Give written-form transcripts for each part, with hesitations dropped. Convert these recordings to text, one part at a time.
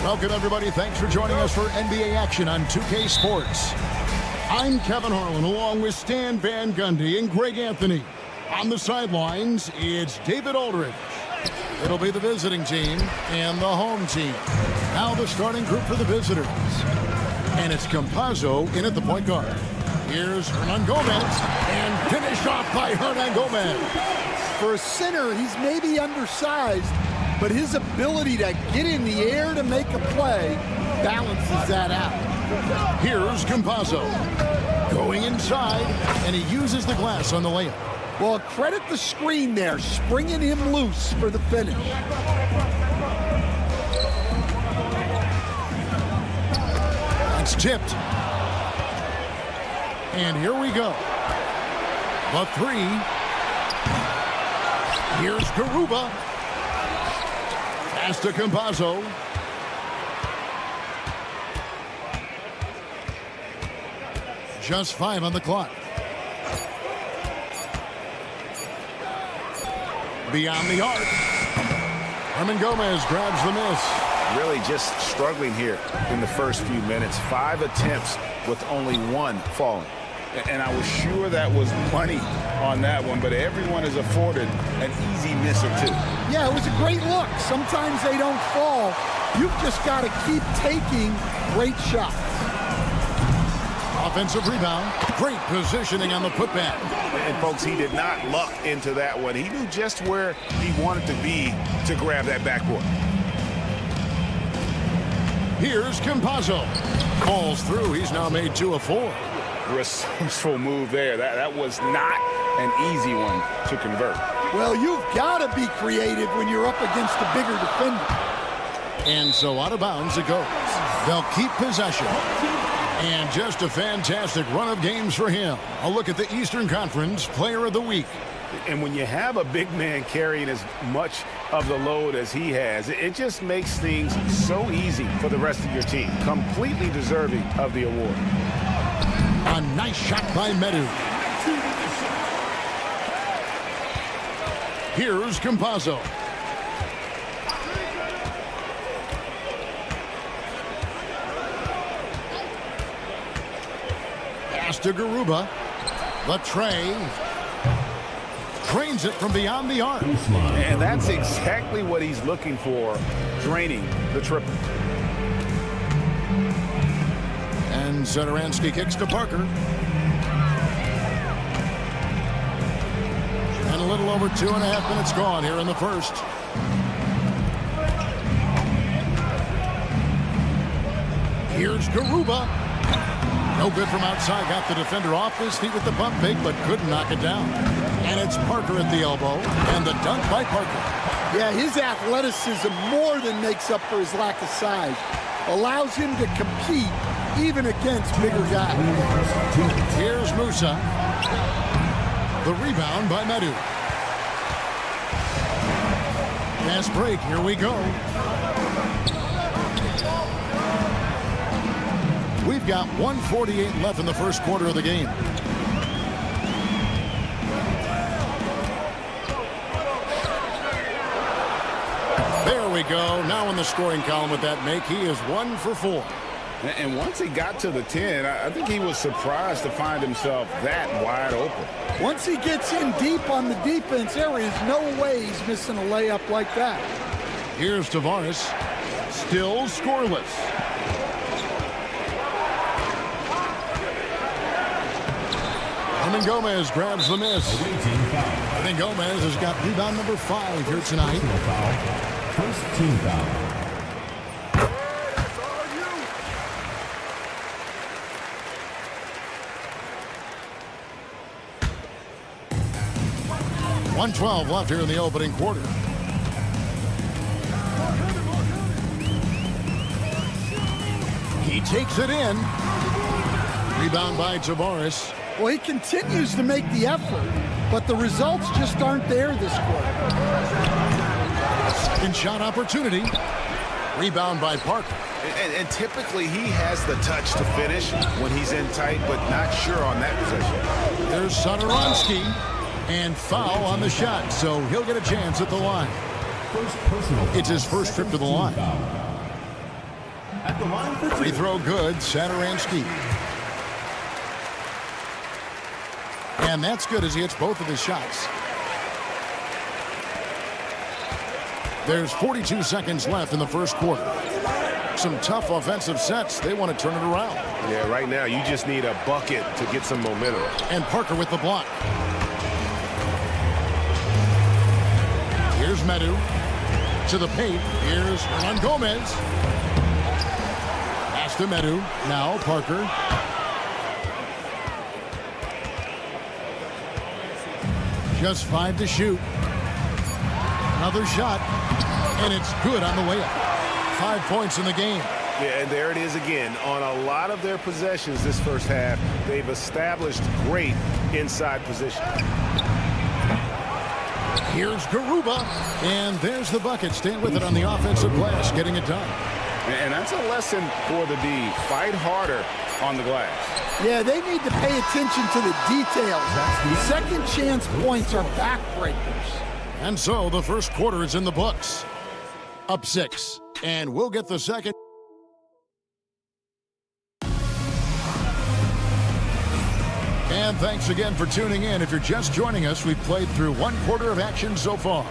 Welcome, everybody. Thanks for joining us for NBA action on 2K Sports. I'm Kevin Harlan, along with Stan Van Gundy and Greg Anthony. On the sidelines, it's David Aldridge. It'll be the visiting team and the home team. Now the starting group for the visitors. And it's Campazzo in at the point guard. Here's Hernan Gomez, and finished off by Hernan Gomez. For a center, he's maybe undersized, but his ability to get in the air to make a play balances that out. Here's Campazzo going inside, and he uses the glass on the layup. Well, credit the screen there, springing him loose for the finish. It's tipped. And here we go. The three. Here's Garuba. Pass to Campazzo. Just 5 on the clock. Beyond the arc. Hernan Gomez grabs the miss. Really just struggling here in the first few minutes. 5 attempts with only 1 falling. And I was sure that was money on that one, but everyone is afforded an easy miss or 2. Yeah, it was a great look. Sometimes they don't fall. You've just got to keep taking great shots. Offensive rebound. Great positioning on the putback. And, folks, he did not luck into that one. He knew just where he wanted to be to grab that backboard. Here's Campazzo. Calls through. He's now made 2 of 4. Resourceful move there. That was not an easy one to convert. Well, you've got to be creative when you're up against a bigger defender. And so out of bounds it goes. They'll keep possession. And just a fantastic run of games for him. A look at the Eastern Conference Player of the Week. And when you have a big man carrying as much of the load as he has, it just makes things so easy for the rest of your team. Completely deserving of the award. A nice shot by Medu. Here's Campazzo. Pass to Garuba. The tray. Drains it from beyond the arc. And that's exactly what he's looking for, draining the triple. And Satoransky kicks to Parker. And a little over 2.5 minutes gone here in the first. Here's Garuba. No good from outside. Got the defender off his feet with the pump fake, but couldn't knock it down. And it's Parker at the elbow. And the dunk by Parker. Yeah, his athleticism more than makes up for his lack of size. Allows him to compete even against bigger guys. Here's Musa. The rebound by Medu. Fast break. Here we go. We've got 1:48 left in the first quarter of the game. There we go. Now in the scoring column with that make, he is 1 for 4. And once he got to the 10, I think he was surprised to find himself that wide open. Once he gets in deep on the defense, there is no way he's missing a layup like that. Here's Tavares. Still scoreless. Hernan Gomez grabs the miss. Hernan Gomez has got rebound number 5 here tonight. First team foul. 1:12 left here in the opening quarter. He takes it in. Rebound by Tavares. Well, he continues to make the effort, but the results just aren't there this quarter. Second shot opportunity. Rebound by Parker. And typically he has the touch to finish when he's in tight, but not sure on that possession. There's Satoransky. And foul on the shot, so he'll get a chance at the line. It's his first trip to the line. At the line for Free two. throw good, Saturansky. And that's good as he hits both of his shots. There's 42 seconds left in the first quarter. Some tough offensive sets. They want to turn it around. Yeah, right now you just need a bucket to get some momentum. And Parker with the block. Here's Medu to the paint. Here's Hernan Gomez. Pass to Medu. Now Parker. Just 5 to shoot. Another shot. And it's good on the way up. 5 points in the game. Yeah, and there it is again. On a lot of their possessions this first half, they've established great inside position. Here's Garuba. And there's the bucket. Staying with it on the offensive glass. Getting it done. And that's a lesson for the D. Fight harder on the glass. Yeah, they need to pay attention to the details. Second chance points are backbreakers. And so the first quarter is in the books. Up 6. And we'll get the second. And thanks again for tuning in. If you're just joining us, we've played through 1 quarter of action so far.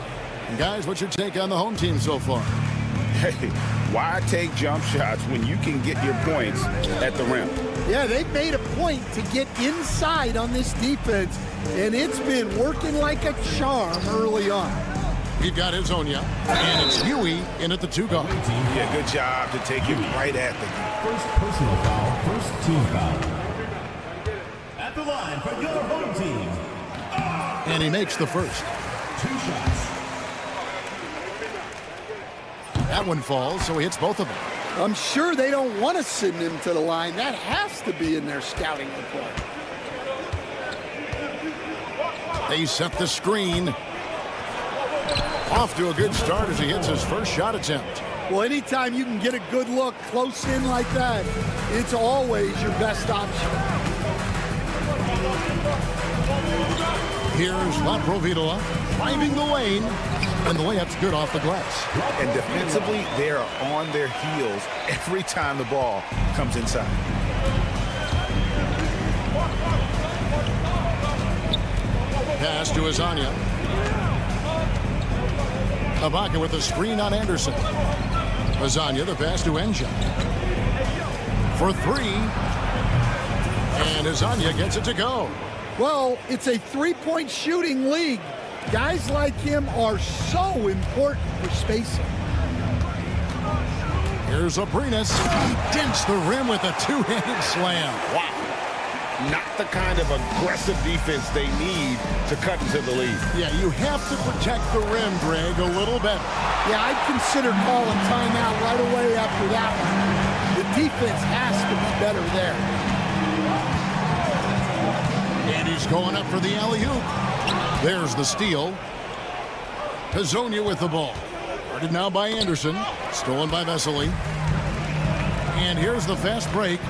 And guys, what's your take on the home team so far? Hey, why take jump shots when you can get your points at the rim? Yeah, they've made a point to get inside on this defense, and it's been working like a charm early on. We've got Hezonja, and it's Huey in at the 2 guard. Yeah, good job to take it right at the First personal foul, first team foul. At the line for your home team. And he makes the first. 2 shots. That one falls, so he hits both of them. I'm sure they don't want to send him to the line. That has to be in their scouting report. They set the screen. Off to a good start as he hits his first shot attempt. Well, anytime you can get a good look close in like that, it's always your best option. Here's Laprovitola driving the lane, and the layup's good off the glass. And defensively, they are on their heels every time the ball comes inside. Pass to Hezonja. Ibaka with a screen on Anderson. Hezonja, the pass to Enja. For 3. And Hezonja gets it to go. Well, it's a three-point shooting league. Guys like him are so important for spacing. Here's Abrinas. He dents the rim with a 2-handed slam. Wow. Not the kind of aggressive defense they need to cut into the lead. Yeah, you have to protect the rim, Greg, a little better. Yeah, I'd consider calling timeout right away after that one. The defense has to be better there. And he's going up for the alley-oop. There's the steal. Hezonja with the ball. Guarded now by Anderson. Stolen by Vesely. And here's the fast break.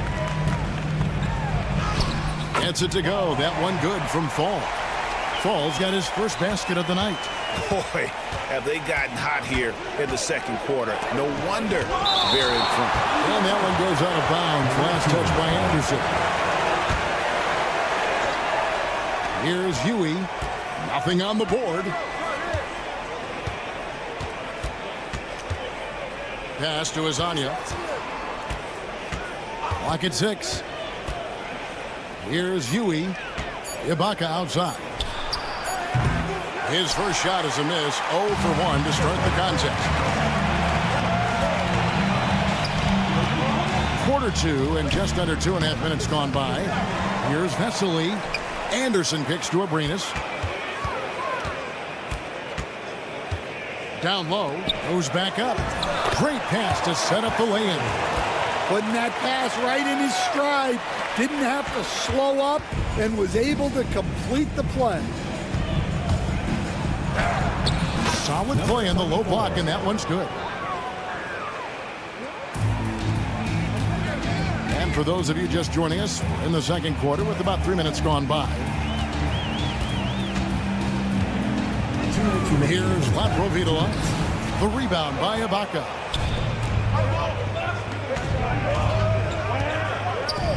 Gets it to go. That one good from Fall. Fall's got his first basket of the night. Boy, have they gotten hot here in the second quarter. No wonder they're in front. And that one goes out of bounds. Last touch by Anderson. Here's Huey. Nothing on the board. Pass to Hezonja. Lock at 6. Here's Huey. Ibaka outside. His first shot is a miss. 0 for 1 to start the contest. Quarter 2 and just under 2.5 minutes gone by. Here's Vesely. Anderson kicks to Abrinas. Down low. Goes back up. Great pass to set up the lay-in. Putting that pass right in his stride. Didn't have to slow up and was able to complete the play. Solid play on the low block, and that one's good. And for those of you just joining us, we're in the second quarter with about 3 minutes gone by. Here's Laprovitola. The rebound by Ibaka.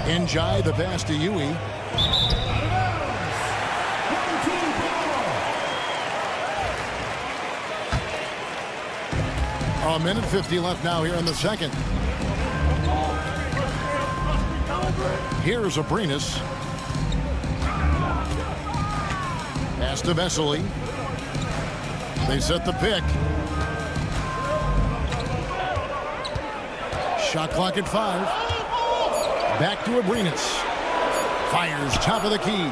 Njai the pass to Yui. A minute 50 left now here in the second. Here's Abrinas. Pass to Vesely. They set the pick. Shot clock at 5. Back to Abrinas. Fires top of the key.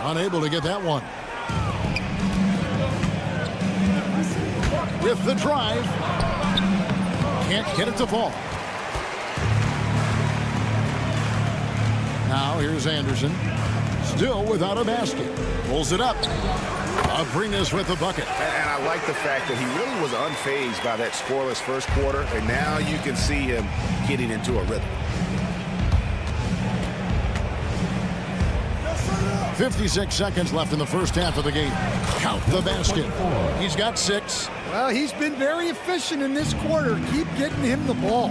Unable to get that one. With the drive. Can't get it to fall. Now here's Anderson. Still without a basket. Pulls it up. Abrinas with the bucket. And I like the fact that he really was unfazed by that scoreless first quarter. And now you can see him getting into a rhythm. 56 seconds left in the first half of the game. Count the basket. He's got 6. Well, he's been very efficient in this quarter. Keep getting him the ball.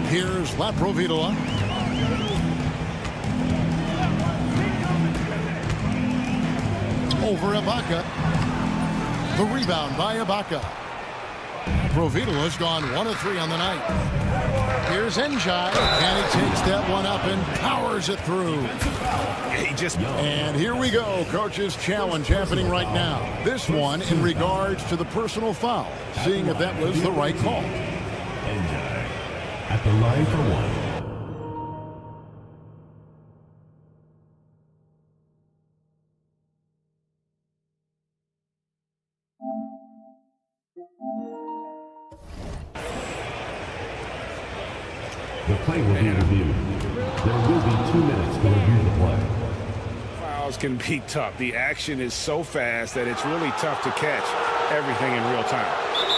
Here's Laprovitola. Over Ibaka. The rebound by Ibaka. Provitola's gone 1 of 3 on the night. Here's Njai, and he takes that one up and powers it through. And here we go. Coach's challenge happening right now. This one in regards to the personal foul. Seeing if that was the right call. Njai at the line for 1. The play will be reviewed. There will be 2 minutes to review the play. Fouls can be tough. The action is so fast that it's really tough to catch everything in real time.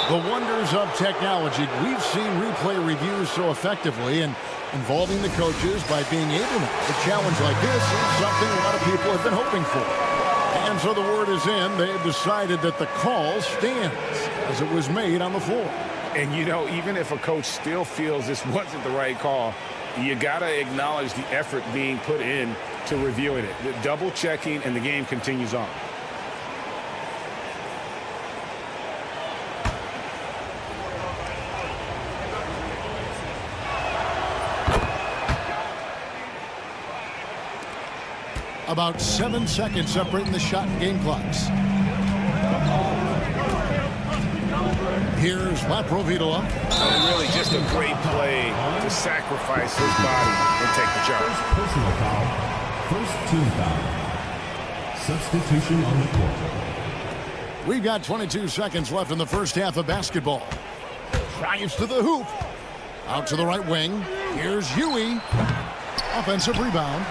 The wonders of technology. We've seen replay reviews so effectively and involving the coaches by being able to challenge like this is something a lot of people have been hoping for. And so the word is in. They've decided that the call stands as it was made on the floor. And, you know, even if a coach still feels this wasn't the right call, you got to acknowledge the effort being put in to reviewing it. The double checking, and the game continues on. About 7 seconds separating the shot and game clocks. Here's Laprovitola. And really just a great play to sacrifice his body and take the charge. Personal foul. First team foul. Substitution on the court. We've got 22 seconds left in the first half of basketball. Drives to the hoop. Out to the right wing. Here's Yui. Offensive rebound.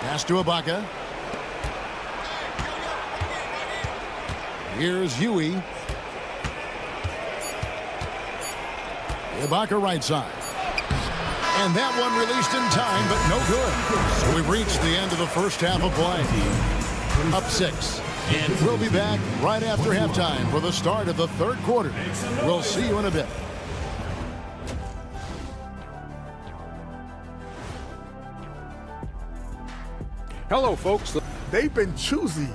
Pass to Ibaka. Here's Yui. Ibaka right side. And that one released in time, but no good. So we've reached the end of the first half of play. Up 6. And we'll be back right after halftime for the start of the third quarter. We'll see you in a bit. Hello, folks. They've been choosy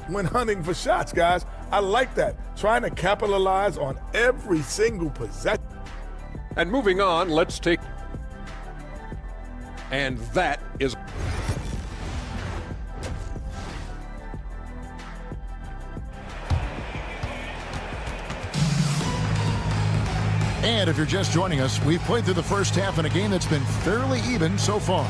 when hunting for shots, guys. I like that. Trying to capitalize on every single possession. And moving on, let's take... And that is... And if you're just joining us, we've played through the first half in a game that's been fairly even so far.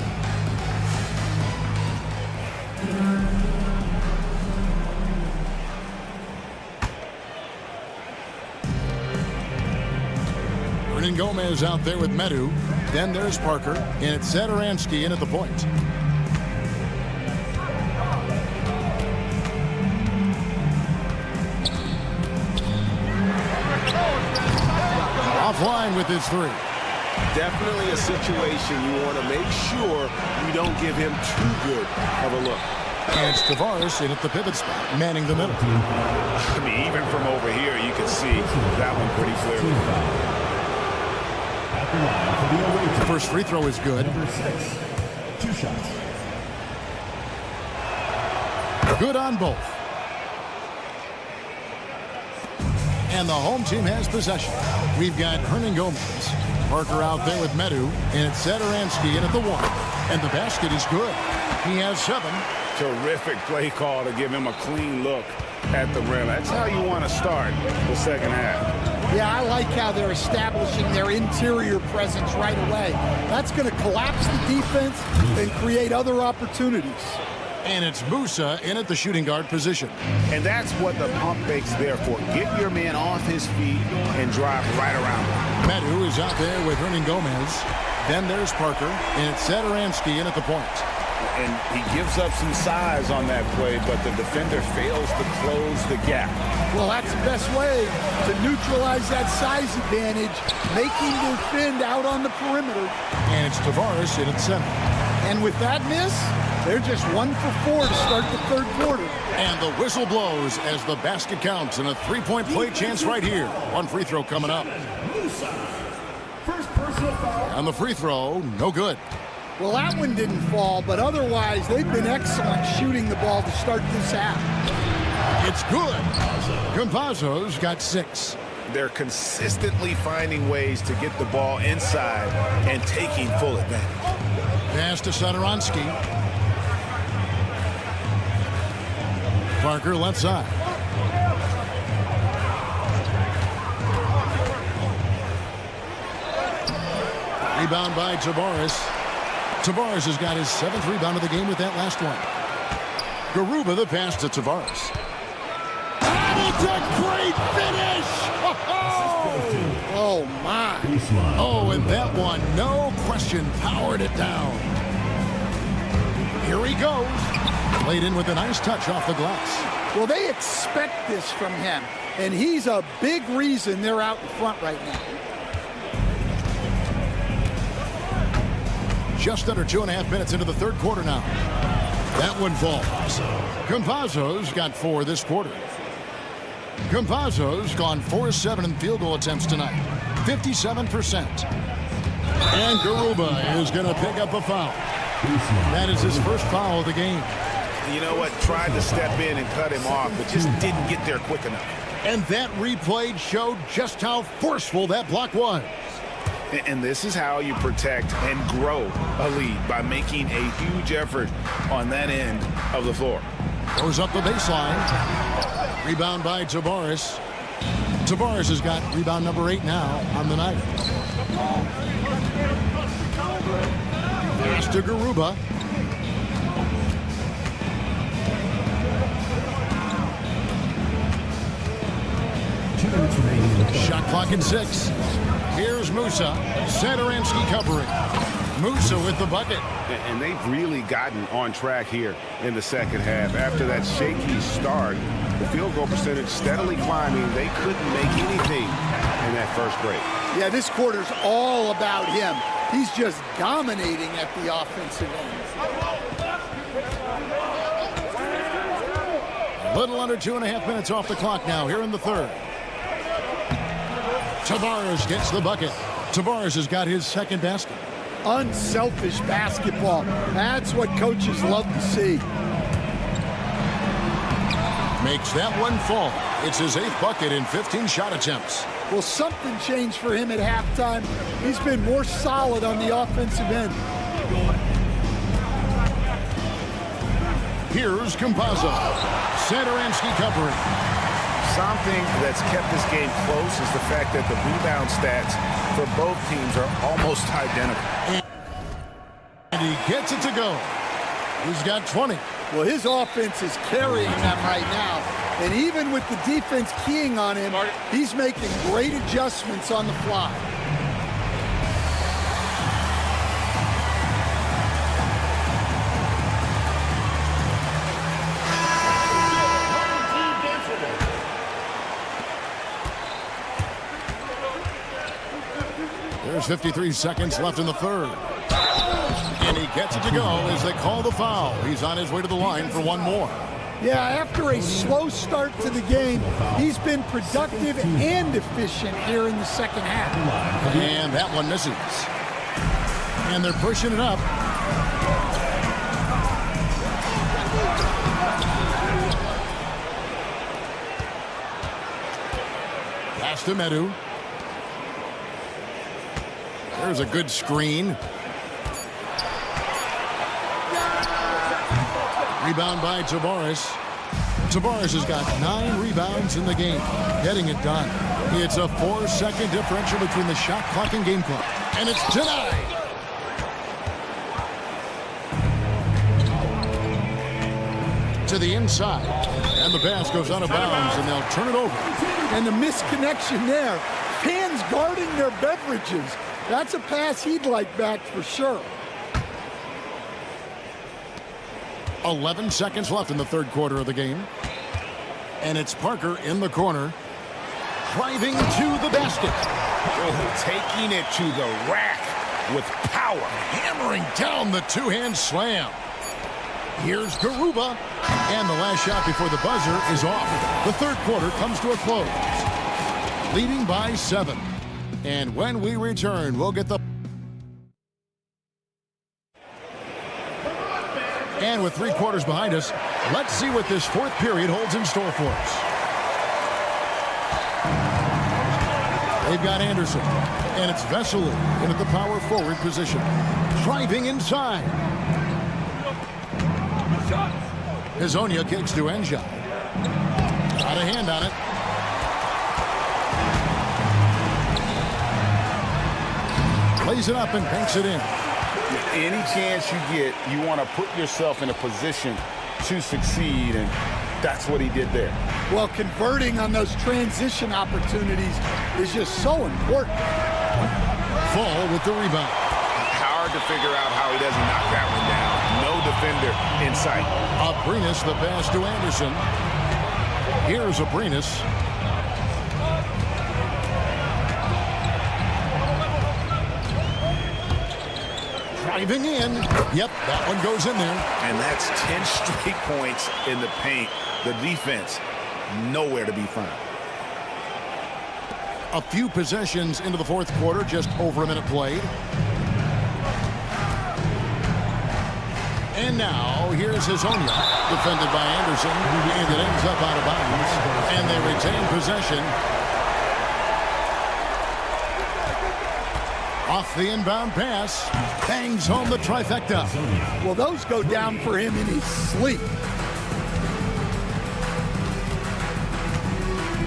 Gomez out there with Medu. Then there's Parker. And it's Zadaransky in at the point. Offline with his 3. Definitely a situation you want to make sure you don't give him too good of a look. And it's Tavares in at the pivot spot, manning the middle. I mean, even from over here, you can see that one pretty clearly. the line for the away team. First free throw is good. Number 6. 2 shots. Good on both. And the home team has possession. We've got Hernan Gomez. Parker out there with Medu. And it's Satoransky in at the 1. And the basket is good. He has 7. Terrific play call to give him a clean look at the rim. That's how you want to start the second half. Yeah, I like how they're establishing their interior presence right away. That's going to collapse the defense and create other opportunities. And it's Musa in at the shooting guard position. And that's what the pump fake's there for. Get your man off his feet and drive right around him. Medu is out there with Hernan Gomez. Then there's Parker. And it's Satoransky in at the point. And he gives up some size on that play, but the defender fails to close the gap. Well, that's the best way to neutralize that size advantage, making defend out on the perimeter. And it's Tavares in at center. And with that miss, they're just 1 for 4 to start the third quarter. And the whistle blows as the basket counts and a 3-point play chance right here. One free throw coming up. First personal foul. On the free throw, no good. Well, that one didn't fall, but otherwise they've been excellent shooting the ball to start this half. It's good. Campazzo's got 6. They're consistently finding ways to get the ball inside and taking full advantage. Pass to Satoransky. Parker left side. Rebound by Tavares. Tavares has got his 7th rebound of the game with that last one. Garuba the pass to Tavares. And it's a great finish! Oh, my. Oh, and that one, no question, powered it down. Here he goes. Played in with a nice touch off the glass. Well, they expect this from him, and he's a big reason they're out in front right now. Just under 2.5 minutes into the third quarter now. That one falls. Campazzo's got 4 this quarter. Campazzo's gone 4-7 in field goal attempts tonight. 57%. And Garuba is going to pick up a foul. That is his first foul of the game. You know what? Tried to step in and cut him off, but just didn't get there quick enough. And that replay showed just how forceful that block was. And this is how you protect and grow a lead, by making a huge effort on that end of the floor. Goes up the baseline. Rebound by Tavares. Tavares has got rebound number 8 now on the night. Pass to Garuba. Shot clock at 6. Here's Musa. Satoransky covering. Musa with the bucket. And they've really gotten on track here in the second half. After that shaky start, the field goal percentage steadily climbing. They couldn't make anything in that first break. Yeah, this quarter's all about him. He's just dominating at the offensive end. A little under 2.5 minutes off the clock now here in the third. Tavares gets the bucket. Tavares has got his 2nd basket. Unselfish basketball. That's what coaches love to see. Makes that one fall. It's his 8th bucket in 15 shot attempts. Well, something changed for him at halftime. He's been more solid on the offensive end. Here's Campazzo. Satoransky covering. Something that's kept this game close is the fact that the rebound stats for both teams are almost identical. And he gets it to go. He's got 20. Well, his offense is carrying them right now. And even with the defense keying on him, he's making great adjustments on the fly. There's 53 seconds left in the third. And he gets it to go as they call the foul. He's on his way to the line for one more. Yeah, after a slow start to the game, he's been productive and efficient here in the second half. And that one misses. And they're pushing it up. Pass to Medu. There's a good screen. Rebound by Tavares. Tavares has got 9 rebounds in the game, getting it done. It's a 4-second differential between the shot clock and game clock. And it's denied. To the inside. And the pass goes out of bounds, and they'll turn it over. And the misconnection there. Fans guarding their beverages. That's a pass he'd like back for sure. 11 seconds left in the third quarter of the game. And it's Parker in the corner. Driving to the basket. Taking it to the rack with power. Hammering down the two-hand slam. Here's Garuba. And the last shot before the buzzer is off. The third quarter comes to a close. Leading by 7. And when we return, we'll get the... And with 3 quarters behind us, let's see what this fourth period holds in store for us. They've got Anderson, and it's Vesely in at the power forward position. Driving inside. Hazonia kicks to Enjai. Got a hand on it. Plays it up and banks it in. Any chance you get, you want to put yourself in a position to succeed, and that's what he did there. Well, converting on those transition opportunities is just so important. Fall with the rebound. Hard to figure out how he doesn't knock that one down. No defender in sight. Abrinas the pass to Anderson. Here's Abrinas. Driving in. Yep, that one goes in there. And that's 10 straight points in the paint. The defense, nowhere to be found. A few possessions into the fourth quarter, just over a minute played. And now, here's Hazonia, defended by Anderson, and it ends up out of bounds. And they retain possession. Off the inbound pass, bangs home the trifecta. Well, those go down for him in his sleep.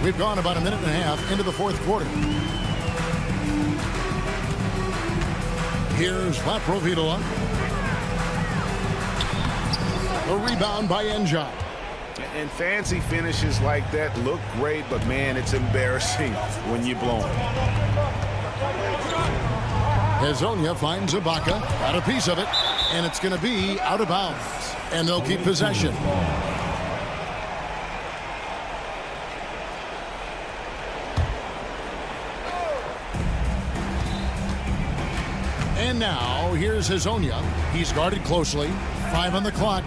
We've gone about a minute and a half into the fourth quarter. Here's Laprovitola. A rebound by Enjai. And fancy finishes like that look great, but man, it's embarrassing when you blow them. Hazonia finds Ibaka, got a piece of it, and it's going to be out of bounds. And they'll keep possession. And now, here's Hazonia. He's guarded closely. 5 on the clock.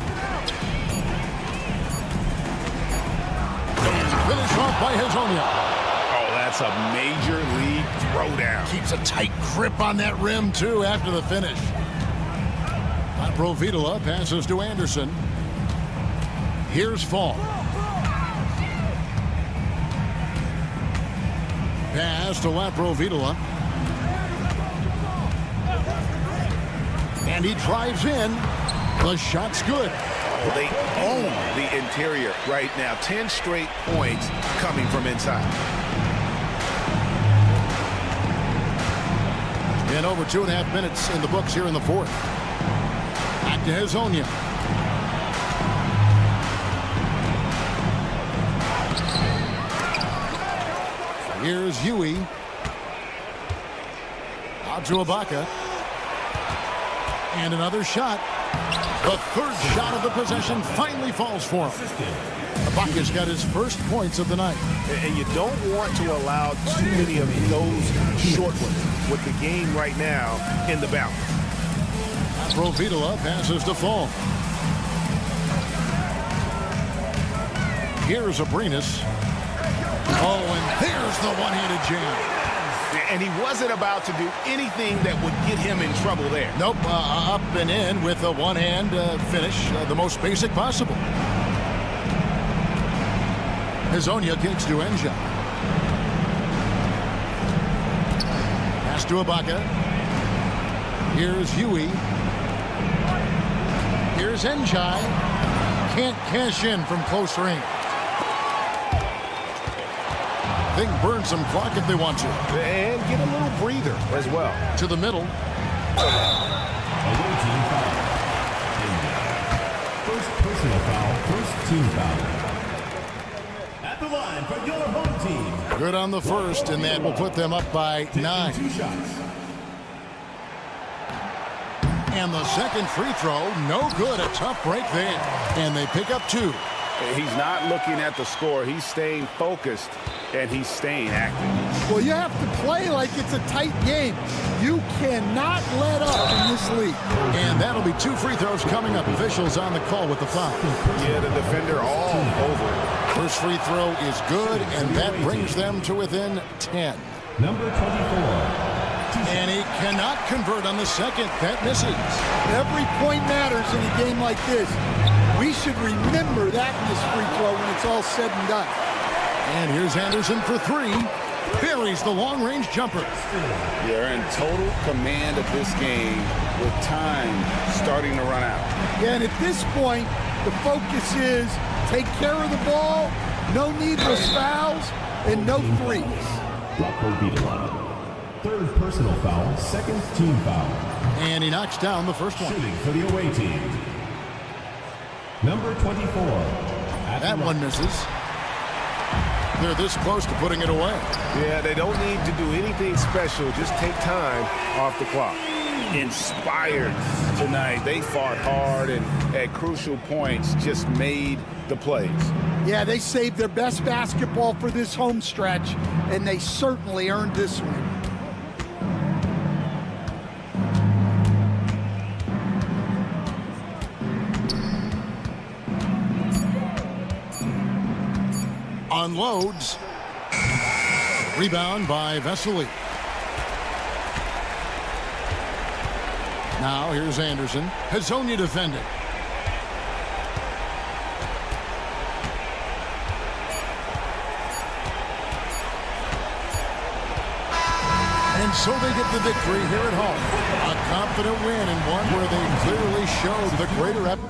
Finish off by Hazonia. That's a major league throwdown. Keeps a tight grip on that rim, too, after the finish. Laprovitola passes to Anderson. Here's Fall. Pass to Laprovitola. And he drives in. The shot's good. Well, they own the interior right now. 10 straight points coming from inside. And over 2.5 minutes in the books here in the fourth. Back to Hazonia. Here's Yui. Out to Ibaka. And another shot. The third shot of the possession finally falls for him. Ibaka's got his first points of the night. And you don't want to allow too many of those short ones with the game right now in the balance. Laprovitola passes to Fall. Here's Abrinas. Oh, and there's the one-handed jam. And he wasn't about to do anything that would get him in trouble there. Nope, up and in with a one-hand finish, the most basic possible. Hezonja kicks to Enja. Pass to Ibaka. Here's Huey. Here's Enjai. Can't cash in from close range. They can burn some clock if they want to. And get a little breather as well. To the middle. Away team foul. First personal foul, first team foul. At the line for your home team. Good on the first, and that will put them up by 9. 2 shots. And the second free throw, no good. A tough break there. And they pick up 2. He's not looking at the score. He's staying focused, and he's staying active. Well, you have to play like it's a tight game. You cannot let up in this league. And that'll be 2 free throws coming up. Officials on the call with the foul. Yeah, the defender all over it. First free throw is good, and that brings them to within 10. Number 24. And he cannot convert on the second. That misses. Every point matters in a game like this. We should remember that in this free throw when it's all said and done. And here's Anderson for 3. Buries the long-range jumper. They're in total command of this game with time starting to run out. Yeah, and at this point, the focus is take care of the ball, no needless fouls, and no threes. Rocco Vitola. Third personal foul, second team foul. And he knocks down the first one. Shooting for the away team. Number 24. That one misses. They're this close to putting it away. Yeah, they don't need to do anything special. Just take time off the clock. Inspired tonight. They fought hard and at crucial points just made the plays. Yeah, they saved their best basketball for this home stretch, and they certainly earned this one. Unloads. Rebound by Vesely. Now here's Anderson. Hezonja defending. And so they get the victory here at home. A confident win and one where they clearly showed the greater effort.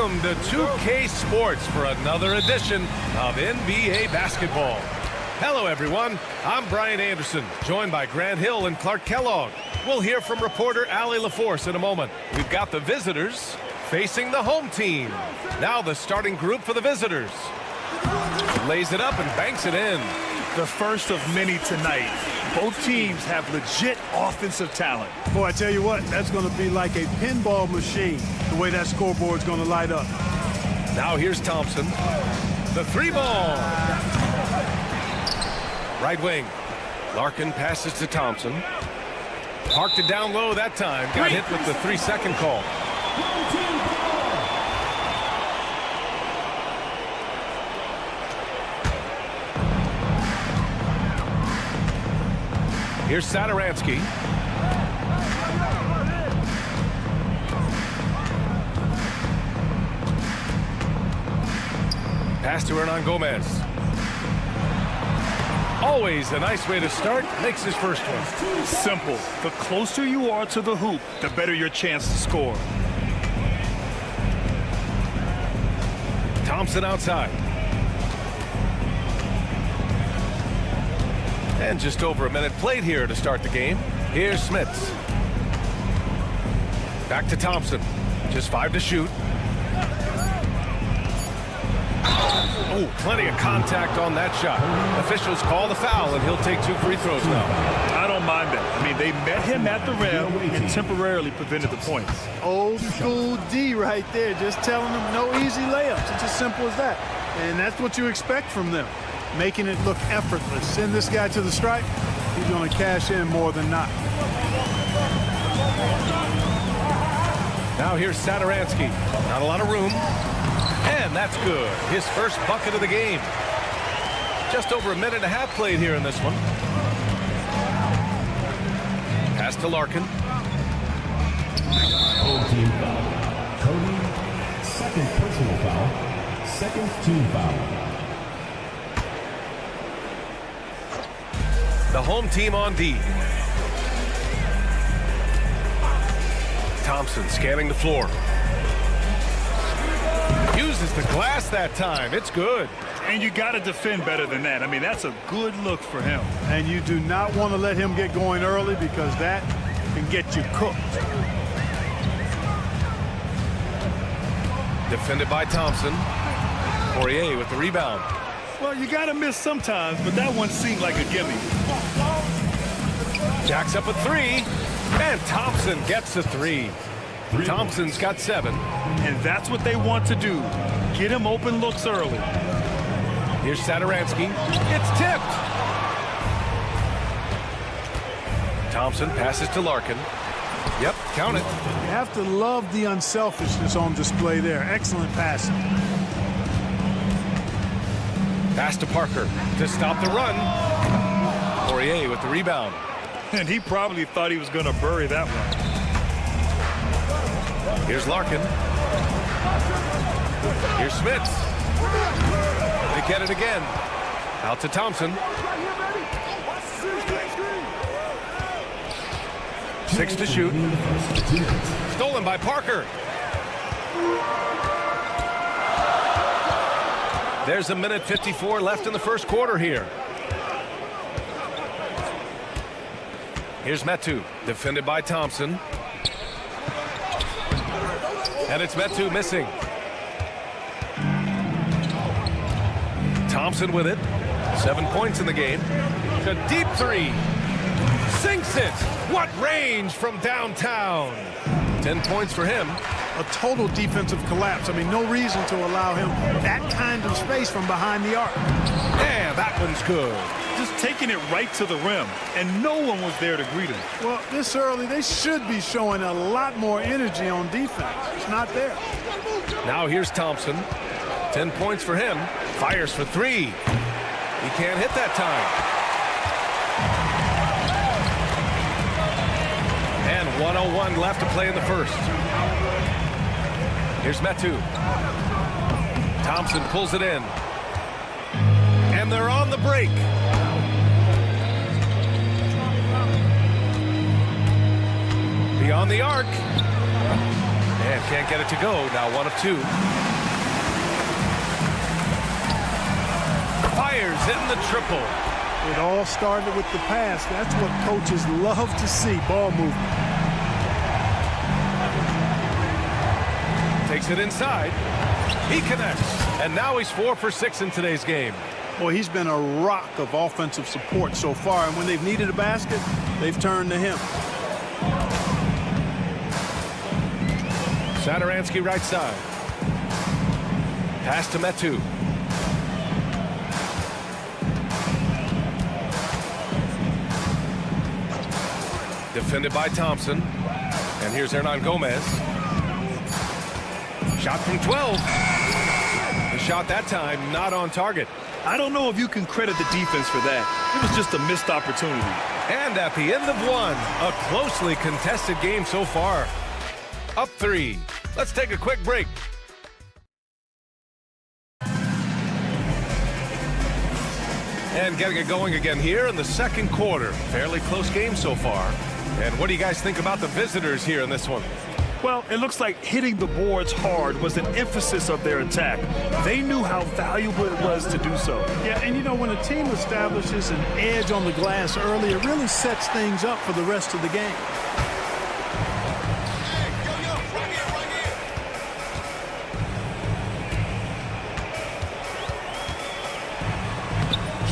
Welcome to 2K Sports for another edition of NBA basketball. Hello, everyone. I'm Brian Anderson, joined by Grant Hill and Clark Kellogg. We'll hear from reporter Allie LaForce in a moment. We've got the visitors facing the home team. Now the starting group for the visitors. Lays it up and banks it in. the first of many tonight. Both teams have legit offensive talent. Boy, I tell you what, that's going to be like a pinball machine, the way that scoreboard's going to light up. Now here's Thompson. The three ball. Right wing. Larkin passes to Thompson. Parked it down low that time. Got hit with the 3-second call. Here's Satoransky. Pass to Hernan Gomez. Always a nice way to start. Makes his first one. Simple. The closer you are to the hoop, the better your chance to score. Thompson outside. And just over a minute played here to start the game. Here's Smits. Back to Thompson. Just 5 to shoot. Oh, plenty of contact on that shot. Officials call the foul, and he'll take 2 free throws now. I don't mind that. I mean, they met him at the rim and temporarily prevented the points. Old school D right there, just telling them no easy layups. It's as simple as that. And that's what you expect from them, making it look effortless. Send this guy to the stripe, he's going to cash in more than not. Now here's Satoransky. Not a lot of room. And that's good. His first bucket of the game. Just over a minute and a half played here in this one. Pass to Larkin. Home team foul. Cody, second personal foul. Second team foul. The home team on D. Thompson scanning the floor. Uses the glass that time. It's good. And you got to defend better than that. I mean, that's a good look for him. And you do not want to let him get going early because that can get you cooked. Defended by Thompson. Poirier with the rebound. Well, you got to miss sometimes, but that one seemed like a gimme. Jacks up a 3. And Thompson gets a 3. Thompson's got 7. And that's what they want to do. Get him open looks early. Here's Satoransky. It's tipped. Thompson passes to Larkin. Yep, count it. You have to love the unselfishness on display there. Excellent passing. Pass to Parker to stop the run. Poirier with the rebound. And he probably thought he was going to bury that one. Here's Larkin. Here's Smits. They get it again. Out to Thompson. 6 to shoot. Stolen by Parker. There's a minute 54 left in the first quarter here. Here's Metu, defended by Thompson. And it's Metu missing. Thompson with it. 7 points in the game. A deep 3. Sinks it. What range from downtown. 10 points for him. A total defensive collapse. I mean, no reason to allow him that kind of space from behind the arc. Yeah, that one's good. Just taking it right to the rim, and no one was there to greet him. Well, this early, they should be showing a lot more energy on defense. It's not there. Now here's Thompson. 10 points for him. Fires for 3. He can't hit that time. And 1:01 left to play in the first. Here's Metu. Thompson pulls it in. And they're on the break. Beyond the arc. And can't get it to go. Now 1 of 2. Fires in the triple. It all started with the pass. That's what coaches love to see, ball movement. Takes it inside. He connects. And now he's 4 for 6 in today's game. Boy, he's been a rock of offensive support so far, and when they've needed a basket, they've turned to him. Satoransky right side. Pass to Metu. Defended by Thompson. And here's Hernan Gomez. Shot from 12. The shot that time not on target. I don't know if you can credit the defense for that. It was just a missed opportunity. And at the end of one, a closely contested game so far. Up 3. Let's take a quick break. And getting it going again here in the second quarter. Fairly close game so far. And what do you guys think about the visitors here in this one? Well, it looks like hitting the boards hard was an emphasis of their attack. They knew how valuable it was to do so. Yeah, and you know, when a team establishes an edge on the glass early, it really sets things up for the rest of the game.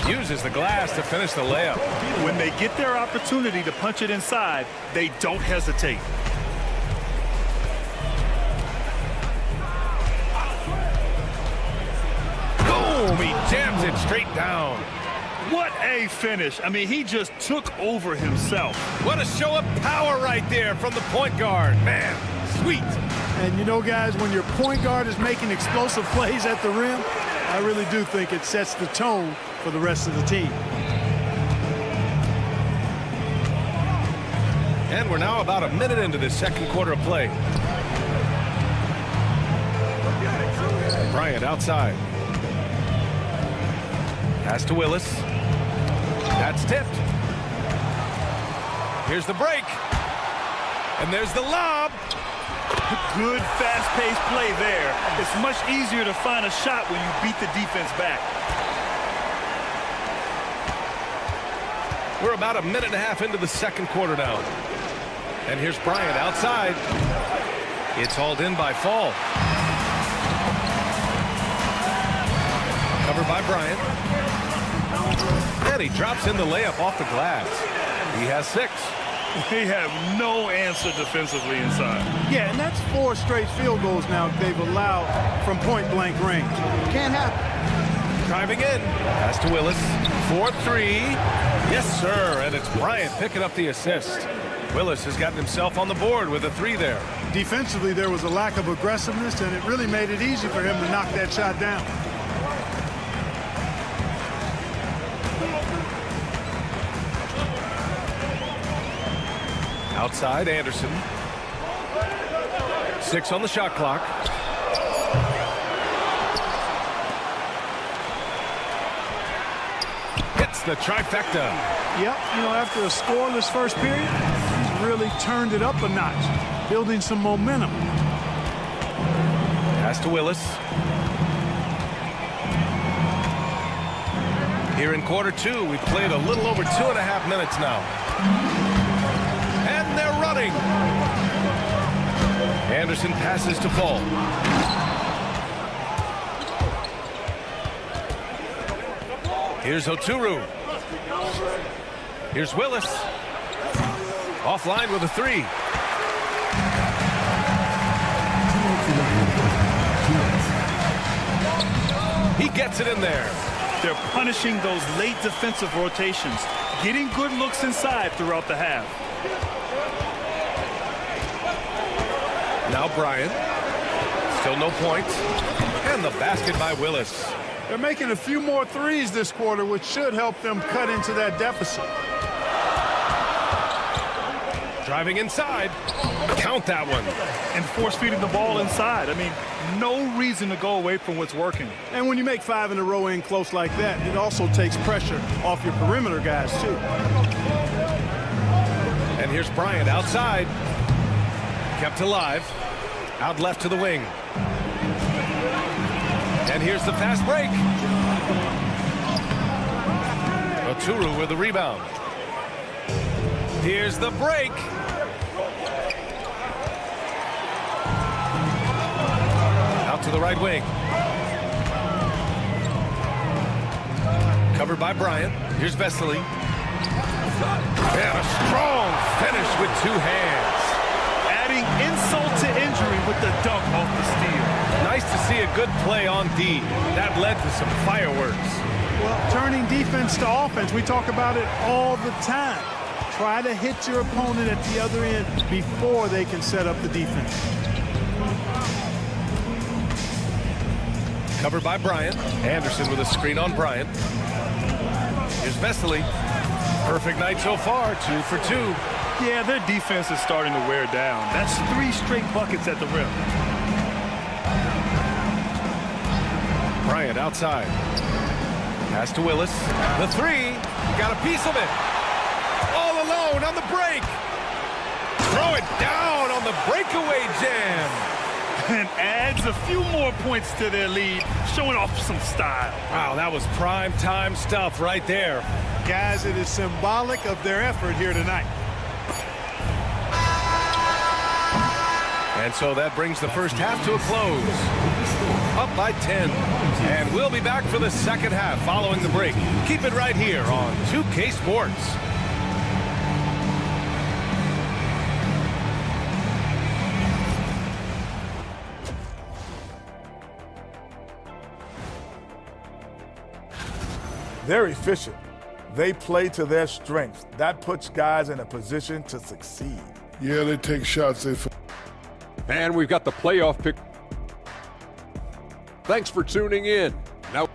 Uses the glass to finish the layup. When they get their opportunity to punch it inside, they don't hesitate. Boom! He jams it straight down. What a finish. I mean, he just took over himself. What a show of power right there from the point guard. Man, sweet. And you know, guys, when your point guard is making explosive plays at the rim, I really do think it sets the tone for the rest of the team. And we're now about a minute into this second quarter of play. Bryant outside. Pass to Willis. That's tipped. Here's the break. And there's the lob. Good fast-paced play there. It's much easier to find a shot when you beat the defense back. We're about a minute and a half into the second quarter now. And here's Bryant outside. It's hauled in by Fall. Covered by Bryant. And he drops in the layup off the glass. He has 6. They have no answer defensively inside. Yeah, and that's 4 straight field goals now they've allowed from point-blank range. Can't happen. Driving in. Pass to Willis. 4-3. Yes, sir. And it's Bryant picking up the assist. Willis has gotten himself on the board with a 3 there. Defensively, there was a lack of aggressiveness, and it really made it easy for him to knock that shot down. Outside, Anderson. 6 on the shot clock. Hits the trifecta. Yep, you know, after a scoreless first period, he's really turned it up a notch, building some momentum. Pass to Willis. Here in quarter 2, we've played a little over 2.5 minutes now. And they're running. Anderson passes to Fall. Here's Oturu. Here's Willis. Offline with a 3. He gets it in there. They're punishing those late defensive rotations, getting good looks inside throughout the half. Now Bryant. Still no points. And the basket by Willis. They're making a few more threes this quarter, which should help them cut into that deficit. Driving inside. Count that one. And force-feeding the ball inside. I mean, no reason to go away from what's working. And when you make 5 in a row in close like that, it also takes pressure off your perimeter guys, too. And here's Bryant outside. Kept alive. Out left to the wing. And here's the fast break. Oturu with the rebound. Here's the break. Out to the right wing. Covered by Bryant. Here's Vesely. And a strong finish with two hands. Adding insult to injury with the dunk off the steal. Nice to see a good play on D. That led to some fireworks. Well, turning defense to offense, we talk about it all the time. Try to hit your opponent at the other end before they can set up the defense. Covered by Bryant. Anderson with a screen on Bryant. Here's Vesely. Perfect night so far, 2 for 2. Yeah, their defense is starting to wear down. That's 3 straight buckets at the rim. Bryant outside. Pass to Willis. The three. Got a piece of it. All alone on the break. Throw it down on the breakaway jam. And adds a few more points to their lead, showing off some style. Wow, that was prime time stuff right there. Guys, it is symbolic of their effort here tonight. And so that brings the first half to a close. Up by 10. And we'll be back for the second half following the break. Keep it right here on 2K Sports. They're efficient. They play to their strengths. That puts guys in a position to succeed. Yeah, they take shots. And we've got the playoff pick. Thanks for tuning in. Now,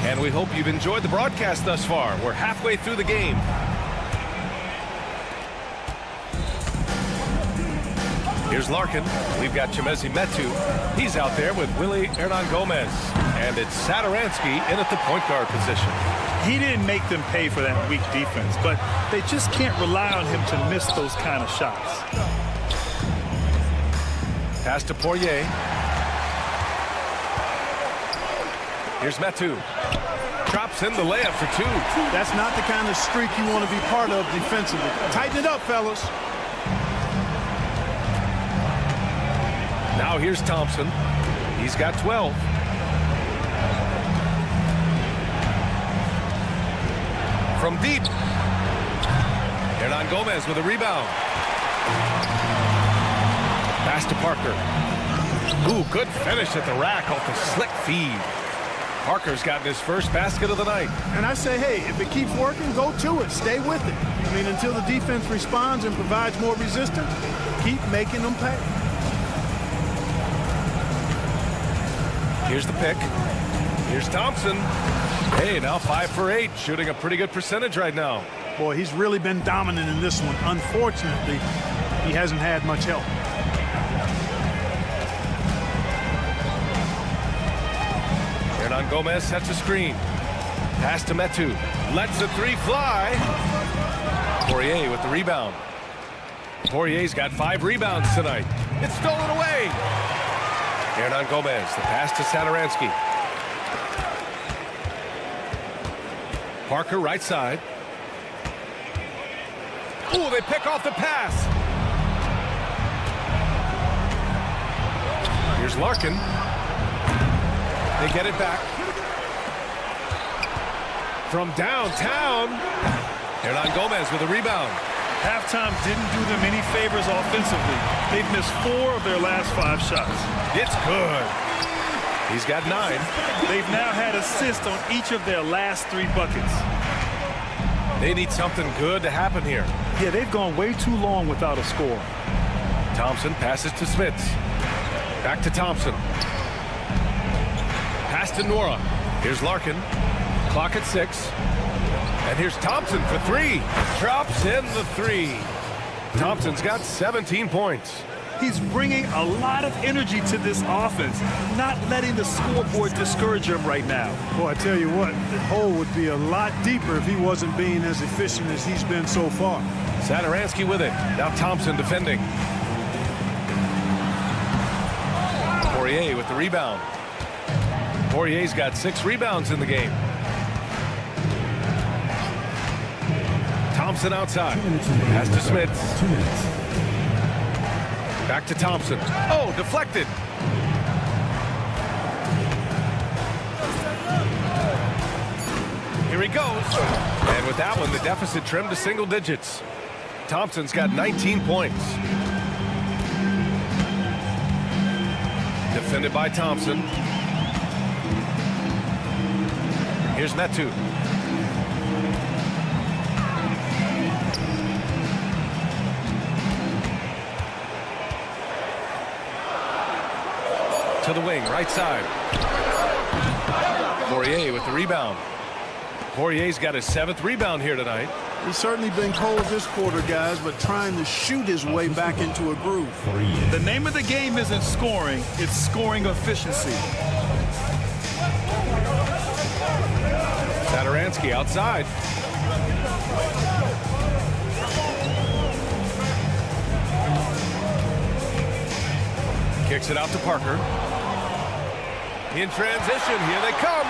and we hope you've enjoyed the broadcast thus far. We're halfway through the game. Here's Larkin. We've got Chimezie Metu. He's out there with Willie Hernangomez. And it's Satoransky in at the point guard position. He didn't make them pay for that weak defense, but they just can't rely on him to miss those kind of shots. Pass to Poirier. Here's Metu. Drops in the layup for 2. That's not the kind of streak you want to be part of defensively. Tighten it up, fellas. Now here's Thompson. He's got 12. From deep. Hernangomez with a rebound. Pass to Parker. Ooh, good finish at the rack off the slick feed. Parker's gotten his first basket of the night. And I say, hey, if it keeps working, go to it. Stay with it. I mean, until the defense responds and provides more resistance, keep making them pay. Here's the pick. Here's Thompson. Hey, now 5 for 8, shooting a pretty good percentage right now. Boy, he's really been dominant in this one. Unfortunately, he hasn't had much help. Hernangomez sets a screen. Pass to Metu. Lets the 3 fly. Poirier with the rebound. Poirier's got 5 rebounds tonight. It's stolen away. Hernangomez, the pass to Satoransky. Parker right side. Ooh, they pick off the pass. Here's Larkin. They get it back. From downtown. Hernangomez with a rebound. Halftime didn't do them any favors offensively. They've missed 4 of their last 5 shots. It's good. He's got 9. They've now had assists on each of their last 3 buckets. They need something good to happen here. Yeah, they've gone way too long without a score. Thompson passes to Smits. Back to Thompson. Pass to Nora. Here's Larkin. Clock at 6. And here's Thompson for 3. Drops in the 3. Thompson's got 17 points. He's bringing a lot of energy to this offense, not letting the scoreboard discourage him right now. Boy, I tell you what, the hole would be a lot deeper if he wasn't being as efficient as he's been so far. Satoransky with it. Now Thompson defending. Poirier with the rebound. Poirier's got 6 rebounds in the game. Thompson outside. Pass to Smits. Back to Thompson. Oh, deflected. Here he goes. And with that one, the deficit trimmed to single digits. Thompson's got 19 points. Defended by Thompson. Here's Metu. To the wing, right side. Poirier with the rebound. Poirier's got his 7th rebound here tonight. He's certainly been cold this quarter, guys, but trying to shoot his way back into a groove. The name of the game isn't scoring, it's scoring efficiency. Satoransky outside. Kicks it out to Parker. In transition, here they come.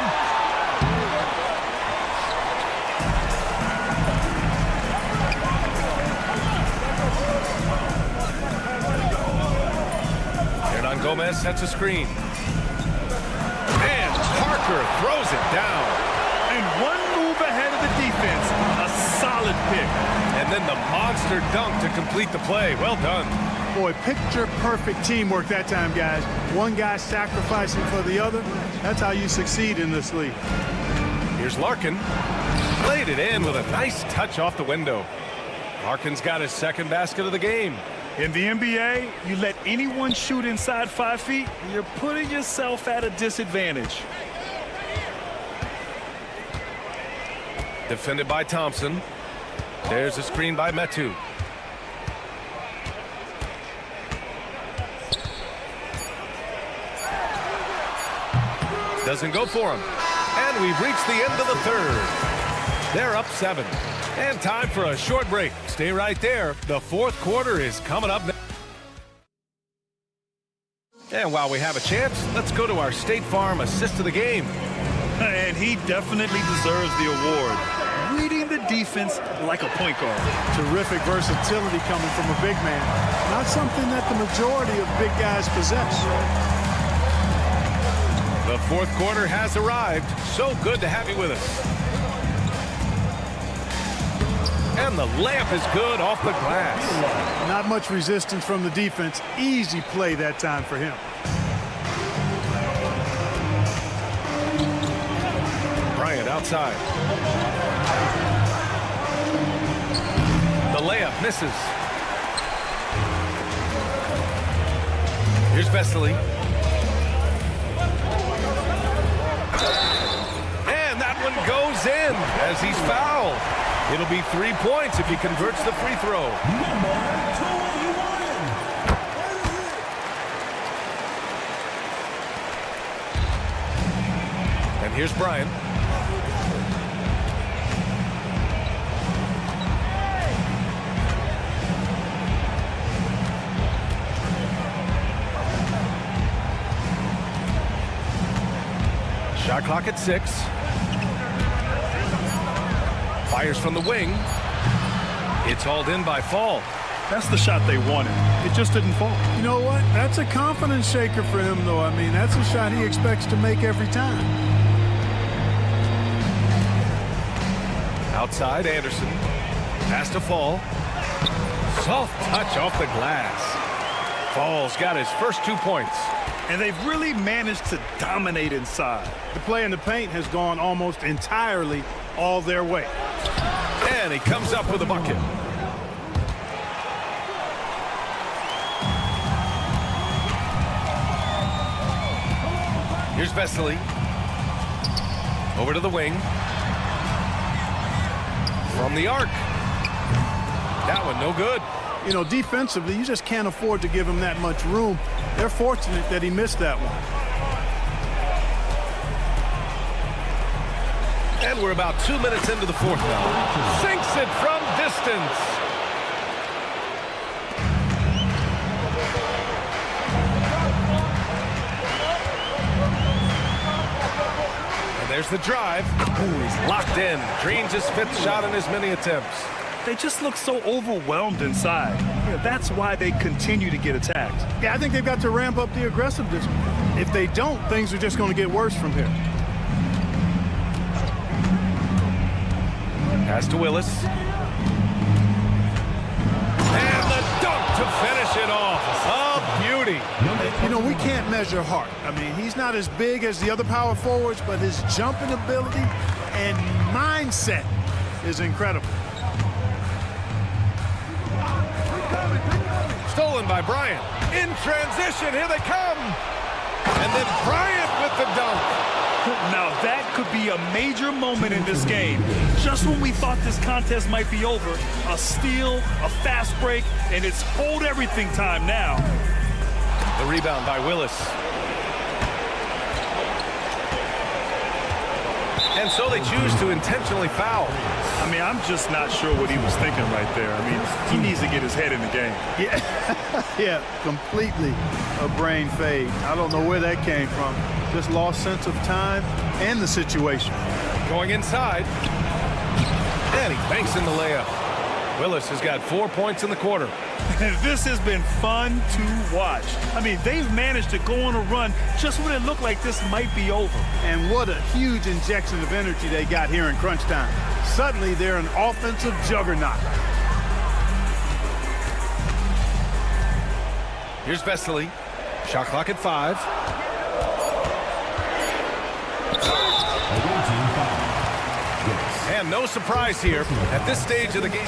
Gomez sets a screen. And Parker throws it down. And one move ahead of the defense. A solid pick. And then the monster dunk to complete the play. Well done. Boy, picture-perfect teamwork that time, guys. One guy sacrificing for the other. That's how you succeed in this league. Here's Larkin. Played it in with a nice touch off the window. Larkin's got his 2nd basket of the game. In the NBA, you let anyone shoot inside 5 feet, and you're putting yourself at a disadvantage. Defended by Thompson. There's a screen by Metu. Doesn't go for him. And we've reached the end of the 3rd. They're up 7. And time for a short break. Stay right there. The 4th quarter is coming up. And while we have a chance, let's go to our State Farm assist of the game. And he definitely deserves the award. Reading the defense like a point guard. Terrific versatility coming from a big man. Not something that the majority of big guys possess. The 4th quarter has arrived. So good to have you with us. And the layup is good off the glass. Not much resistance from the defense. Easy play that time for him. Bryant outside. The layup misses. Here's Vesely. And that one goes in as he's fouled. It'll be 3 points if he converts the free throw. And here's Bryant. Shot clock at 6. Fires from the wing. It's hauled in by Fall. That's the shot they wanted. It just didn't fall. You know what? That's a confidence shaker for him, though. I mean, that's a shot he expects to make every time. Outside, Anderson. Pass to Fall. Soft touch off the glass. Fall's got his first 2 points. And they've really managed to dominate inside. The play in the paint has gone almost entirely all their way. And he comes up with a bucket. Here's Vesely. Over to the wing. From the arc. That one no good. You know, defensively, you just can't afford to give him that much room. They're fortunate that he missed that one. And we're about 2 minutes into the 4th now. Sinks it from distance. And there's the drive. Ooh, he's locked in. Dreams his 5th shot in as many attempts. they just look so overwhelmed inside. That's why they continue to get attacked. Yeah, I think they've got to ramp up the aggressiveness. If they don't, things are just going to get worse from here. Pass to Willis. And the dunk to finish it off. A beauty. You know, we can't measure Hart. I mean, he's not as big as the other power forwards, but his jumping ability and mindset is incredible. Stolen by Bryant. In transition, here they come. And then Bryant with the dunk. Now that could be a major moment in this game. Just when we thought this contest might be over, a steal, a fast break, and it's hold everything time now. The rebound by Willis. And so they choose to intentionally foul. I mean, I'm just not sure what he was thinking right there. I mean, he needs to get his head in the game. Yeah, completely a brain fade. I don't know where that came from. Just lost sense of time and the situation. Going inside. And he banks in the layup. Willis has got 4 points in the quarter. This has been fun to watch. I mean, they've managed to go on a run just when it looked like this might be over. And what a huge injection of energy they got here in crunch time. Suddenly, they're an offensive juggernaut. Here's Vesely. Shot clock at 5. And no surprise here at this stage of the game.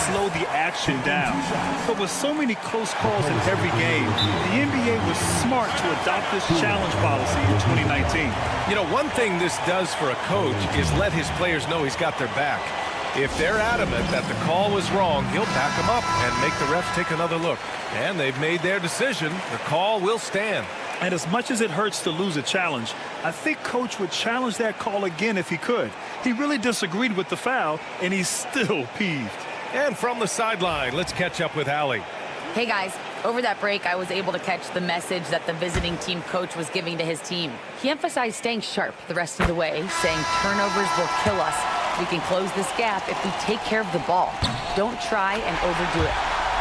Slow the action down. But with so many close calls in every game, the NBA was smart to adopt this challenge policy in 2019. You know, one thing this does for a coach is let his players know he's got their back. If they're adamant that the call was wrong, he'll back them up and make the refs take another look. And they've made their decision. The call will stand. And as much as it hurts to lose a challenge, I think Coach would challenge that call again if he could. He really disagreed with the foul, and he's still peeved. And from the sideline, let's catch up with Allie. Hey guys, over that break, I was able to catch the message that the visiting team coach was giving to his team. He emphasized staying sharp the rest of the way, saying turnovers will kill us. We can close this gap if we take care of the ball. Don't try and overdo it.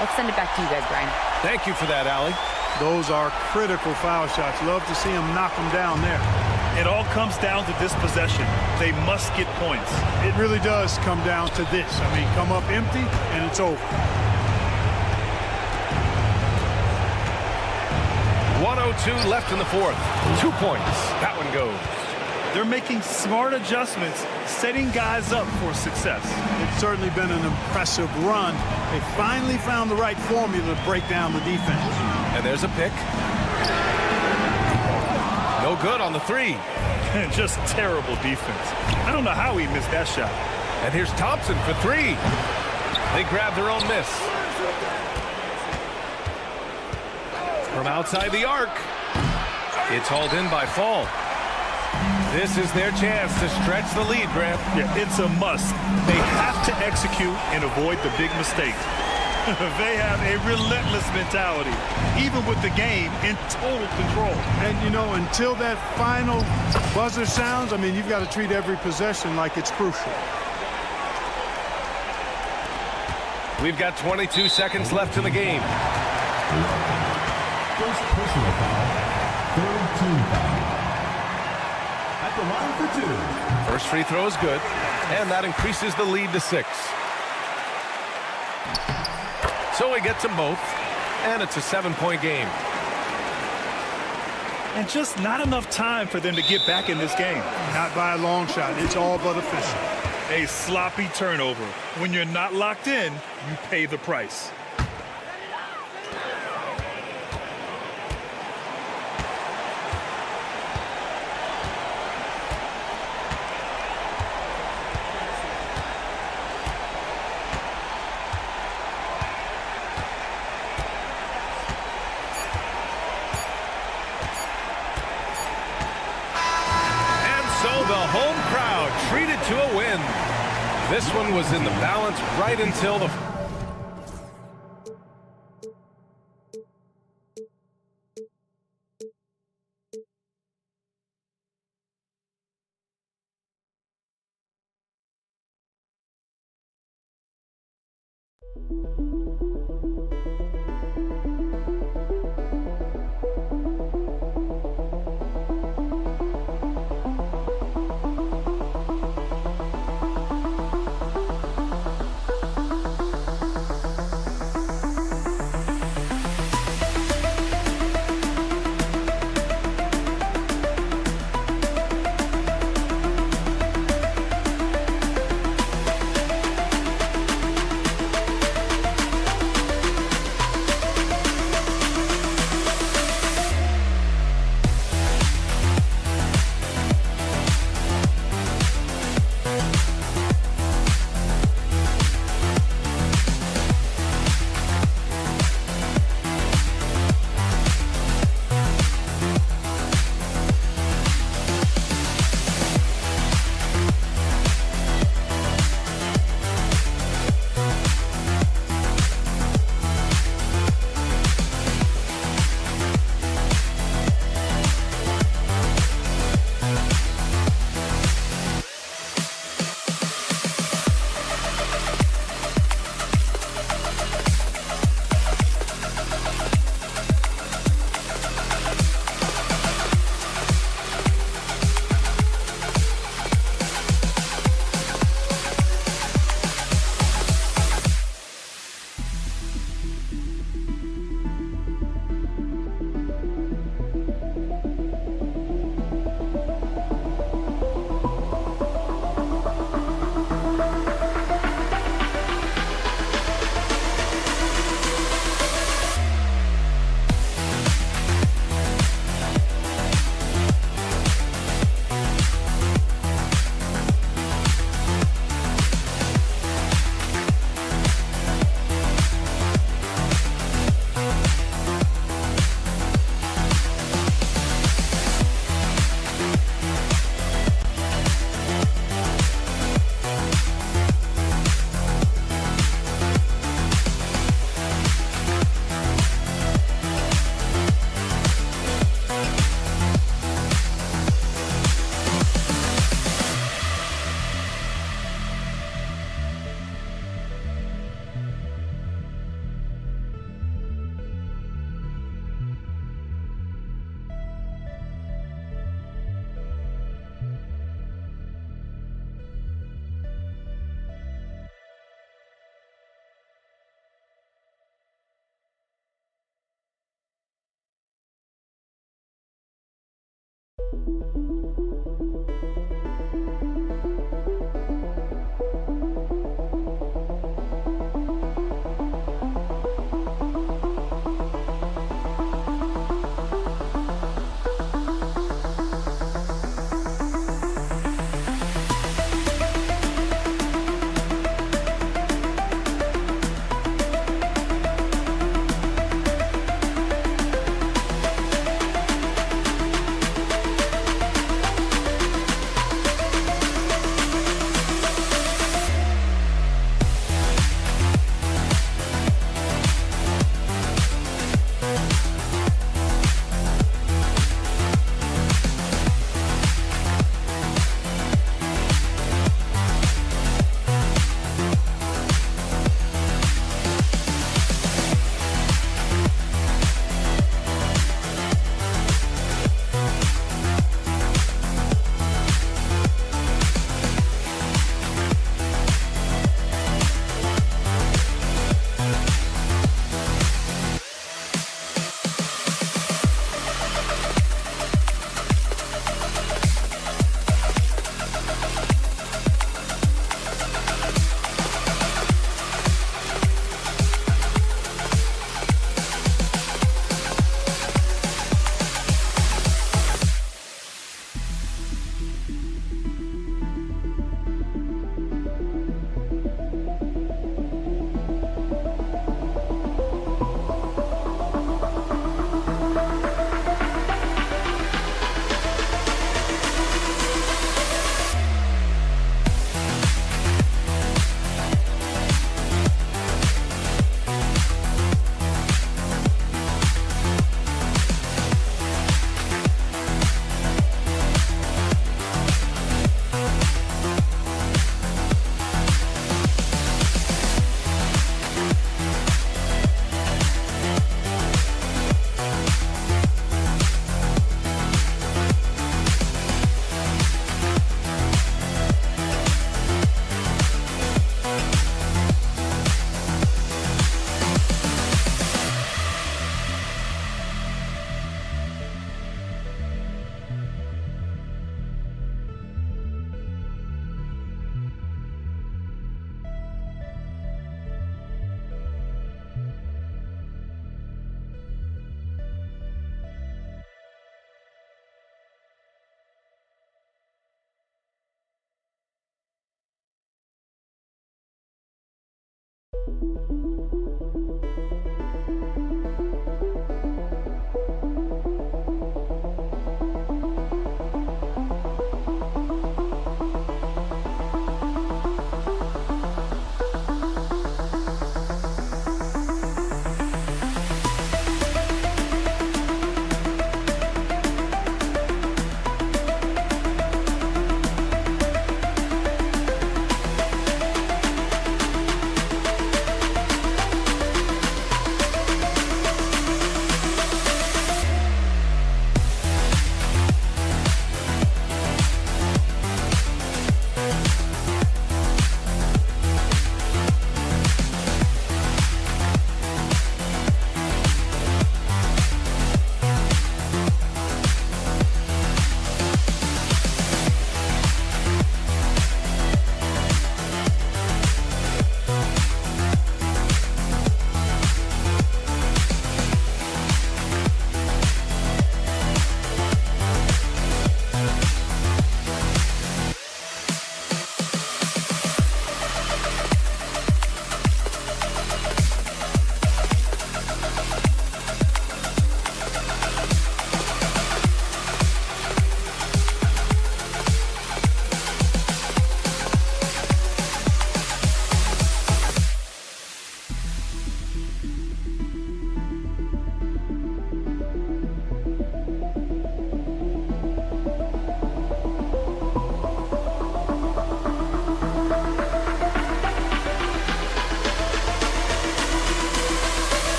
Let's send it back to you guys, Brian. Thank you for that, Allie. Those are critical foul shots. Love to see him knock them down there. It all comes down to this possession. They must get points. It really does come down to this. I mean, come up empty, and it's over. 1:02 left in the fourth. 2 points. That one goes. They're making smart adjustments, setting guys up for success. It's certainly been an impressive run. They finally found the right formula to break down the defense. And there's a pick. No good on the three. Just terrible defense. I don't know how he missed that shot. And here's Thompson for 3. They grab their own miss. From outside the arc. It's hauled in by Fall. This is their chance to stretch the lead, Grant. Yeah, it's a must. They have to execute and avoid the big mistake. They have a relentless mentality, even with the game in total control. And, you know, until that final buzzer sounds, I mean, you've got to treat every possession like it's crucial. We've got 22 seconds left in the game. First personal foul, third team foul. At the line for 2. First free throw is good, and that increases the lead to 6. So he gets them both, and it's a 7-point game. And just not enough time for them to get back in this game. Not by a long shot. It's all but official. A sloppy turnover. When you're not locked in, you pay the price. The home crowd treated to a win. This one was in the balance right until the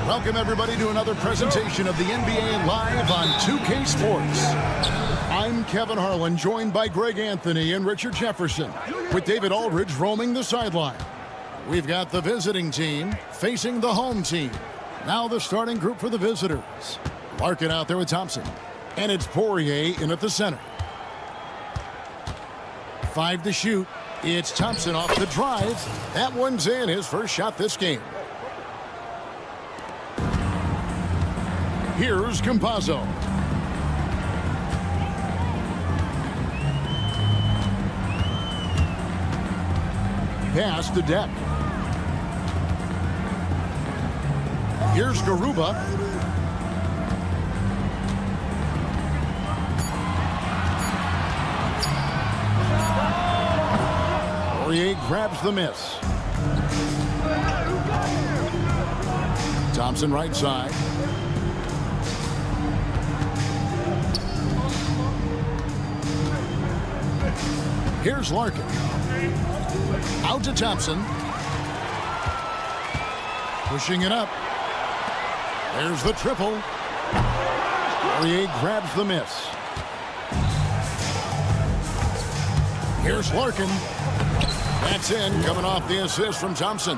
Welcome, everybody, to another presentation of the NBA Live on 2K Sports. I'm Kevin Harlan, joined by Greg Anthony and Richard Jefferson, with David Aldridge roaming the sideline. We've got the visiting team facing the home team. Now the starting group for the visitors. Larkin out there with Thompson. And it's Poirier in at the center. 5 to shoot. It's Thompson off the drive. That one's in, his first shot this game. Here's Campazzo. Pass to Deck. Here's Garuba. Poirier grabs the miss. Thompson right side. Here's Larkin. Out to Thompson. Pushing it up. There's the triple. Poirier grabs the miss. Here's Larkin. That's in, coming off the assist from Thompson.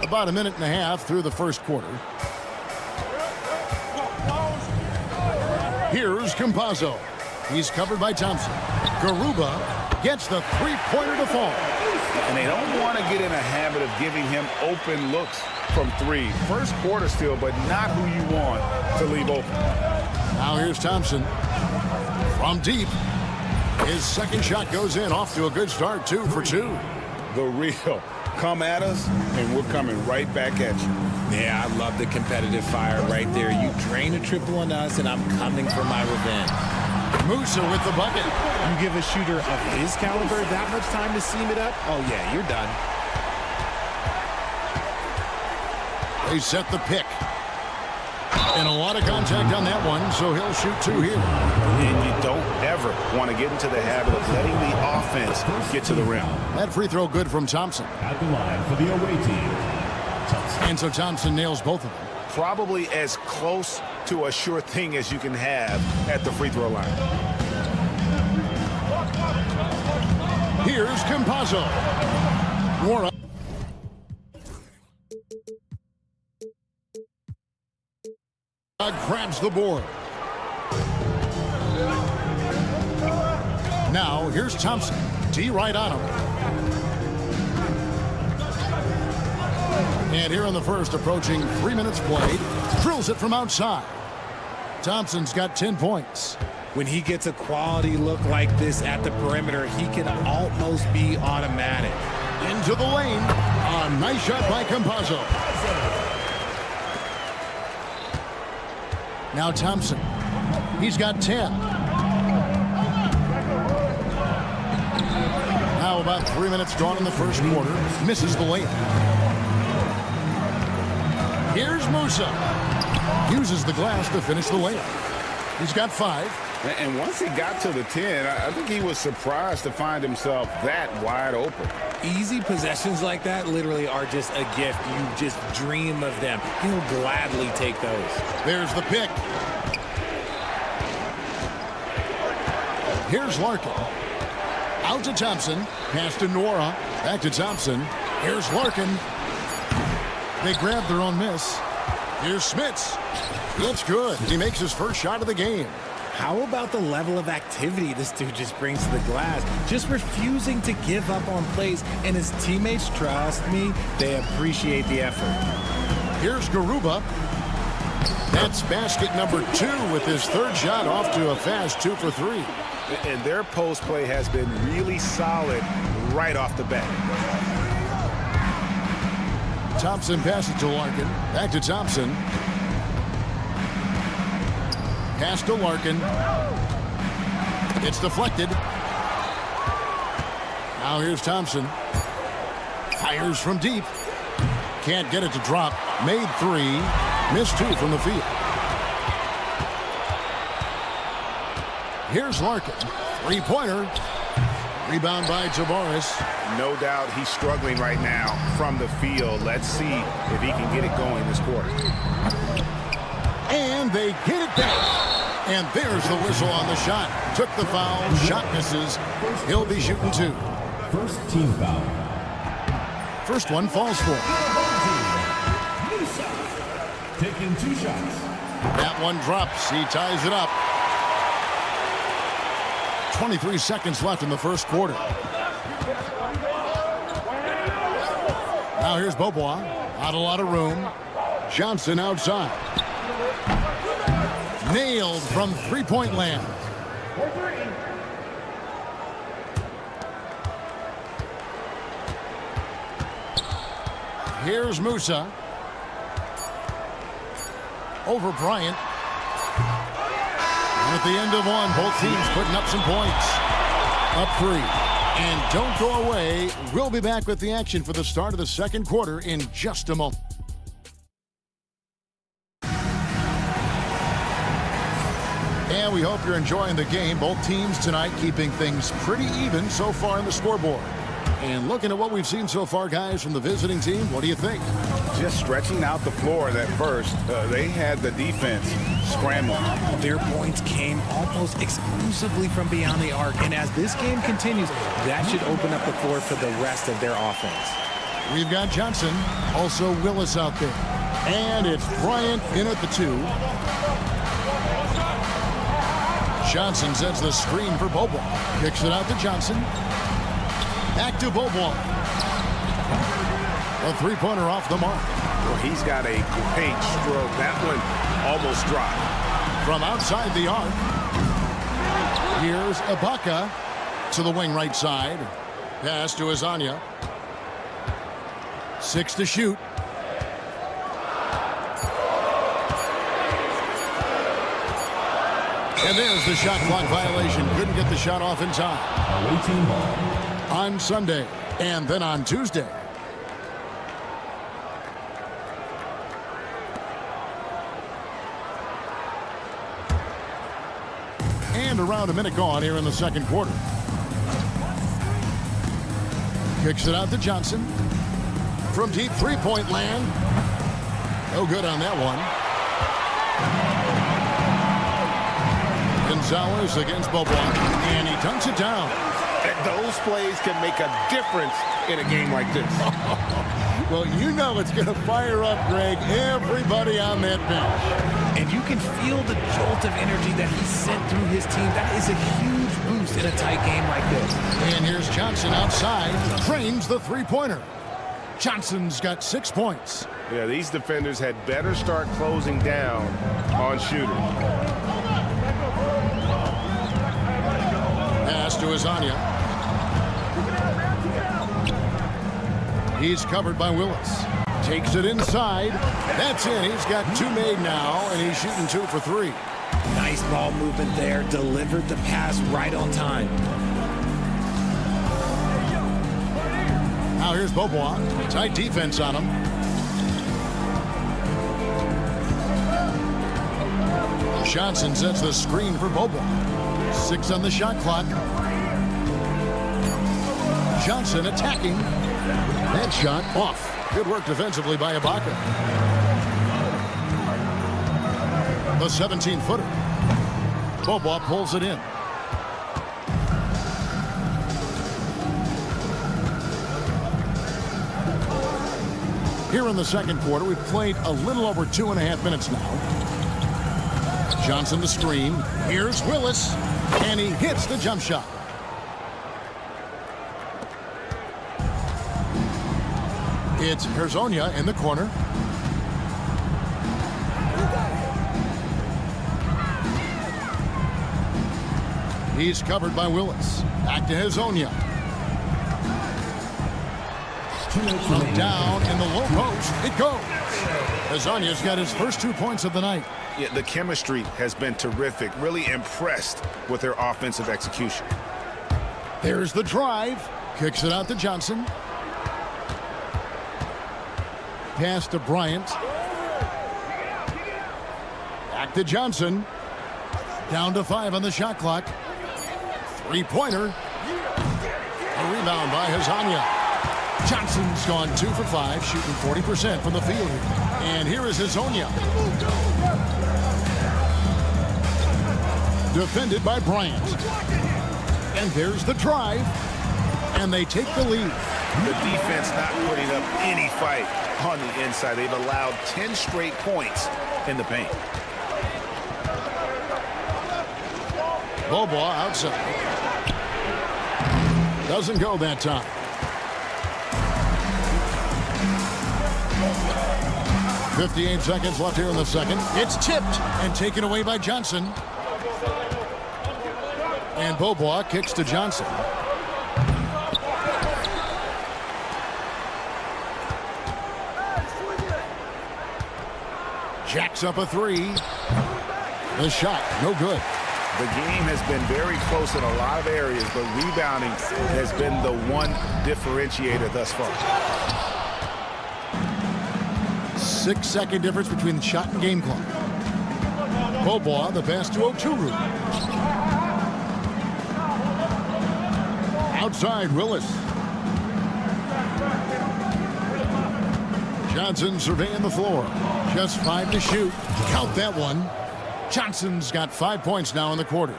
About a minute and a half through the first quarter. Here's Campazzo. He's covered by Thompson. Garuba gets the three-pointer to fall. And they don't want to get in a habit of giving him open looks from three. First quarter still, but not who you want to leave open. Now here's Thompson. From deep. His second shot goes in, off to a good start, 2 for 2. The real. Come at us, and we're coming right back at you. Yeah, I love the competitive fire right there. You drain a triple on us, and I'm coming for my revenge. Musa with the bucket. You give a shooter of his caliber that much time to seam it up? Oh, yeah, you're done. They set the pick. And a lot of contact on that one, so he'll shoot 2 here. And you don't ever want to get into the habit of letting the offense get to the rim. That free throw good from Thompson. At the line for the away team, Thompson. And so Thompson nails both of them. Probably as close to a sure thing as you can have at the free throw line. Here's Campazzo. Warren. grabs the board. Now, here's Thompson. D right on him. And here in the first, approaching 3 minutes played, drills it from outside. Thompson's got 10 points. When he gets a quality look like this at the perimeter, he can almost be automatic. Into the lane. A nice shot by Campazzo. Now Thompson. He's got 10. Now about 3 minutes gone in the first quarter. Misses the layup. Here's Musa. Uses the glass to finish the layup. He's got 5. And once he got to the 10, I think he was surprised to find himself that wide open. Easy possessions like that literally are just a gift. You just dream of them. He'll gladly take those. There's the pick. Here's Larkin. Out to Thompson. Pass to Nora. Back to Thompson. Here's Larkin. They grab their own miss. Here's Smits. It's good. He makes his first shot of the game. How about the level of activity this dude just brings to the glass? Just refusing to give up on plays, and his teammates, trust me, they appreciate the effort. Here's Garuba. That's basket number 2 with his third shot off to a fast 2 for 3. And their post play has been really solid right off the bat. Thompson passes to Larkin. Back to Thompson. Pass to Larkin. It's deflected. Now here's Thompson. Fires from deep. Can't get it to drop. Made 3. Missed 2 from the field. Here's Larkin. 3-pointer. Rebound by Tavares. No doubt he's struggling right now from the field. Let's see if he can get it going this quarter. And they get it back. And there's the whistle on the shot. Took the foul. Shot misses. He'll be shooting 2. First team foul. First one falls for him. Taking 2 shots. That one drops. He ties it up. 23 seconds left in the first quarter. Now here's Beaubois. Not a lot of room. Johnson outside. Nailed from 3-point land. Here's Musa. Over Bryant. And at the end of one, both teams putting up some points. Up 3. And don't go away. We'll be back with the action for the start of the second quarter in just a moment. And we hope you're enjoying the game. Both teams tonight keeping things pretty even so far in the scoreboard. And looking at what we've seen so far, guys, from the visiting team, what do you think? Just stretching out the floor that first. They had the defense scrambling. Their points came almost exclusively from beyond the arc. And as this game continues, that should open up the floor for the rest of their offense. We've got Johnson, also Willis out there. And it's Bryant in at the 2. Johnson sets the screen for Beaubois. Kicks it out to Johnson. Back to Beaubois. A 3-pointer off the mark. Well, he's got a great stroke. That one almost dropped. From outside the arc. Here's Ibaka to the wing right side. Pass to Azania. 6 to shoot. And there's the shot clock violation. Couldn't get the shot off in time. On Sunday and then on Tuesday. And around a minute gone here in the second quarter. Kicks it out to Johnson. From deep 3-point land. No good on that one. Gonzalez against Beaubois, and he dunks it down. Those plays can make a difference in a game like this. Well, you know it's going to fire up, Greg, everybody on that bench. And and you can feel the jolt of energy that he sent through his team. That is a huge boost in a tight game like this. And here's Johnson outside, drains the three-pointer. Johnson's got 6 points. Yeah, these defenders had better start closing down on shooters. Pass to Azania. He's covered by Willis. Takes it inside. That's in. He's got 2 made now, and he's shooting 2 for 3. Nice ball movement there. Delivered the pass right on time. Now here's Bobois. Tight defense on him. Johnson sets the screen for Bobois. 6 on the shot clock. Johnson attacking. That shot off. Good work defensively by Ibaka. The 17-footer. Bobois pulls it in. Here in the second quarter, we've played a little over 2.5 minutes now. Johnson the screen. Here's Willis. And he hits the jump shot. It's Hezonja in the corner. He's covered by Willis. Back to Hezonja. From down in the low post, it goes. Hezonja's got his first 2 points of the night. Yeah, the chemistry has been terrific. Really impressed with their offensive execution. There's the drive. Kicks it out to Johnson. Pass to Bryant. Back to Johnson. Down to 5 on the shot clock. Three-pointer. A rebound by Hezonja. Johnson's gone 2 for 5, shooting 40% from the field. And here is Hezonja. Defended by Bryant. And there's the drive. And they take the lead. The defense not putting up any fight on the inside. They've allowed 10 straight points in the paint. Bobois outside. Doesn't go that time. .58 seconds left here in the second. It's tipped and taken away by Johnson. And Bobois kicks to Johnson. Jacks up a 3. The shot, no good. The game has been very close in a lot of areas, but rebounding has been the one differentiator thus far. 6-second difference between the shot and game clock. Bobois, the pass to Oturu. Outside, Willis. Johnson surveying the floor. Just 5 to shoot. Count that one. Johnson's got 5 points now in the quarter.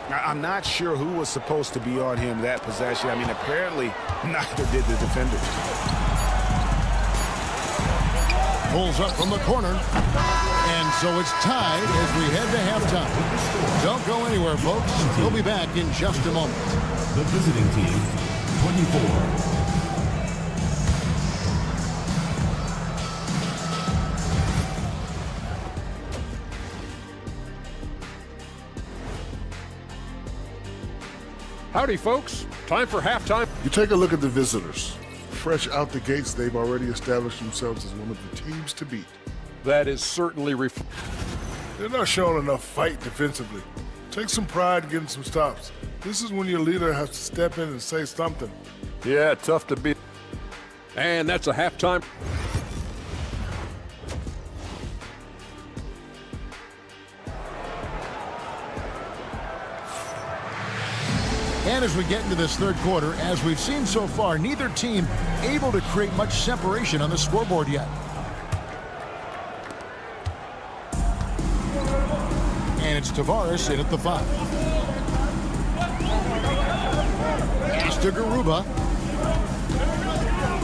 I'm not sure who was supposed to be on him that possession. I mean, apparently neither did the defenders. Pulls up from the corner. And so it's tied as we head to halftime. Don't go anywhere, folks. We'll be back in just a moment. The visiting team, 24. Howdy, folks. Time for halftime. You take a look at the visitors. Fresh out the gates, they've already established themselves as one of the teams to beat. That is certainly They're not showing enough fight defensively. Take some pride in getting some stops. This is when your leader has to step in and say something. Yeah, tough to beat. And that's a halftime. And as we get into this third quarter, as we've seen so far, neither team able to create much separation on the scoreboard yet. And it's Tavares in at the 5. Pass to Garuba.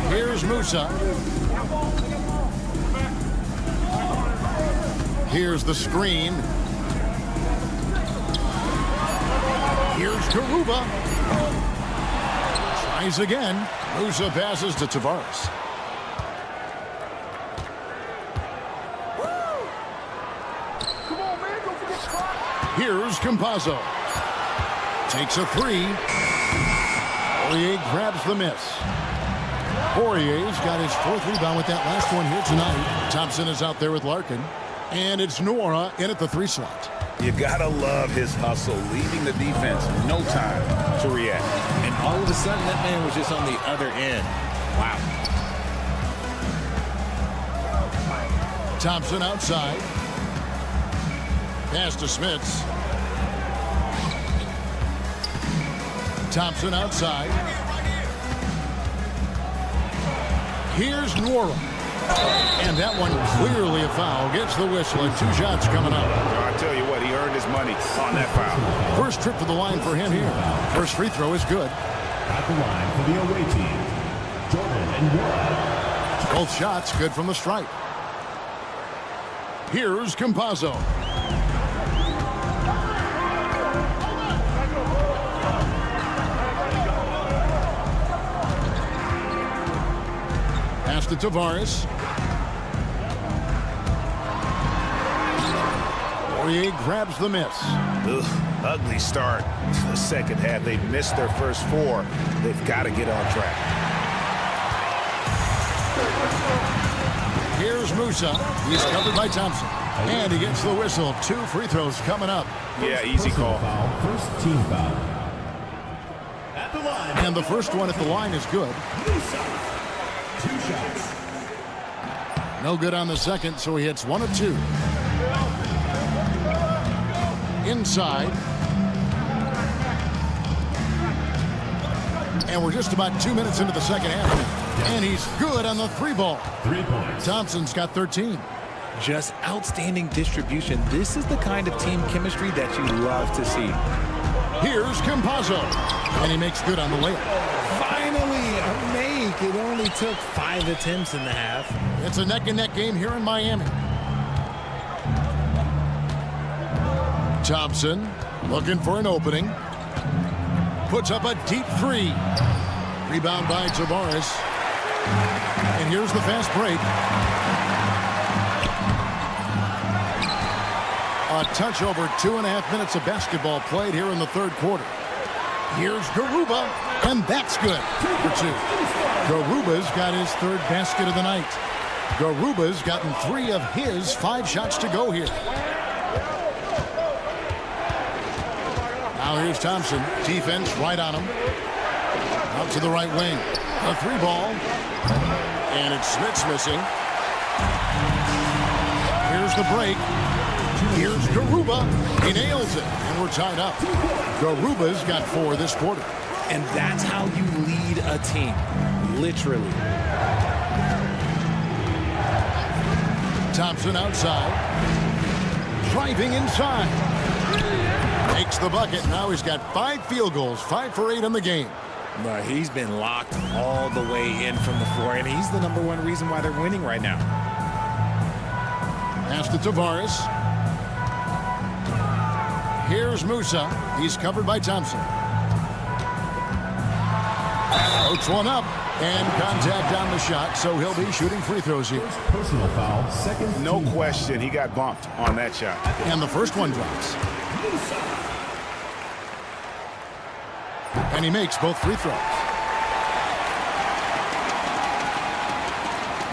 Here's Musa. Here's the screen. Here's Garuba. Tries again. Musa passes to Tavares. Here's Campazzo. Takes a three. Poirier grabs the miss. Poirier's got his fourth rebound with that last one here tonight. Thompson is out there with Larkin. And it's Nora in at the 3 slot. You gotta love his hustle, leaving the defense no time to react. And all of a sudden, that man was just on the other end. Wow. Thompson outside. Pass to Smits. Thompson outside. Here's Nora. And that one clearly a foul. Gets the whistle and 2 shots coming up. I tell you what, he earned his money on that foul. First trip to the line for him here. First free throw is good. At the line for the away team, Jordan and Yoru. Both shots good from the stripe. Here's Campazzo. Pass to Tavares. Poirier grabs the miss. Ugh, ugly start to the second half. They missed their first 4. They've got to get on track. Here's Musa. He's covered by Thompson. And he gets the whistle. 2 free throws coming up. Yeah, easy call. First team foul. At the line. And the first one at the line is good. 2 shots. No good on the second, so he hits 1 of 2. Inside. And we're just about 2 minutes into the second half now. And he's good on the 3 ball. 3 points. Thompson's got 13. Just outstanding distribution. This is the kind of team chemistry that you love to see. Here's Campazzo. And he makes good on the layup. Finally, a make. It only took 5 attempts in the half. It's a neck-and-neck game here in Miami. Thompson looking for an opening. Puts up a deep 3. Rebound by Tavares. And here's the fast break. A touch over 2.5 minutes of basketball played here in the third quarter. Here's Garuba, and that's good for 2. Garuba's got his 3rd basket of the night. Garuba's gotten 3 of his 5 shots to go here. Now here's Thompson. Defense right on him. Out to the right wing. A 3 ball. And it's Smits missing. Here's the break. Here's Garuba. He nails it. And we're tied up. Garuba's got 4 this quarter. And that's how you lead a team. Literally. Thompson outside. Driving inside. Makes the bucket. Now he's got 5 field goals. 5 for 8 in the game. But he's been locked all the way in from the floor, and he's the #1 reason why they're winning right now. Pass to Tavares. Here's Musa. He's covered by Thompson. Floats one up. And contact on the shot, so he'll be shooting free throws here. Personal foul. Second. No question, he got bumped on that shot. And the first one drops. And he makes both free throws.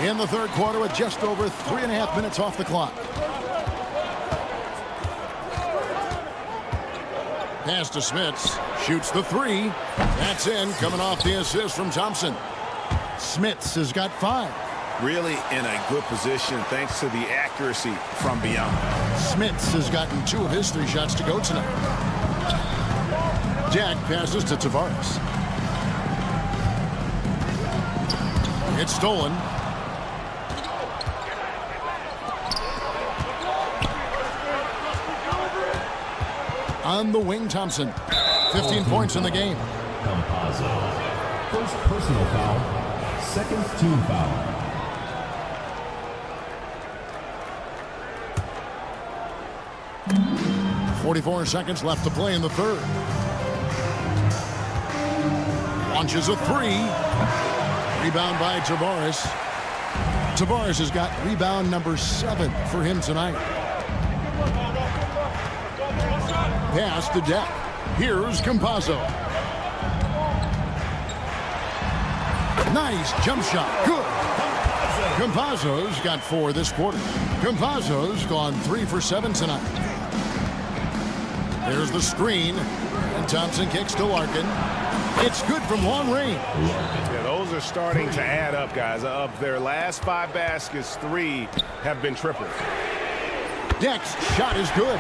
In the third quarter with just over 3.5 minutes off the clock. Pass to Smits. Shoots the 3. That's in, coming off the assist from Thompson. Smits has got 5. Really in a good position thanks to the accuracy from beyond. Smits has gotten 2 of his 3 shots to go tonight. Jack passes to Tavares. It's stolen. On the wing, Thompson. 15 points in the game. Campazzo. First personal foul. Second team foul. 44 seconds left to play in the third. Launches a three. Rebound by Tavares. Tavares has got rebound number 7 for him tonight. Pass to Deck. Here's Campazzo. Nice jump shot. Good. Campazzo's got 4 this quarter. Campazzo's gone 3 for 7 tonight. There's the screen. And Thompson kicks to Larkin. It's good from long range. Yeah, those are starting to add up, guys. Of their last 5 baskets, 3 have been triples. Deck's shot is good.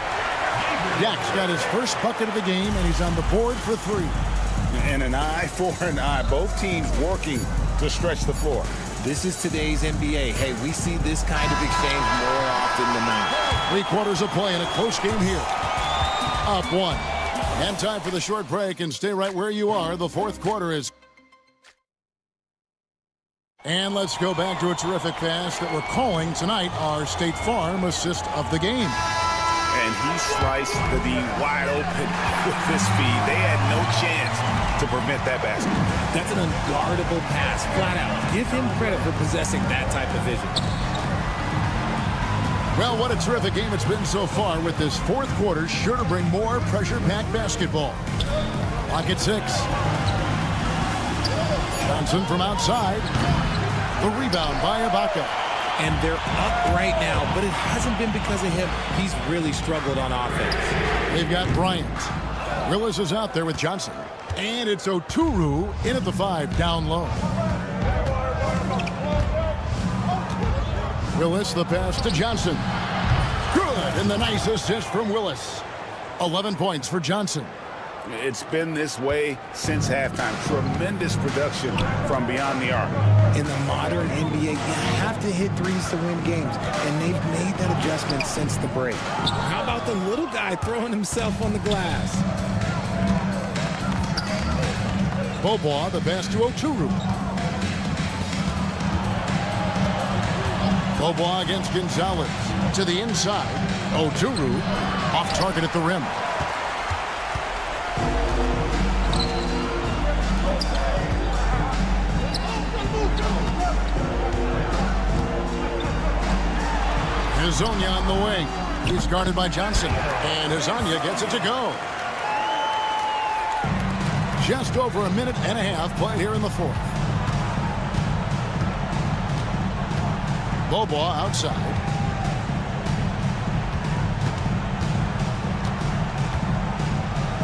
Deck's got his first bucket of the game, and he's on the board for 3. And an eye for an eye. Both teams working to stretch the floor. This is today's NBA. Hey, we see this kind of exchange more often than not. 3 quarters of play in a close game here. Up 1. And time for the short break, and stay right where you are. The fourth quarter is. And let's go back to a terrific pass that we're calling tonight our State Farm assist of the game. And he sliced the D wide open with his feed. They had no chance to prevent that basket. That's an unguardable pass, flat out. Give him credit for possessing that type of vision. Well, what a terrific game it's been so far, with this fourth quarter sure to bring more pressure-packed basketball. Clock at 6. Johnson from outside. The rebound by Ibaka. And they're up right now, but it hasn't been because of him. He's really struggled on offense. They've got Bryant. Willis is out there with Johnson. And it's Oturu in at the 5, down low. Willis, the pass to Johnson. Good, and the nice assist from Willis. 11 points for Johnson. It's been this way since halftime. Tremendous production from beyond the arc. In the modern NBA, you have to hit threes to win games, and they've made that adjustment since the break. How about the little guy throwing himself on the glass? Bobois, the pass to Oturu. Bobois against Gonzalez. To the inside. Oturu off target at the rim. Hezonja on the wing. He's guarded by Johnson. And Hezonja gets it to go. Just over a minute and a half played here in the fourth. Bobois outside.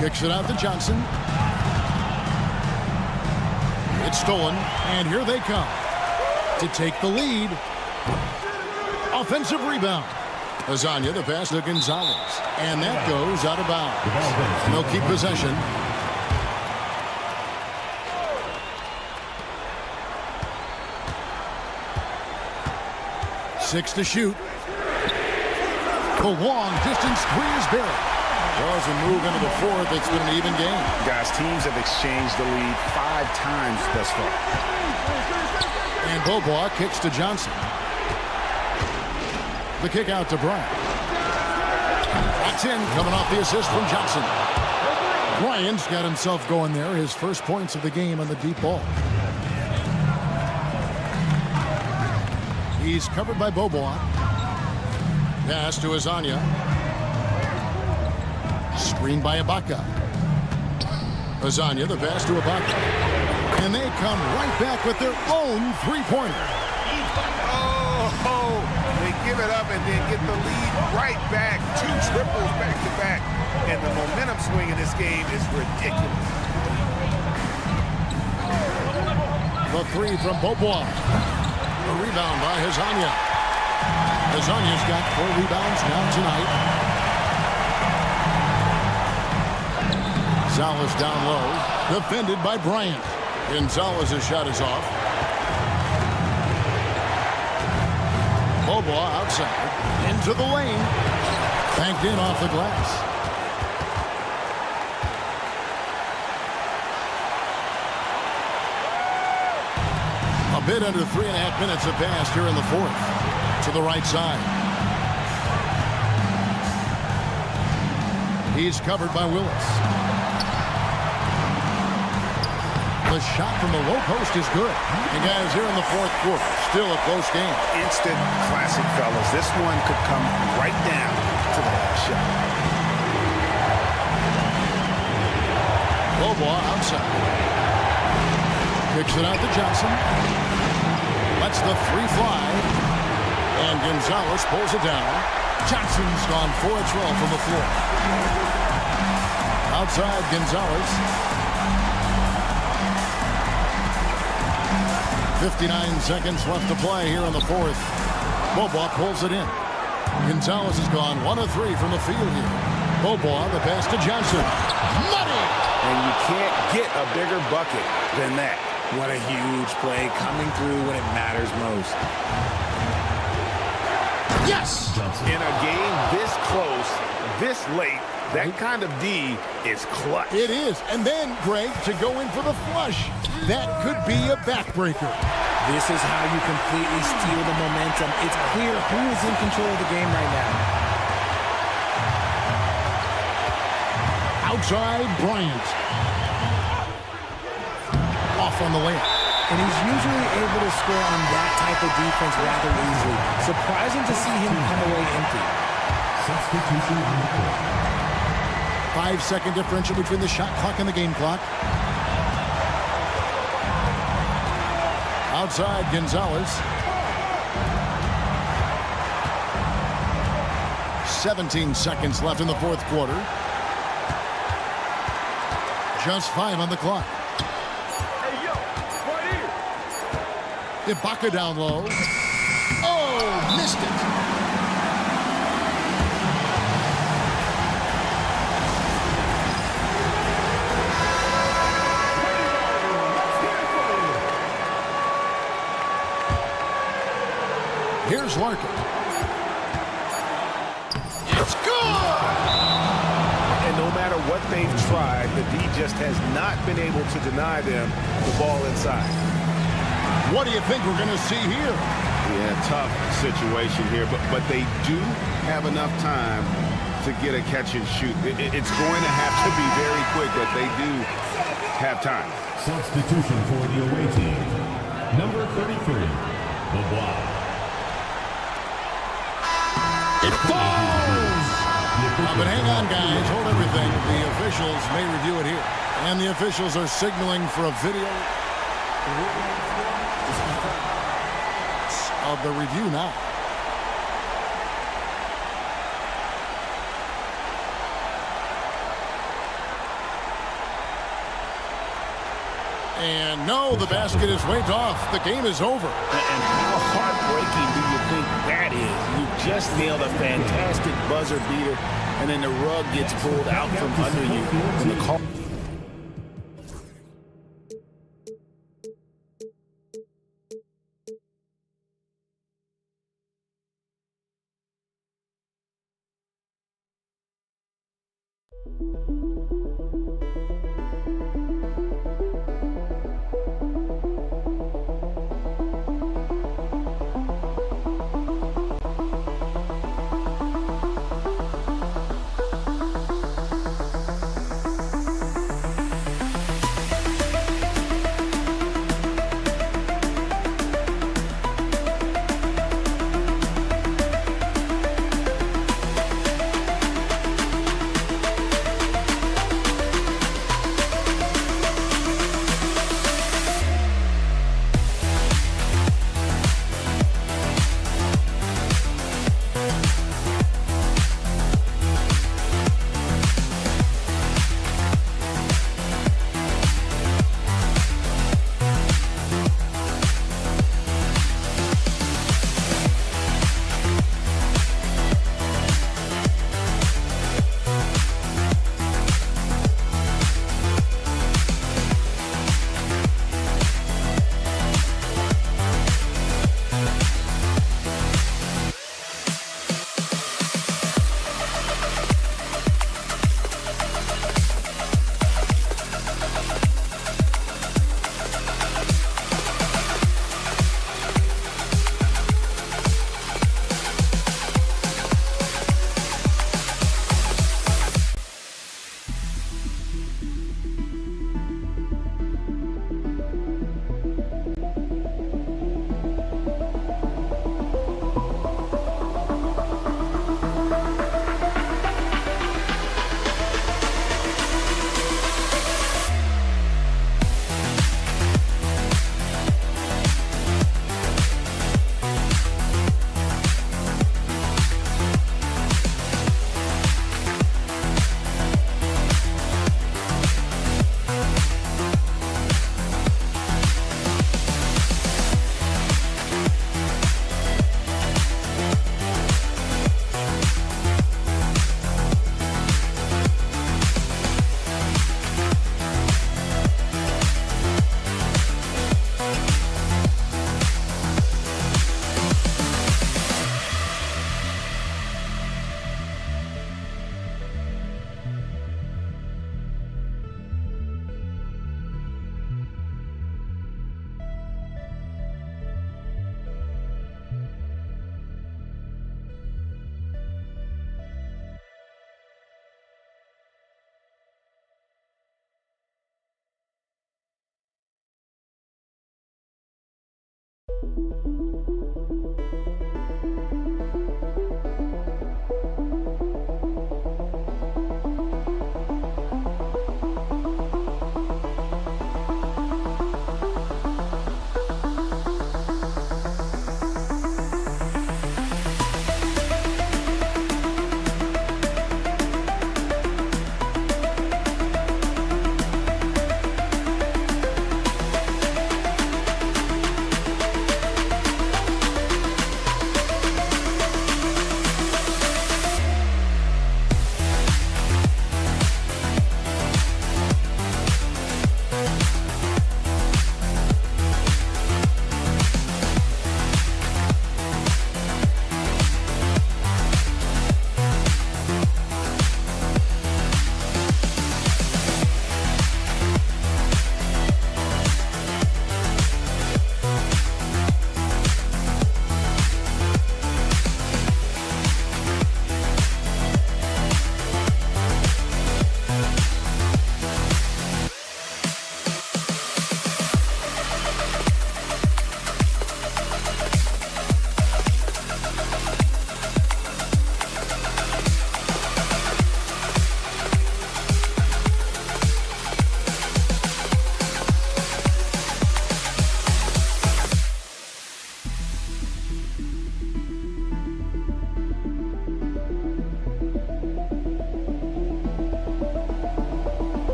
Kicks it out to Johnson. It's stolen, and here they come to take the lead. Offensive rebound. Hezonja, the pass to Gonzalez. And that goes out of bounds. They'll keep possession. Six to shoot. The long distance three is buried. As we move into the fourth, it's been an even game. Guys, teams have exchanged the lead 5 times thus far. And Bobois kicks to Johnson. The kick out to Bryant. That's in, coming off the assist from Johnson. Bryant's got himself going there. His first points of the game on the deep ball. He's covered by Bobois. Pass to Hezonja. Screened by Ibaka. Hezonja, the pass to Ibaka. And they come right back with their own three-pointer. Oh, they give it up and then get the lead right back. 2 triples back-to-back. And the momentum swing in this game is ridiculous. The three from Bobois. A rebound by Hezonja. Hezonja's got 4 rebounds now tonight. Gonzalez down low. Defended by Bryant. Gonzalez's shot is off. Bobois outside. Into the lane. Banked in off the glass. A bit under 3.5 minutes have passed here in the fourth. To the right side. He's covered by Willis. The shot from the low post is good. And guys, here in the fourth quarter, still a close game. Instant classic, fellas. This one could come right down to the last shot. Low ball outside. Kicks it out to Johnson. Lets the three fly. And Gonzalez pulls it down. Johnson's gone 4 of 12 from the floor. Outside, Gonzalez. 59 seconds left to play here in the fourth. Bobois pulls it in. Gonzalez has gone 1 of 3 from the field here. Bobois, the pass to Johnson. Money! And you can't get a bigger bucket than that. What a huge play coming through when it matters most. Yes! In a game this close, this late, that kind of D is clutch. It is. And then, Greg, to go in for the flush. That could be a backbreaker. This is how you completely steal the momentum. It's clear who is in control of the game right now. Outside, Bryant. Off on the layup. And he's usually able to score on that type of defense rather easily. Surprising to see him come away empty. Substitution on the court. 5-second differential between the shot clock and the game clock. Outside, Gonzalez. 17 seconds left in the fourth quarter. Just 5 on the clock. Ibaka down low. Oh, missed it. Here's Larkin. It's good! And no matter what they've tried, the D just has not been able to deny them the ball inside. What do you think we're going to see here? Yeah, tough situation here, but they do have enough time to get a catch and shoot. It's going to have to be very quick, but they do have time. Substitution for the away team. Number 33, Bobois. It falls! But hang on, guys. Hold everything. The officials may review it here. And the officials are signaling for a video of the review now. And no, the basket is waved off. The game is over. And how heartbreaking do you think that is? You just nailed a fantastic buzzer beater, and then the rug gets pulled out from under you. And the call.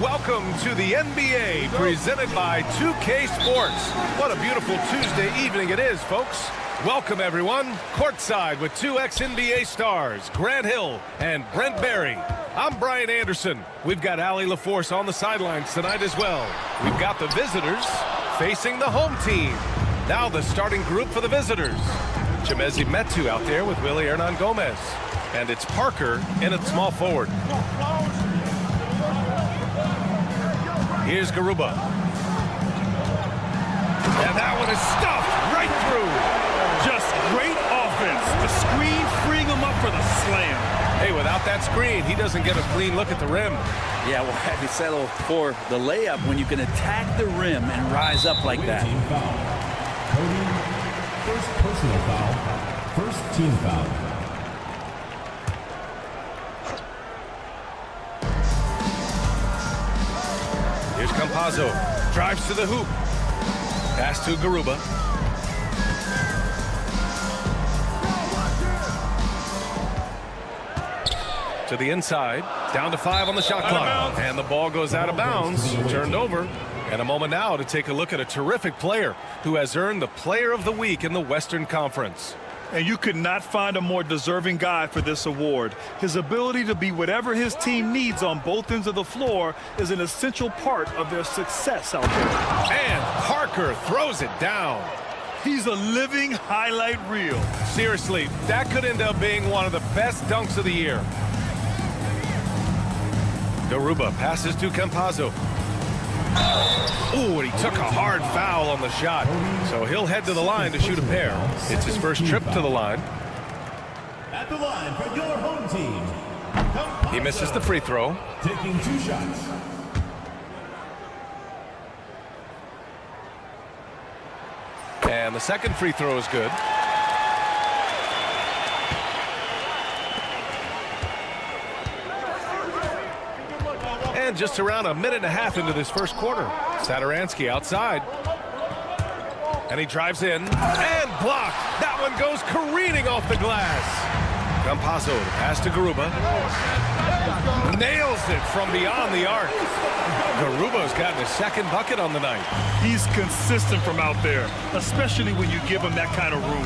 Welcome to the NBA, presented by 2K Sports. What a beautiful Tuesday evening it is, folks. Welcome, everyone. Courtside with two ex-NBA stars, Grant Hill and Brent Barry. I'm Brian Anderson. We've got Allie LaForce on the sidelines tonight as well. We've got the visitors facing the home team. Now the starting group for the visitors. Chimezi Metu out there with Willie Hernan Gomez. And it's Parker in at small forward. Here's Garuba. And that one is stuffed right through. Just great offense. The screen freeing him up for the slam. Hey, without that screen, he doesn't get a clean look at the rim. Yeah, well, have you settle for the layup when you can attack the rim and rise up like that? Team foul. Cody, first personal foul. First team foul. Here's Campazzo. Drives to the hoop. Pass to Garuba. To the inside. Down to 5 on the shot clock. And the ball goes out of bounds. Turned over. And a moment now to take a look at a terrific player who has earned the Player of the Week in the Western Conference. And you could not find a more deserving guy for this award. His ability to be whatever his team needs on both ends of the floor is an essential part of their success out there. And Parker throws it down. He's a living highlight reel. Seriously, that could end up being one of the best dunks of the year. Garuba passes to Campazzo. Ooh, and he took a hard foul on the shot. So he'll head to the line to shoot a pair. It's his first trip to the line. At the line for your home team. He misses the free throw. Taking 2 shots. And the second free throw is good. And just around a minute and a half into this first quarter. Satoransky outside. And he drives in and blocked. That one goes careening off the glass. Campazzo pass to Garuba. Nails it from beyond the arc. Garuba's gotten his second bucket on the night. He's consistent from out there, especially when you give him that kind of room.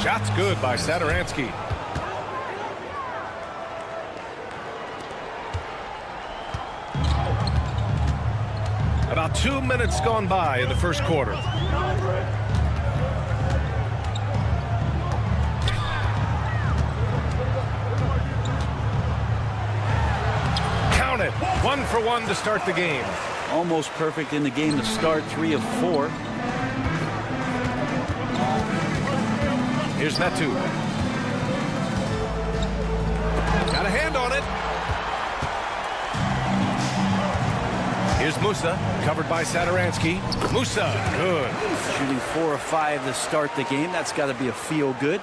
Shot's good by Satoransky. About 2 minutes gone by in the first quarter. Count it. 1 for 1 to start the game. Almost perfect in the game to start, 3 of 4. Here's Metu. Got a hand on it. Here's Musa, covered by Satoransky. Musa, good. Shooting 4 of 5 to start the game. That's got to be a feel good.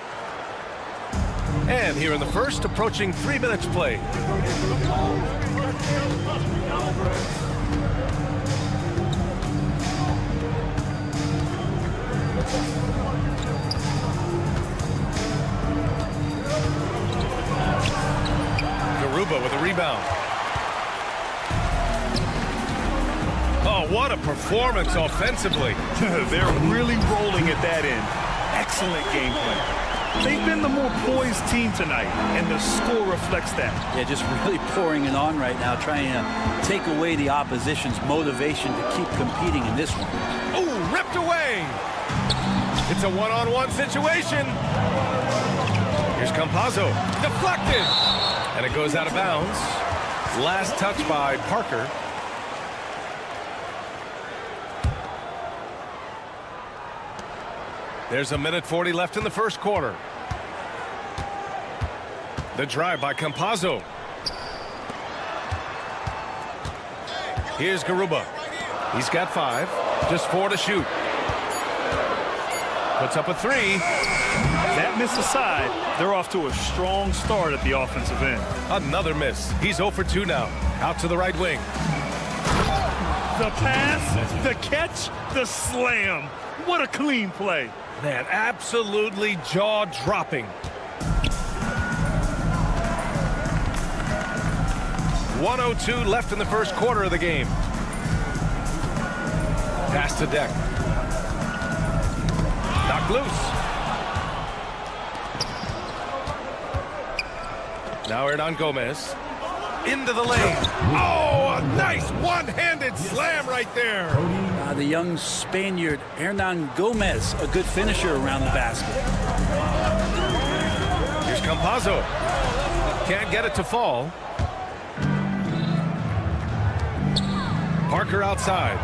And here in the first, approaching 3 minutes played. Garuba with a rebound. Oh, what a performance offensively. They're really rolling at that end. Excellent gameplay. They've been the more poised team tonight, and the score reflects that. Yeah, just really pouring it on right now, trying to take away the opposition's motivation to keep competing in this one. Oh, ripped away. It's a one-on-one situation. Here's Campazzo. Deflected. And it goes out of bounds. Last touch by Parker. There's a minute 40 left in the first quarter. The drive by Campazzo. Here's Garuba. He's got 5. Just 4 to shoot. Puts up a 3. That miss aside, they're off to a strong start at the offensive end. Another miss. He's 0 for 2 now. Out to the right wing. The pass, the catch, the slam. What a clean play. Man, absolutely jaw-dropping. 1:02 left in the first quarter of the game. Pass to Deck. Knocked loose. Now Hernan Gomez. Into the lane. Oh, a nice one-handed slam right there. The young Spaniard, Hernan Gomez, a good finisher around the basket. Here's Campazzo. Can't get it to fall. Parker outside.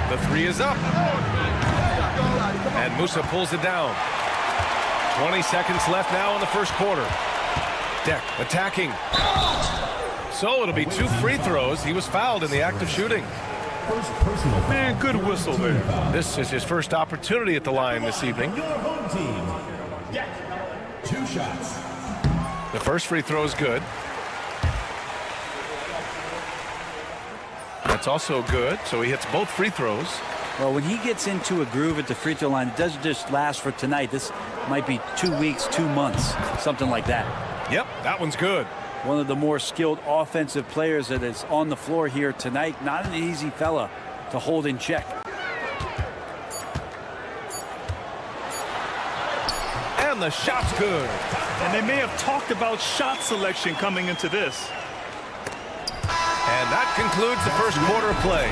The 3 is up. And Musa pulls it down. 20 seconds left now in the first quarter. Deck attacking. So it'll be 2 free throws. He was fouled in the act of shooting. Man, good whistle there. This is his first opportunity at the line this evening. Your home team. Deck. 2 shots. The first free throw is good. That's also good, so he hits both free throws. Well, when he gets into a groove at the free throw line, it doesn't just last for tonight. This might be 2 weeks, 2 months, something like that. Yep, that one's good. One of the more skilled offensive players that is on the floor here tonight. Not an easy fella to hold in check. And the shot's good. And they may have talked about shot selection coming into this. And that concludes the first quarter of play.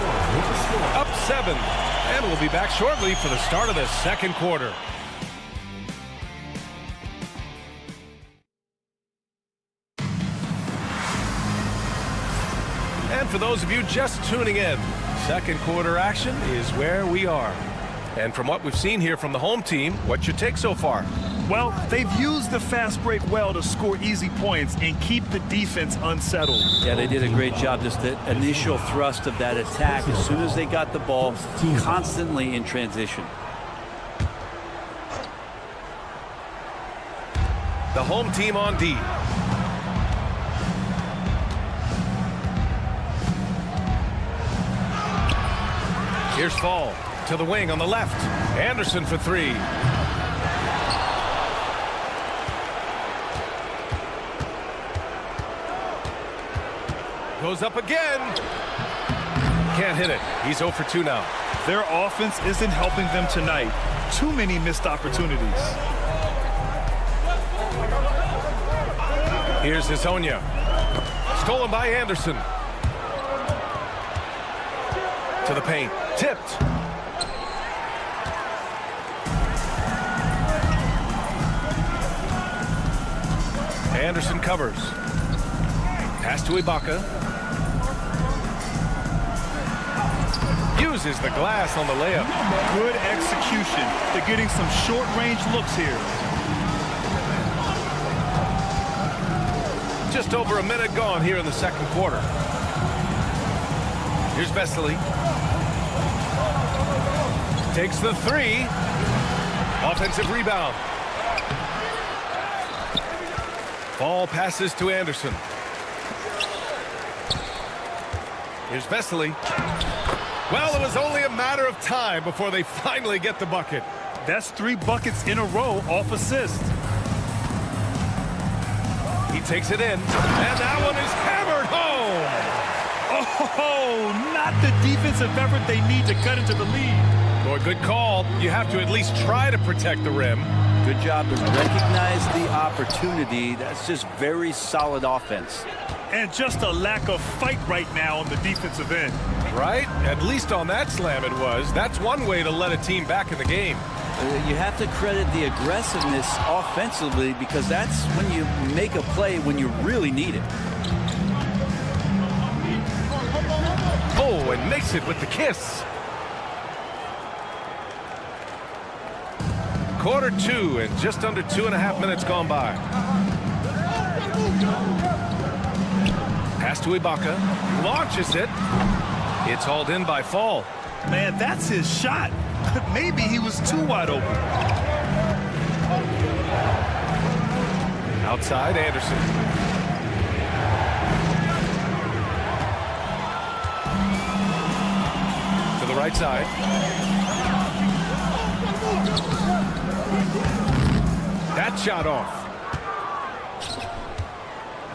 Up 7. And we'll be back shortly for the start of the second quarter. And for those of you just tuning in, second quarter action is where we are. And from what we've seen here from the home team, what's your take so far? Well, they've used the fast break well to score easy points and keep the defense unsettled. Yeah, they did a great job. Just the initial thrust of that attack, as soon as they got the ball, constantly in transition. The home team on D. Here's Fall to the wing on the left. Anderson for 3. Goes up again. Can't hit it. He's 0 for 2 now. Their offense isn't helping them tonight. Too many missed opportunities. Here's Hezonja. Stolen by Anderson. To the paint. Tipped. Anderson covers. Pass to Ibaka. Uses the glass on the layup. Good execution. They're getting some short-range looks here. Just over a minute gone here in the second quarter. Here's Vesely. Takes the 3. Offensive rebound. Ball passes to Anderson. Here's Vesely. Well, it was only a matter of time before they finally get the bucket. That's 3 buckets in a row off assist. He takes it in, and that one is hammered home. Oh, not the defensive effort they need to cut into the lead. Boy, good call. You have to at least try to protect the rim. Good job to recognize the opportunity. That's just very solid offense. And just a lack of fight right now on the defensive end. Right? At least on that slam it was. That's one way to let a team back in the game. You have to credit the aggressiveness offensively because that's when you make a play when you really need it. Oh, and makes it with the kiss. Quarter 2 and just under 2.5 minutes gone by. Pass to Ibaka. Launches it. It's hauled in by Fall. Man, that's his shot. Maybe he was too wide open. Outside, Anderson. To the right side. That shot off.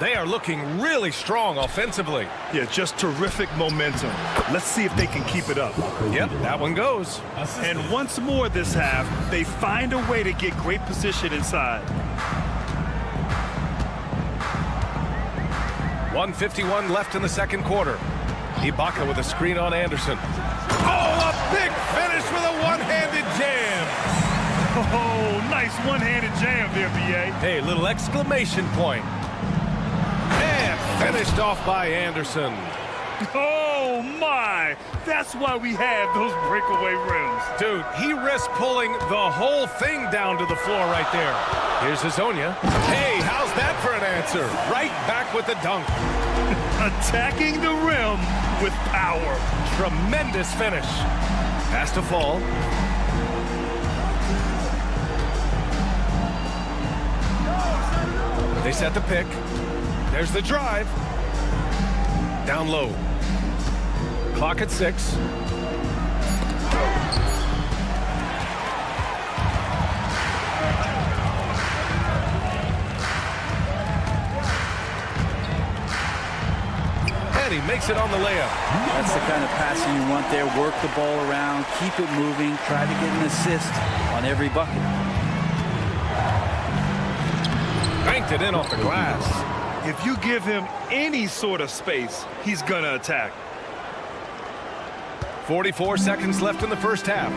They are looking really strong offensively. Yeah, just terrific momentum. Let's see if they can keep it up. Yep, that one goes. And once more this half, they find a way to get great position inside. 1:51 left in the second quarter. Ibaka with a screen on Anderson. Oh, a big finish with a one-handed jam. Oh, nice one-handed jam there, B.A. Hey, little exclamation point. And finished off by Anderson. Oh, my. That's why we have those breakaway rims. Dude, he risked pulling the whole thing down to the floor right there. Here's Hazonia. Hey, how's that for an answer? Right back with the dunk. Attacking the rim with power. Tremendous finish. Pass to Fall. They set the pick. There's the drive. Down low. Clock at 6. And he makes it on the layup. That's the kind of passing you want there. Work the ball around, keep it moving, try to get an assist on every bucket. Banked it in off the glass. If you give him any sort of space, he's gonna attack. 44 seconds left in the first half.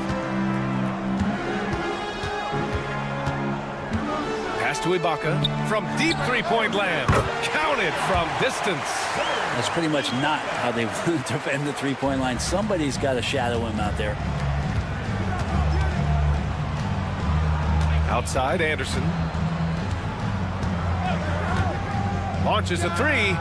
Pass to Ibaka from deep three-point land. Counted from distance. That's pretty much not how they want to defend the three-point line. Somebody's got to shadow him out there. Outside, Anderson. Launches a three.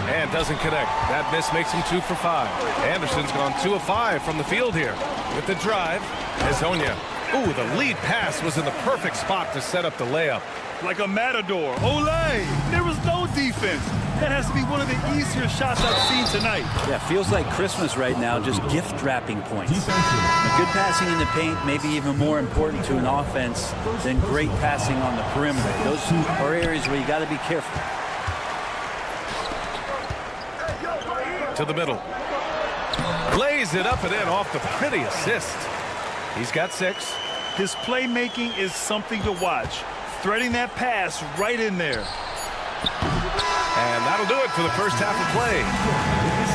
And doesn't connect. That miss makes him 2 for 5. Anderson's gone 2 of 5 from the field here. With the drive, Hazonia. Ooh, the lead pass was in the perfect spot to set up the layup. Like a matador. Olé! There was no defense. That has to be one of the easier shots I've seen tonight. Yeah, feels like Christmas right now, just gift wrapping points. Good passing in the paint, maybe even more important to an offense than great passing on the perimeter. Those are areas where you got to be careful. To the middle. Lays it up and in off the pretty assist. He's got 6. His playmaking is something to watch. Threading that pass right in there. And that'll do it for the first half of play.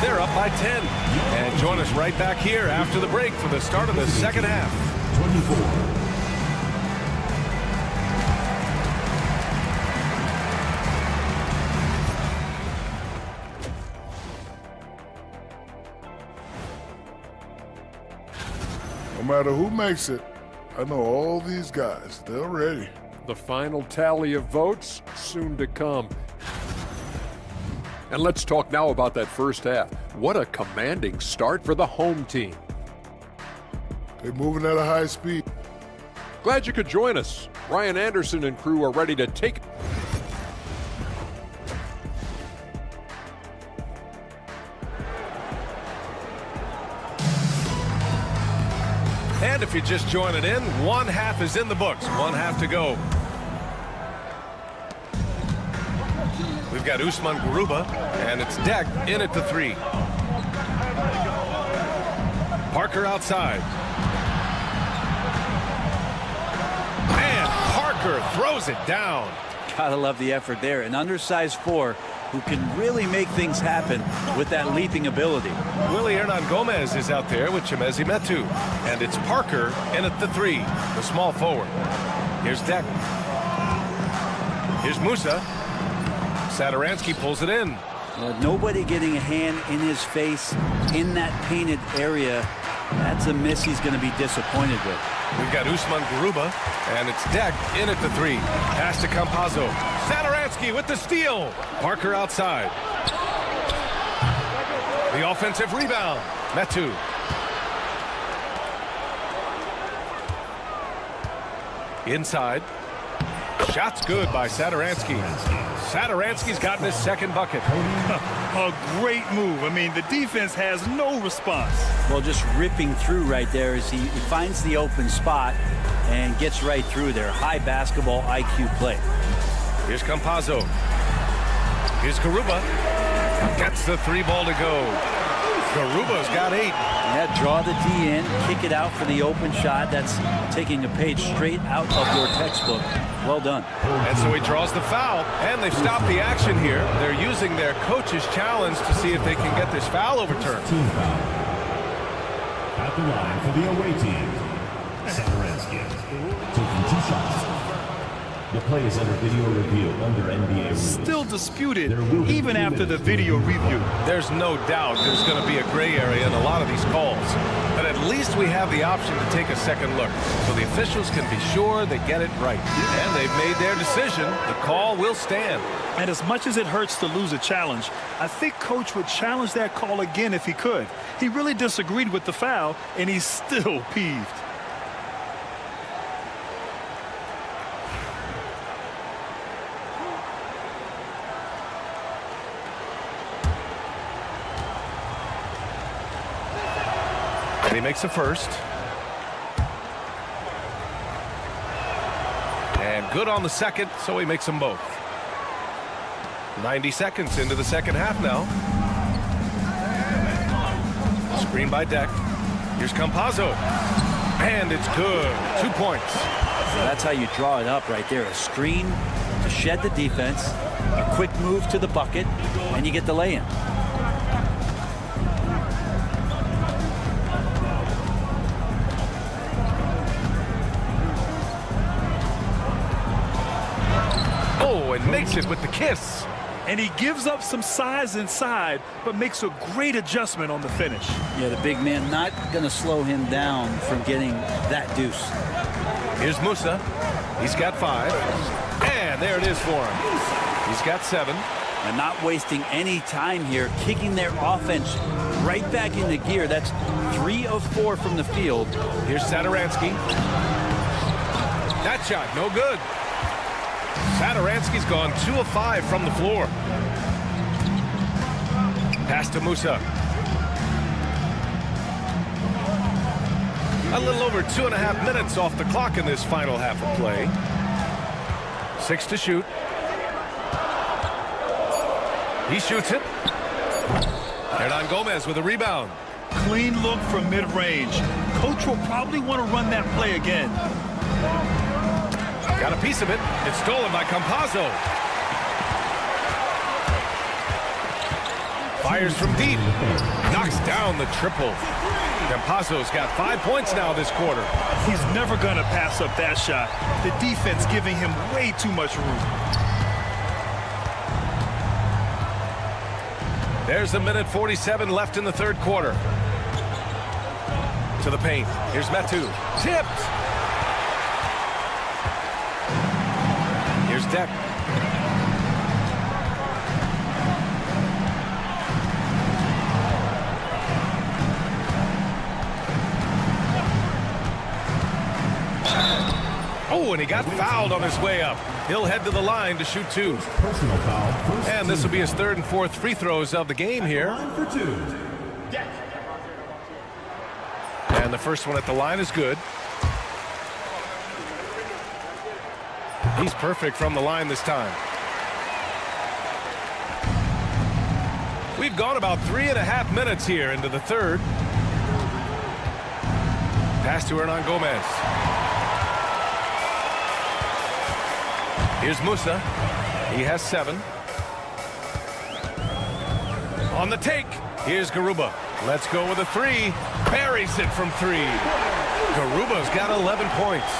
They're up by 10. And join us right back here after the break for the start of the second half. 24. No matter who makes it, I know all these guys. They're ready. The final tally of votes soon to come. And let's talk now about that first half. What a commanding start for the home team. They're moving at a high speed. Glad you could join us. Ryan Anderson and crew are ready to take. And if you're just joining in, one half is in the books. One half to go. We've got Usman Garuba, and it's Deck in at the 3. Parker outside. And Parker throws it down. Gotta love the effort there. An undersized 4 who can really make things happen with that leaping ability. Willie Hernan Gomez is out there with Chemezi Metu. And it's Parker in at the 3, the small forward. Here's Deck. Here's Musa. Satoransky pulls it in. Nobody getting a hand in his face in that painted area. That's a miss he's going to be disappointed with. We've got Usman Garuba, and it's Deck in at the 3. Pass to Campazzo. Satoransky with the steal. Parker outside. The offensive rebound. Metu. Inside. Shot's good by Satoransky. Satoransky's gotten his second bucket. A great move. I mean, the defense has no response. Well, just ripping through right there as he finds the open spot and gets right through there. High basketball IQ play. Here's Campazzo. Here's Garuba. Gets the 3 ball to go. Garuba's got 8. Yeah, draw the D in, kick it out for the open shot. That's taking a page straight out of your textbook. Well done. And so he draws the foul, and they've stopped the action here. They're using their coach's challenge to see if they can get this foul overturned. Team foul. At the line for the away team, Satoransky. Taking 2 shots. The play is under video review under NBA rules. Still disputed even after the video review. There's no doubt there's going to be a gray area in a lot of these calls. But at least we have the option to take a second look, so the officials can be sure they get it right. And they've made their decision. The call will stand. And as much as it hurts to lose a challenge, I think Coach would challenge that call again if he could. He really disagreed with the foul, and he's still peeved. And he makes a first. And good on the second, so he makes them both. 90 seconds into the second half now. Screen by Deck. Here's Campazzo. And it's good. 2 points. That's how you draw it up right there. A screen to shed the defense, a quick move to the bucket, and you get the lay-in. And makes it with the kiss. And he gives up some size inside, but makes a great adjustment on the finish. Yeah, the big man not going to slow him down from getting that deuce. Here's Musa. He's got 5. And there it is for him. He's got 7. And not wasting any time here, kicking their offense right back into gear. That's 3 of 4 from the field. Here's Satoransky. That shot, no good. Satoransky's gone 2 of 5 from the floor. Pass to Musa. A little over 2.5 minutes off the clock in this final half of play. 6 to shoot. He shoots it. Hernan Gomez with a rebound. Clean look from mid-range. Coach will probably want to run that play again. Got a piece of it. It's stolen by Campazzo. Fires from deep. Knocks down the triple. Campazzo's got 5 points now this quarter. He's never going to pass up that shot. The defense giving him way too much room. There's a minute 47 left in the third quarter. To the paint. Here's Metu. Tipped. Here's Deck. Oh, and he got fouled on his way up. He'll head to the line to shoot 2. Personal foul. And this will be his 3rd and 4th free throws of the game here. For 2. Deck. And the first one at the line is good. He's perfect from the line this time. We've gone about 3.5 minutes here into the third. Pass to Hernan Gomez. Here's Musa. He has 7. On the take, here's Garuba. Let's go with a three. Buries it from three. Garuba's got 11 points.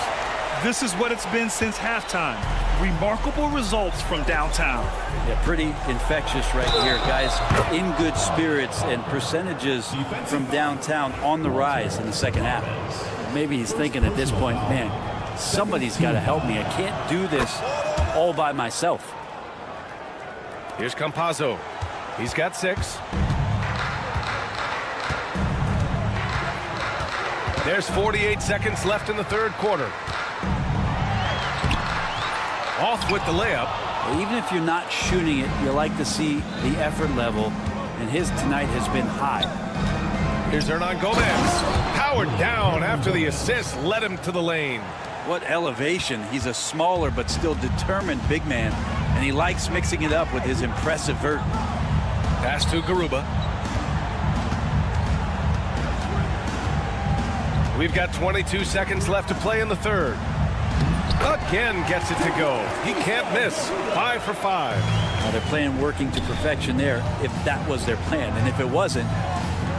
This is what it's been since halftime. Remarkable results from downtown. Yeah, pretty infectious right here, guys. In good spirits and percentages from downtown on the rise in the second half. Maybe he's thinking at this point, man, somebody's got to help me. I can't do this all by myself. Here's Campazzo. He's got 6. There's 48 seconds left in the third quarter. Off with the layup. Even if you're not shooting it, you like to see the effort level, and his tonight has been high. Here's Hernan Gomez. Powered down after the assist led him to the lane. What elevation. He's a smaller but still determined big man, and he likes mixing it up with his impressive vert. Pass to Garuba. We've got 22 seconds left to play in the third. Again gets it to go. He can't miss. 5 for 5. Well, they're playing working to perfection there if that was their plan. And if it wasn't,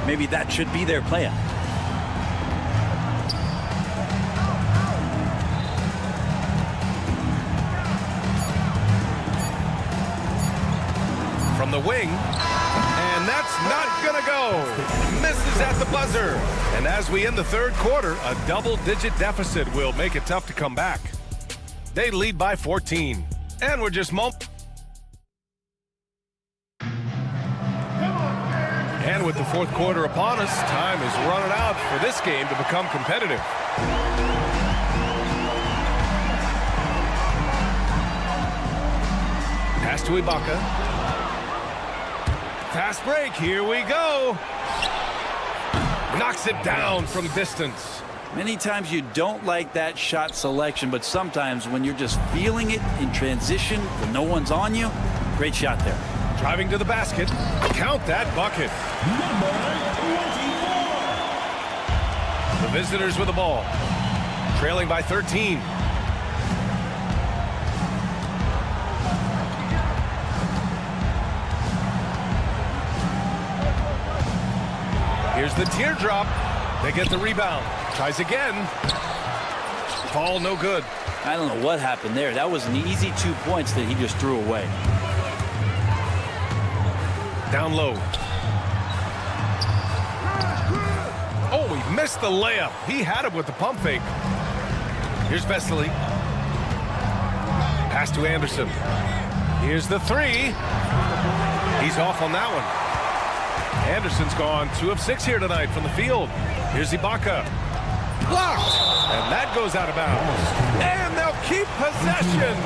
maybe that should be their plan. From the wing. And that's not going to go. Misses at the buzzer. And as we end the third quarter, a double-digit deficit will make it tough to come back. They lead by 14. And we're just And with the fourth quarter upon us, time is running out for this game to become competitive. Pass to Ibaka. Fast break, here we go. Knocks it down from distance. Many times you don't like that shot selection, but sometimes when you're just feeling it in transition when no one's on you, great shot there. Driving to the basket. Count that bucket. The visitors with the ball. Trailing by 13. Here's the teardrop. They get the rebound. Tries again. Ball no good. I don't know what happened there. That was an easy 2 points that he just threw away. Down low. Oh, he missed the layup. He had it with the pump fake. Here's Vesely. Pass to Anderson. Here's the three. He's off on that one. Anderson's gone 2 of 6 here tonight from the field. Here's Ibaka. Blocked. And that goes out of bounds. And they'll keep possession.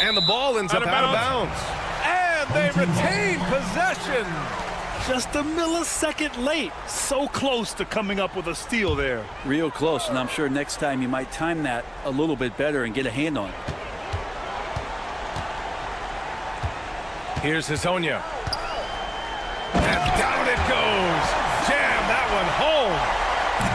And the ball ends up out of bounds. And they retain possession. Just a millisecond late. So close to coming up with a steal there. Real close, and I'm sure next time you might time that a little bit better and get a hand on it. Here's Hazonia. And down it goes. Jam that one home.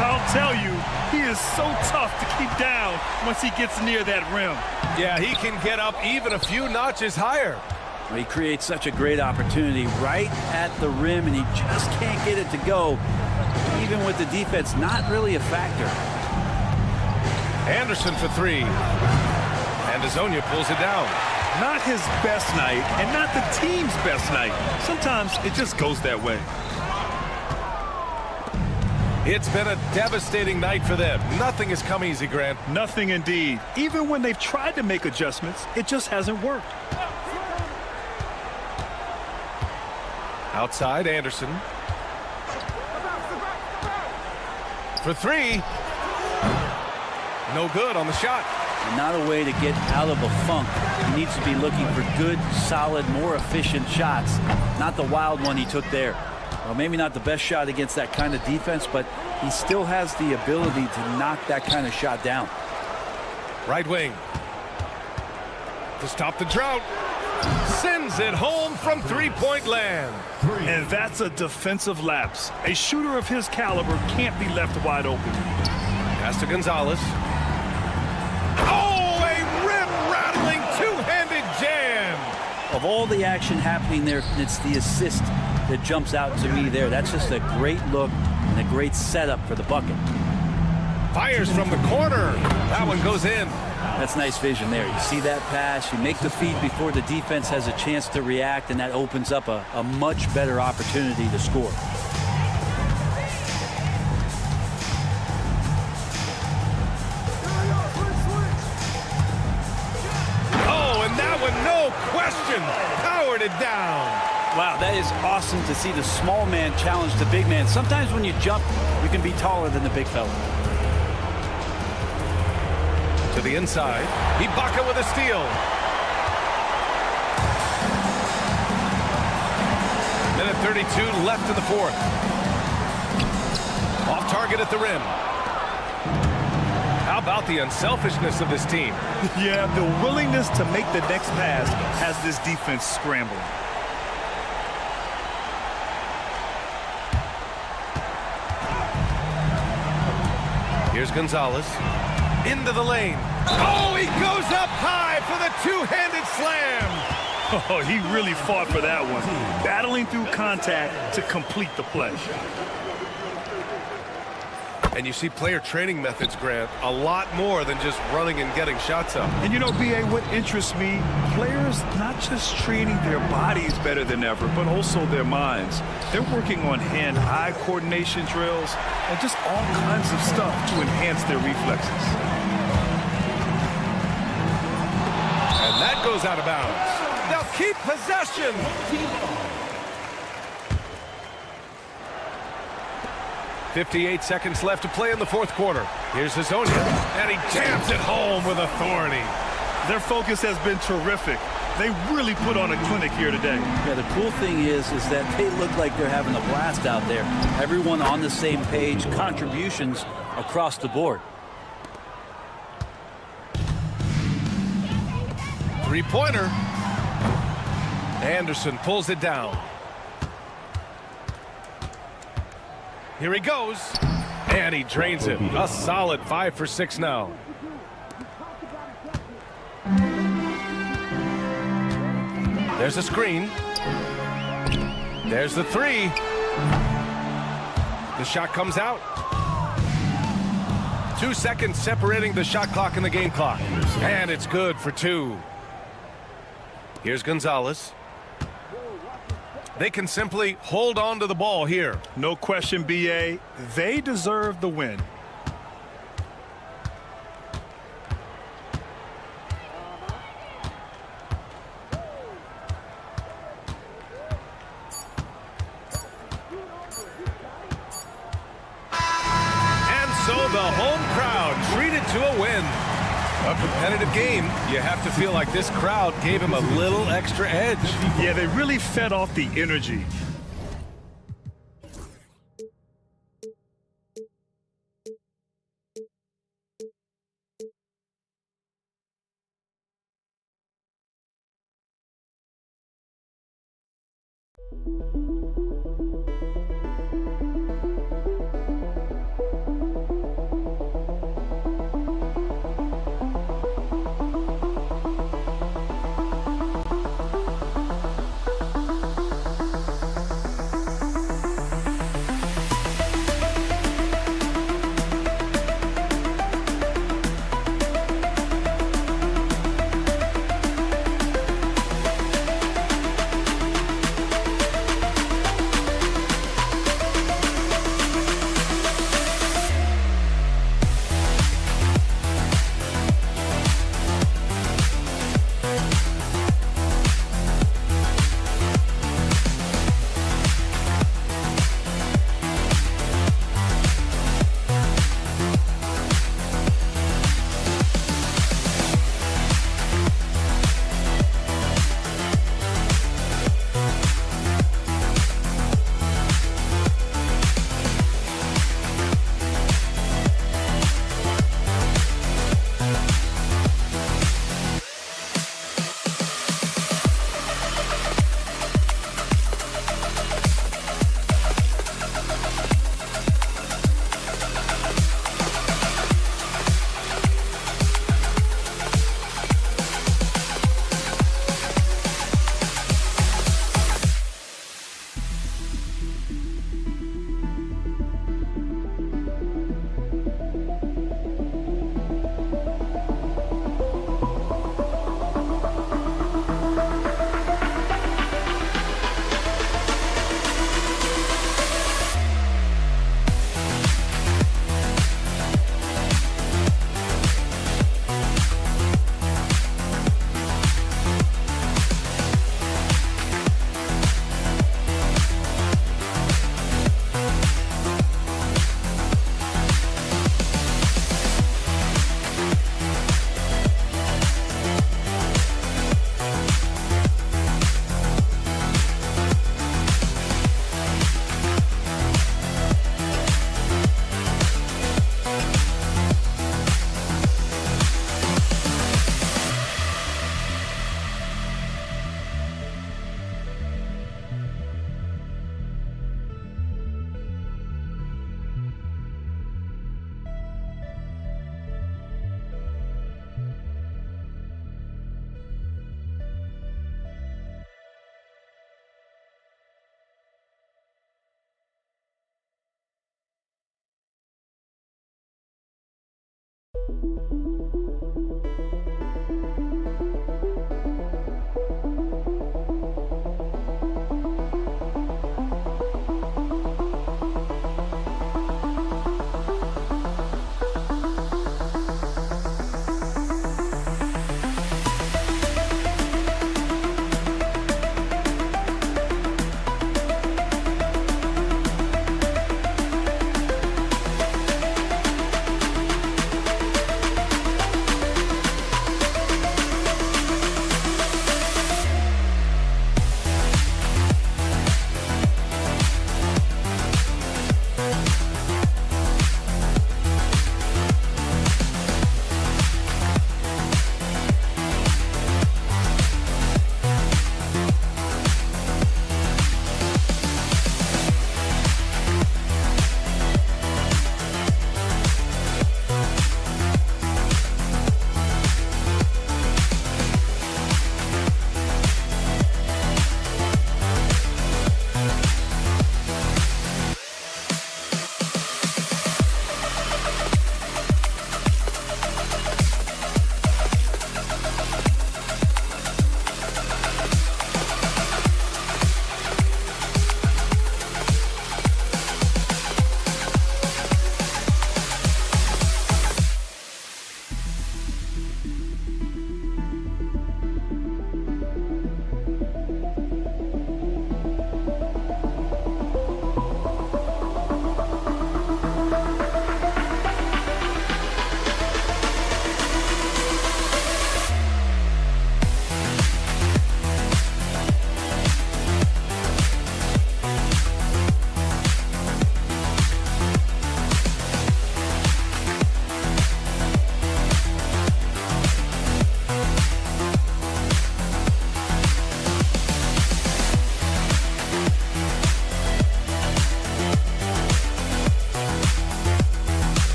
I'll tell you, he is so tough to keep down once he gets near that rim. Yeah, he can get up even a few notches higher. Well, he creates such a great opportunity right at the rim, and he just can't get it to go. Even with the defense not really a factor. Anderson for 3. And Hazonia pulls it down. Not his best night, and not the team's best night. Sometimes it just goes that way. It's been a devastating night for them. Nothing has come easy, Grant. Nothing indeed. Even when they've tried to make adjustments, it just hasn't worked. Outside, Anderson. For 3. No good on the shot. And not a way to get out of a funk. He needs to be looking for good, solid, more efficient shots. Not the wild one he took there. Well, maybe not the best shot against that kind of defense, but he still has the ability to knock that kind of shot down. Right wing. To stop the drought. Sends it home from three-point land. And that's a defensive lapse. A shooter of his caliber can't be left wide open. Pass to Gonzalez. Oh, a rim of all the action happening there, it's the assist that jumps out to me there. That's just a great look and a great setup for the bucket. Fires from the corner. That one goes in. That's nice vision there. You see that pass, you make the feed before the defense has a chance to react, and that opens up a much better opportunity to score. Oh, and that one, no question, powered it down. Wow, that is awesome to see the small man challenge the big man. Sometimes when you jump, you can be taller than the big fella. To the inside, Ibaka with a steal. Minute 32 left in the fourth. Off target at the rim. How about the unselfishness of this team? Yeah, the willingness to make the next pass has this defense scrambling. Here's Gonzalez. Into the lane. Oh, he goes up high for the two-handed slam. Oh, he really fought for that one. Battling through contact to complete the play. And you see player training methods, Grant, a lot more than just running and getting shots up. And you know, B.A., what interests me, players not just training their bodies better than ever, but also their minds. They're working on hand-eye coordination drills and just all kinds of stuff to enhance their reflexes. And that goes out of bounds. They'll keep possession. 58 seconds left to play in the fourth quarter. Here's Hazonia, and he jams it home with authority. Their focus has been terrific. They really put on a clinic here today. Yeah, the cool thing is that they look like they're having a blast out there. Everyone on the same page, contributions across the board. Three-pointer. Anderson pulls it down. Here he goes, and he drains it. A solid 5 for 6 now. There's a screen. There's the three. The shot comes out. 2 seconds separating the shot clock and the game clock. And it's good for 2. Here's Gonzalez. They can simply hold on to the ball here. No question, B.A. They deserve the win. And so the home crowd treated to a win. A competitive game, you have to feel like this crowd gave him a little extra edge. Yeah, they really fed off the energy.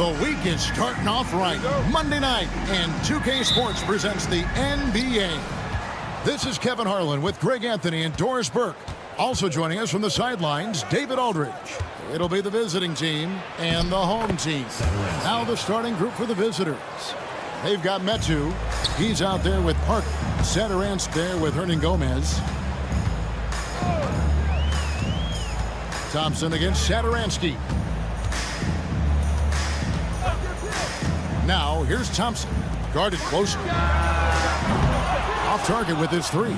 The week is starting off right. Monday night, and 2K Sports presents the NBA. This is Kevin Harlan with Greg Anthony and Doris Burke. Also joining us from the sidelines, David Aldridge. It'll be the visiting team and the home team. Now the starting group for the visitors. They've got Metu. He's out there with Parker. Satoransk there with Hernan Gomez. Thompson against Satoransky. Now, here's Thompson. Guarded closely. Off target with his three.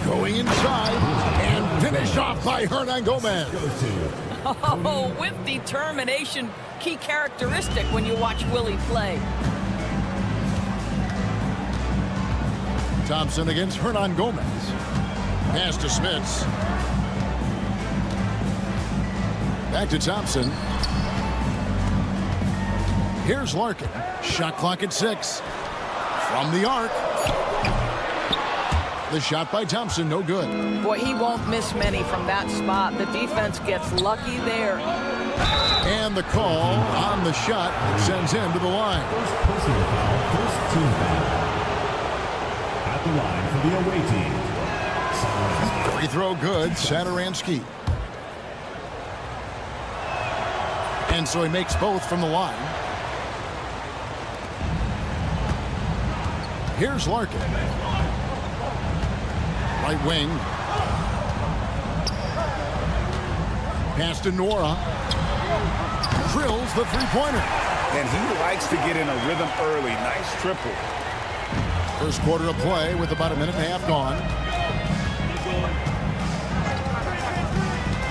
Going inside and finished off by Hernan Gomez. Oh, with determination, key characteristic when you watch Willie play. Thompson against Hernan Gomez. Pass to Smits. Back to Thompson. Here's Larkin. Shot clock at 6. From the arc. The shot by Thompson, no good. Boy, he won't miss many from that spot. The defense gets lucky there. And the call on the shot sends him to the line. First personal foul, first team foul. At the line for the away team. Free throw good, Satoransky. And so he makes both from the line. Here's Larkin. Right wing. Pass to Nora. Drills the three-pointer. And he likes to get in a rhythm early. Nice triple. First quarter of play with about a minute and a half gone.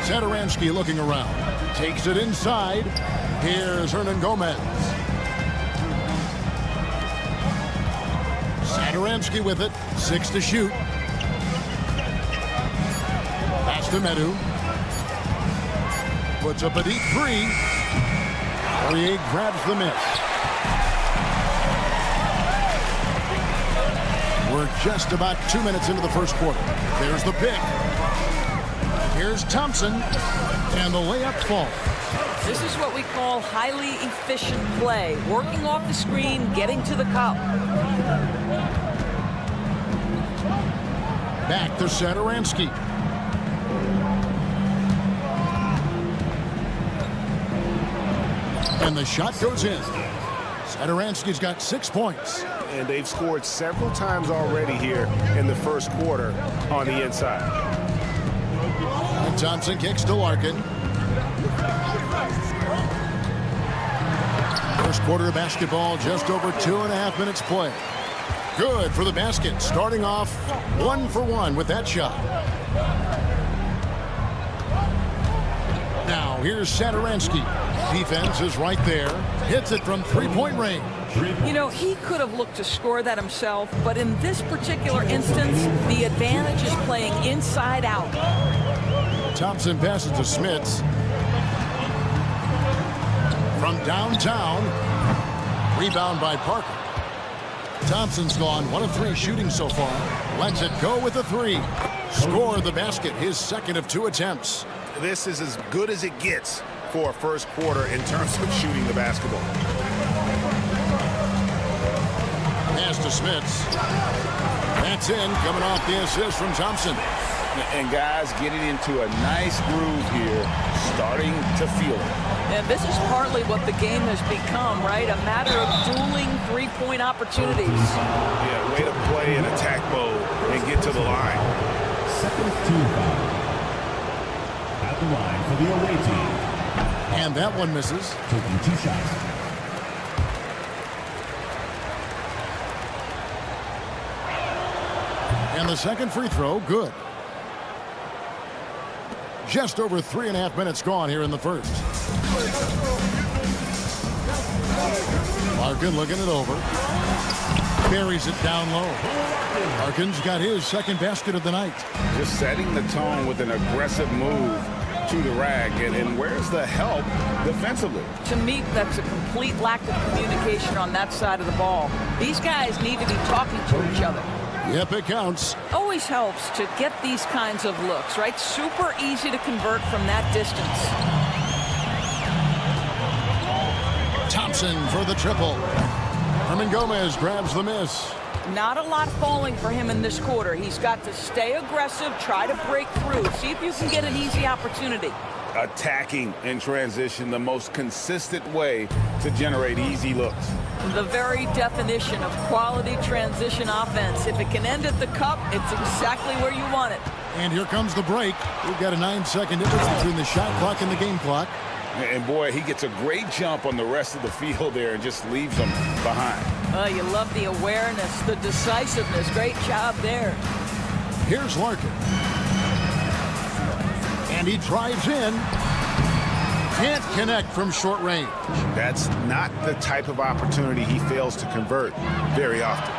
Satoransky looking around. Takes it inside. Here's Hernan Gomez. Satoransky with it. 6 to shoot. Pass to Medu. Puts up a deep 3. Poirier grabs the miss. We're just about 2 minutes into the first quarter. There's the pick. Here's Thompson. And the layup falls. This is what we call highly efficient play. Working off the screen, getting to the cup. Back to Satoransky. And the shot goes in. Satoransky's got 6 points. And they've scored several times already here in the first quarter on the inside. And Thompson kicks to Larkin. First quarter of basketball, just over 2.5 minutes play. Good for the basket, starting off 1 for 1 with that shot. Now here's Satoransky. Defense is right there. Hits it from 3-point range. You know, he could have looked to score that himself, but in this particular instance, the advantage is playing inside out. Thompson passes to Smits. From downtown. Rebound by Parker. Thompson's gone 1 of 3 shooting so far. Lets it go with a 3. Score the basket, his second of 2 attempts. This is as good as it gets for a first quarter in terms of shooting the basketball. Pass to Smits. That's in, coming off the assist from Thompson. And guys getting into a nice groove here, starting to feel it. And this is partly what the game has become, right? A matter of dueling 3-point opportunities. Yeah, way to play in attack mode and get to the line. Second team foul. At the line for the away team. And that one misses. Taking 2 shots. And the second free throw, good. Just over 3.5 minutes gone here in the first. Larkin looking it over. Buries it down low. Larkin's got his second basket of the night. Just setting the tone with an aggressive move to the rack. And where's the help defensively? To me, that's a complete lack of communication on that side of the ball. These guys need to be talking to each other. Yep, it counts. Always helps to get these kinds of looks, right? Super easy to convert from that distance. Thompson for the triple. Hernan Gomez grabs the miss. Not a lot falling for him in this quarter. He's got to stay aggressive, try to break through, see if you can get an easy opportunity. Attacking in transition, the most consistent way to generate easy looks. The very definition of quality transition offense. If it can end at the cup, it's exactly where you want it. And here comes the break. We've got a 9-second difference between the shot clock and the game clock. And boy, he gets a great jump on the rest of the field there and just leaves them behind. You love the awareness, the decisiveness. Great job there. Here's Larkin. And he drives in. Can't connect from short range. That's not the type of opportunity he fails to convert very often.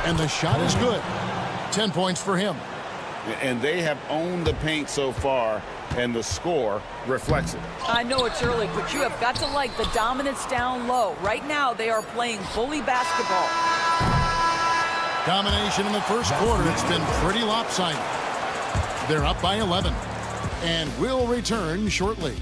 And the shot is good. 10 points for him. And they have owned the paint so far, and the score reflects it. I know it's early, but you have got to like the dominance down low. Right now, they are playing bully basketball. Domination in the first quarter. It's been pretty lopsided. They're up by 11. And will return shortly.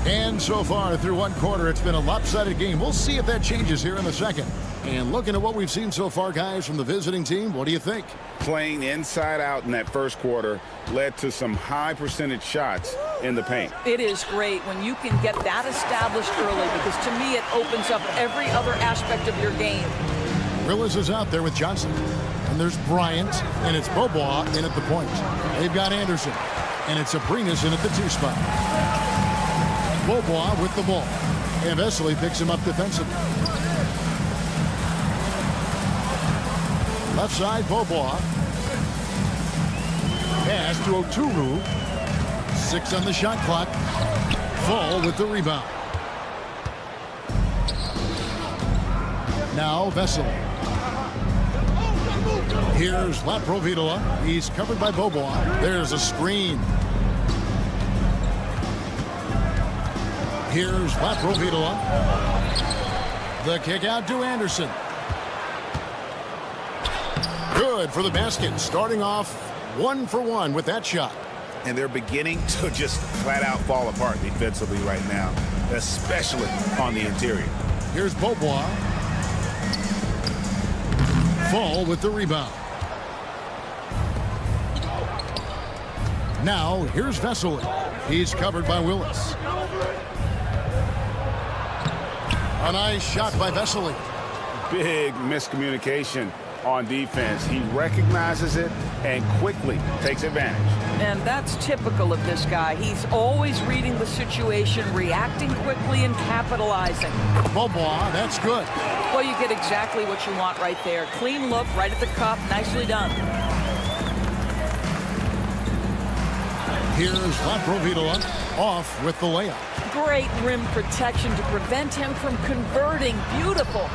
And so far through one quarter, it's been a lopsided game. We'll see if that changes here in the second. And looking at what we've seen so far, guys, from the visiting team, what do you think? Playing inside out in that first quarter led to some high percentage shots in the paint. It is great when you can get that established early, because to me it opens up every other aspect of your game. Willis is out there with Johnson. And there's Bryant, and it's Bobois in at the point. They've got Anderson, and it's Abrinas in at the 2 spot. Bobois with the ball. And Vesely picks him up defensively. Left side, Bobois. Pass to Oturu. 6 on the shot clock. Fall with the rebound. Now Vesely. Here's Laprovitola. He's covered by Bobois. There's a screen. Here's Laprovitola. The kick out to Anderson. Good for the basket. Starting off 1 for 1 with that shot. And they're beginning to just flat out fall apart defensively right now, especially on the interior. Here's Bobois. Fall with the rebound. Now, here's Vesely. He's covered by Willis. A nice shot by Vesely. Big miscommunication on defense. He recognizes it and quickly takes advantage. And that's typical of this guy. He's always reading the situation, reacting quickly, and capitalizing. Bobois, that's good. Well, you get exactly what you want right there. Clean look, right at the cup. Nicely done. Here's Laprovitola off with the layup. Great rim protection to prevent him from converting. Beautiful.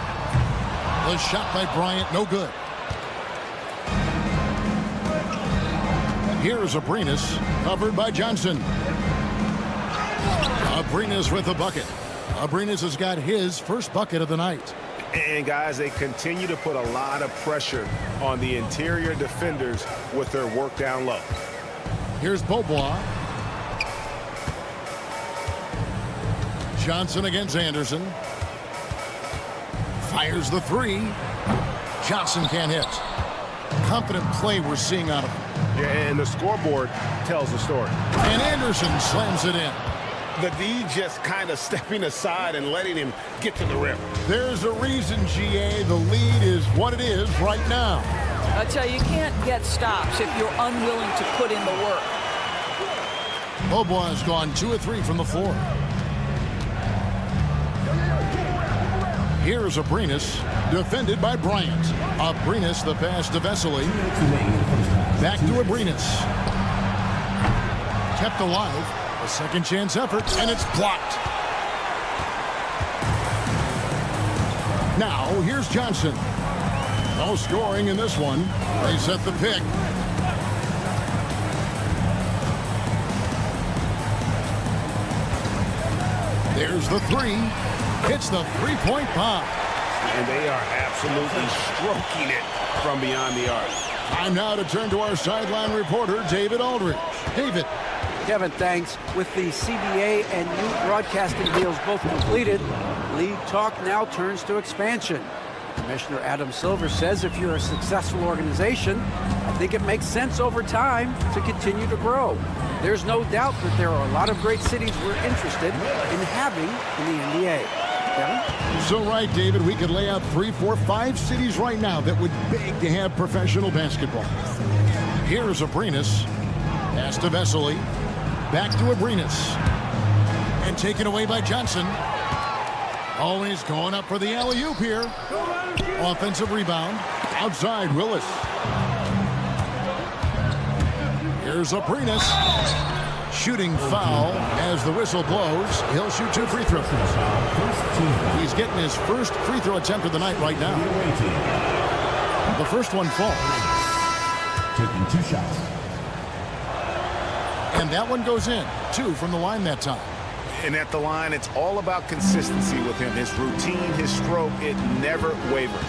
The shot by Bryant, no good. Here's Abrinas, covered by Johnson. Abrinas with the bucket. Abrinas has got his first bucket of the night. And guys, they continue to put a lot of pressure on the interior defenders with their work down low. Here's Bobois. Johnson against Anderson. Fires the 3. Johnson can't hit. Confident play we're seeing out of him. Yeah, and the scoreboard tells the story. And Anderson slams it in. The D just kind of stepping aside and letting him get to the rim. There's a reason, GA. The lead is what it is right now. I tell you, you can't get stops if you're unwilling to put in the work. Bobois has gone 2 of 3 from the floor. Here's Abrinas, defended by Bryant. Abrinas, the pass to Vesely. Back to Abrinas. Kept alive. A second chance effort, and it's blocked. Now, here's Johnson. No scoring in this one. They set the pick. There's the 3. Hits the three-point pop. And they are absolutely stroking it from beyond the arc. Time now to turn to our sideline reporter, David Aldridge. David. Kevin, thanks. With the CBA and new broadcasting deals both completed, league talk now turns to expansion. Commissioner Adam Silver says if you're a successful organization, I think it makes sense over time to continue to grow. There's no doubt that there are a lot of great cities we're interested in having in the NBA. Kevin? So right, David, we could lay out 3, 4, 5 cities right now that would beg to have professional basketball. Here's Abrinas. Pass to Vesely. Back to Abrinas. And taken away by Johnson. Always going up for the alley-oop here. Offensive rebound. Outside, Willis. Here's Abrinas. Shooting foul as the whistle blows. He'll shoot 2 free throws. He's getting his first free throw attempt of the night right now. The first one falls. Taking 2 shots. And that one goes in. 2 from the line that time. And at the line, it's all about consistency with him. His routine, his stroke, it never wavers.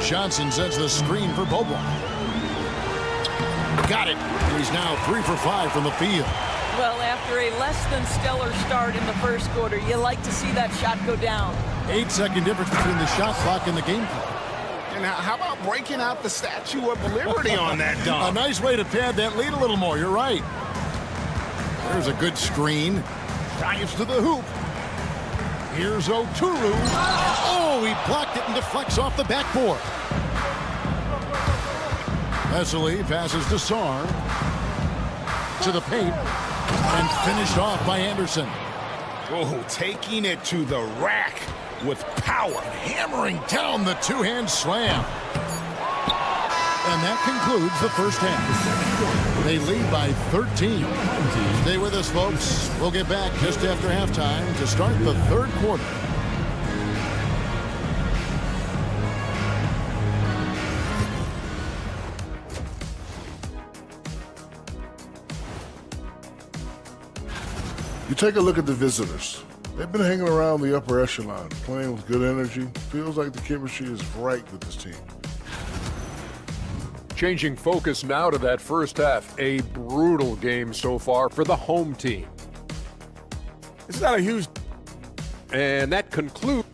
Johnson sets the screen for Bobois. Got it. He's now 3 for 5 from the field. Well, after a less than stellar start in the first quarter, you like to see that shot go down. 8-second difference between the shot clock and the game clock. And how about breaking out the Statue of Liberty on that dunk? A nice way to pad that lead a little more. You're right. There's a good screen. Dives to the hoop. Here's Oturu. Oh, he blocked it and deflects off the backboard. Vesely passes to Skarn. To the paint. And finished off by Anderson. Oh, taking it to the rack with power. Hammering down the two-hand slam. And that concludes the first half. They lead by 13. Stay with us, folks. We'll get back just after halftime to start the third quarter. You take a look at the visitors. They've been hanging around the upper echelon, playing with good energy. Feels like the chemistry is right with this team. Changing focus now to that first half. A brutal game so far for the home team. It's not a huge... And that concludes...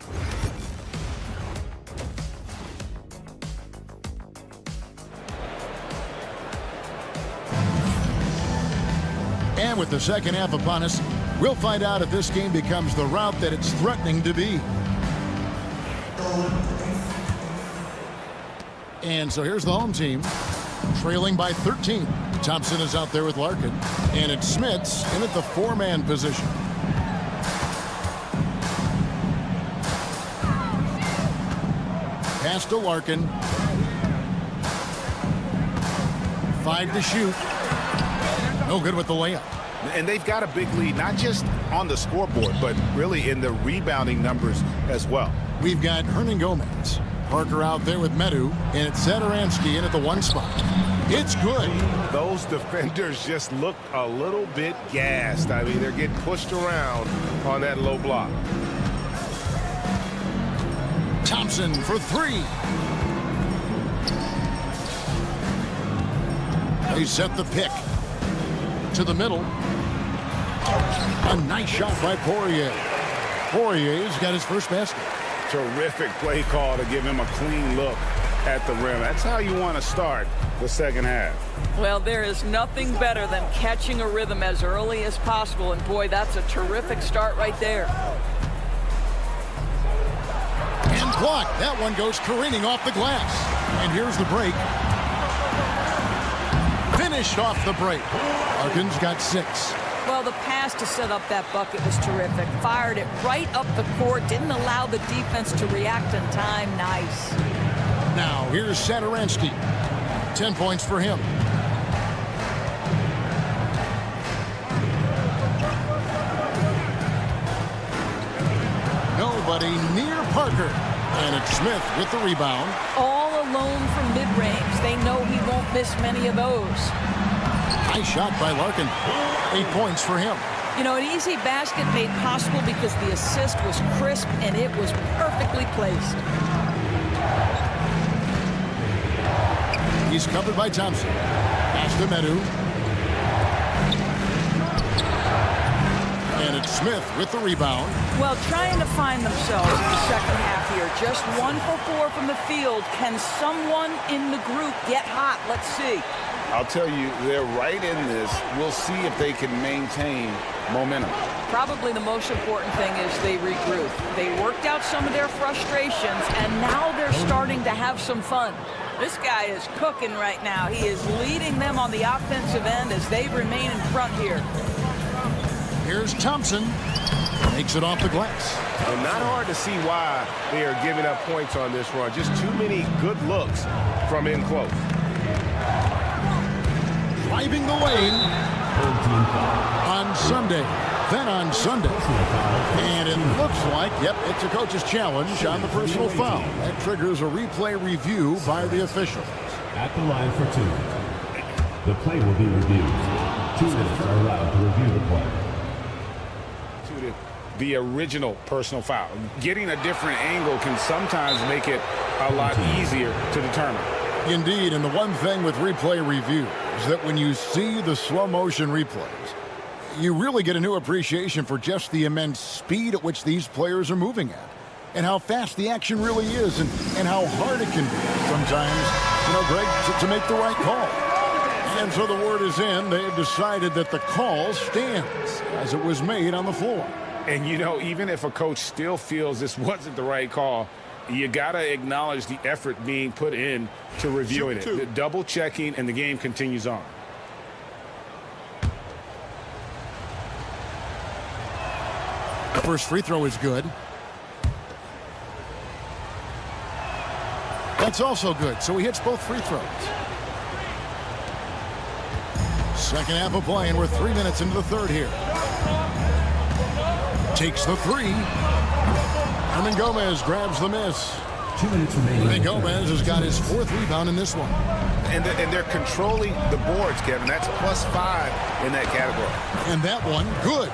And with the second half upon us, we'll find out if this game becomes the route that it's threatening to be. And so here's the home team, trailing by 13. Thompson is out there with Larkin. And it's Smits in at the four-man position. Pass to Larkin. 5 to shoot. No good with the layup. And they've got a big lead, not just on the scoreboard, but really in the rebounding numbers as well. We've got Hernan Gomez. Parker out there with Medu, and it's Satoransky in at the one spot. It's good. Those defenders just look a little bit gassed. I mean, they're getting pushed around on that low block. Thompson for three. They set the pick to the middle. A nice shot by Poirier. Poirier's got his first basket. Terrific play call to give him a clean look at the rim. That's how you want to start the second half. Well, there is nothing better than catching a rhythm as early as possible. And boy, that's a terrific start right there. And blocked. That one goes careening off the glass. And here's the break. Finished off the break. Larkin's got 6. Well, the pass to set up that bucket was terrific. Fired it right up the court. Didn't allow the defense to react in time. Nice. Now, here's Satoransky. 10 points for him. Nobody near Parker. And it's Smith with the rebound. All alone from mid-range. They know he won't miss many of those. Nice shot by Larkin. 8 points for him. You know, an easy basket made possible because the assist was crisp and it was perfectly placed. He's covered by Thompson. Pass to Medu. And it's Smith with the rebound. Well, trying to find themselves in the second half here. Just 1 for 4 from the field. Can someone in the group get hot? Let's see. I'll tell you, they're right in this. We'll see if they can maintain momentum. Probably the most important thing is they regroup. They worked out some of their frustrations, and now they're starting to have some fun. This guy is cooking right now. He is leading them on the offensive end as they remain in front here. Here's Thompson. Makes it off the glass. And not hard to see why they are giving up points on this run. Just too many good looks from in close. Driving the lane on Sunday. Then on Sunday. And it looks like, yep, it's a coach's challenge on the personal foul. That triggers a replay review by the official. At the line for 2. The play will be reviewed. 2 minutes are allowed to review the play. The original personal foul. Getting a different angle can sometimes make it a lot easier to determine. Indeed, and the one thing with replay review is that when you see the slow motion replays, you really get a new appreciation for just the immense speed at which these players are moving at, and how fast the action really is, and how hard it can be sometimes, Greg, to make the right call. And so the word is in. They have decided that the call stands as it was made on the floor. And, even if a coach still feels this wasn't the right call, you got to acknowledge the effort being put in to reviewing it. The double checking, and the game continues on. The first free throw is good. That's also good, so he hits both free throws. Second half of play, and we're 3 minutes into the third here. Takes the three. Hernan Gomez grabs the miss. 2 minutes remaining. Gomez has got his fourth rebound in this one. And they're controlling the boards, Kevin. That's +5 in that category. And that one, good.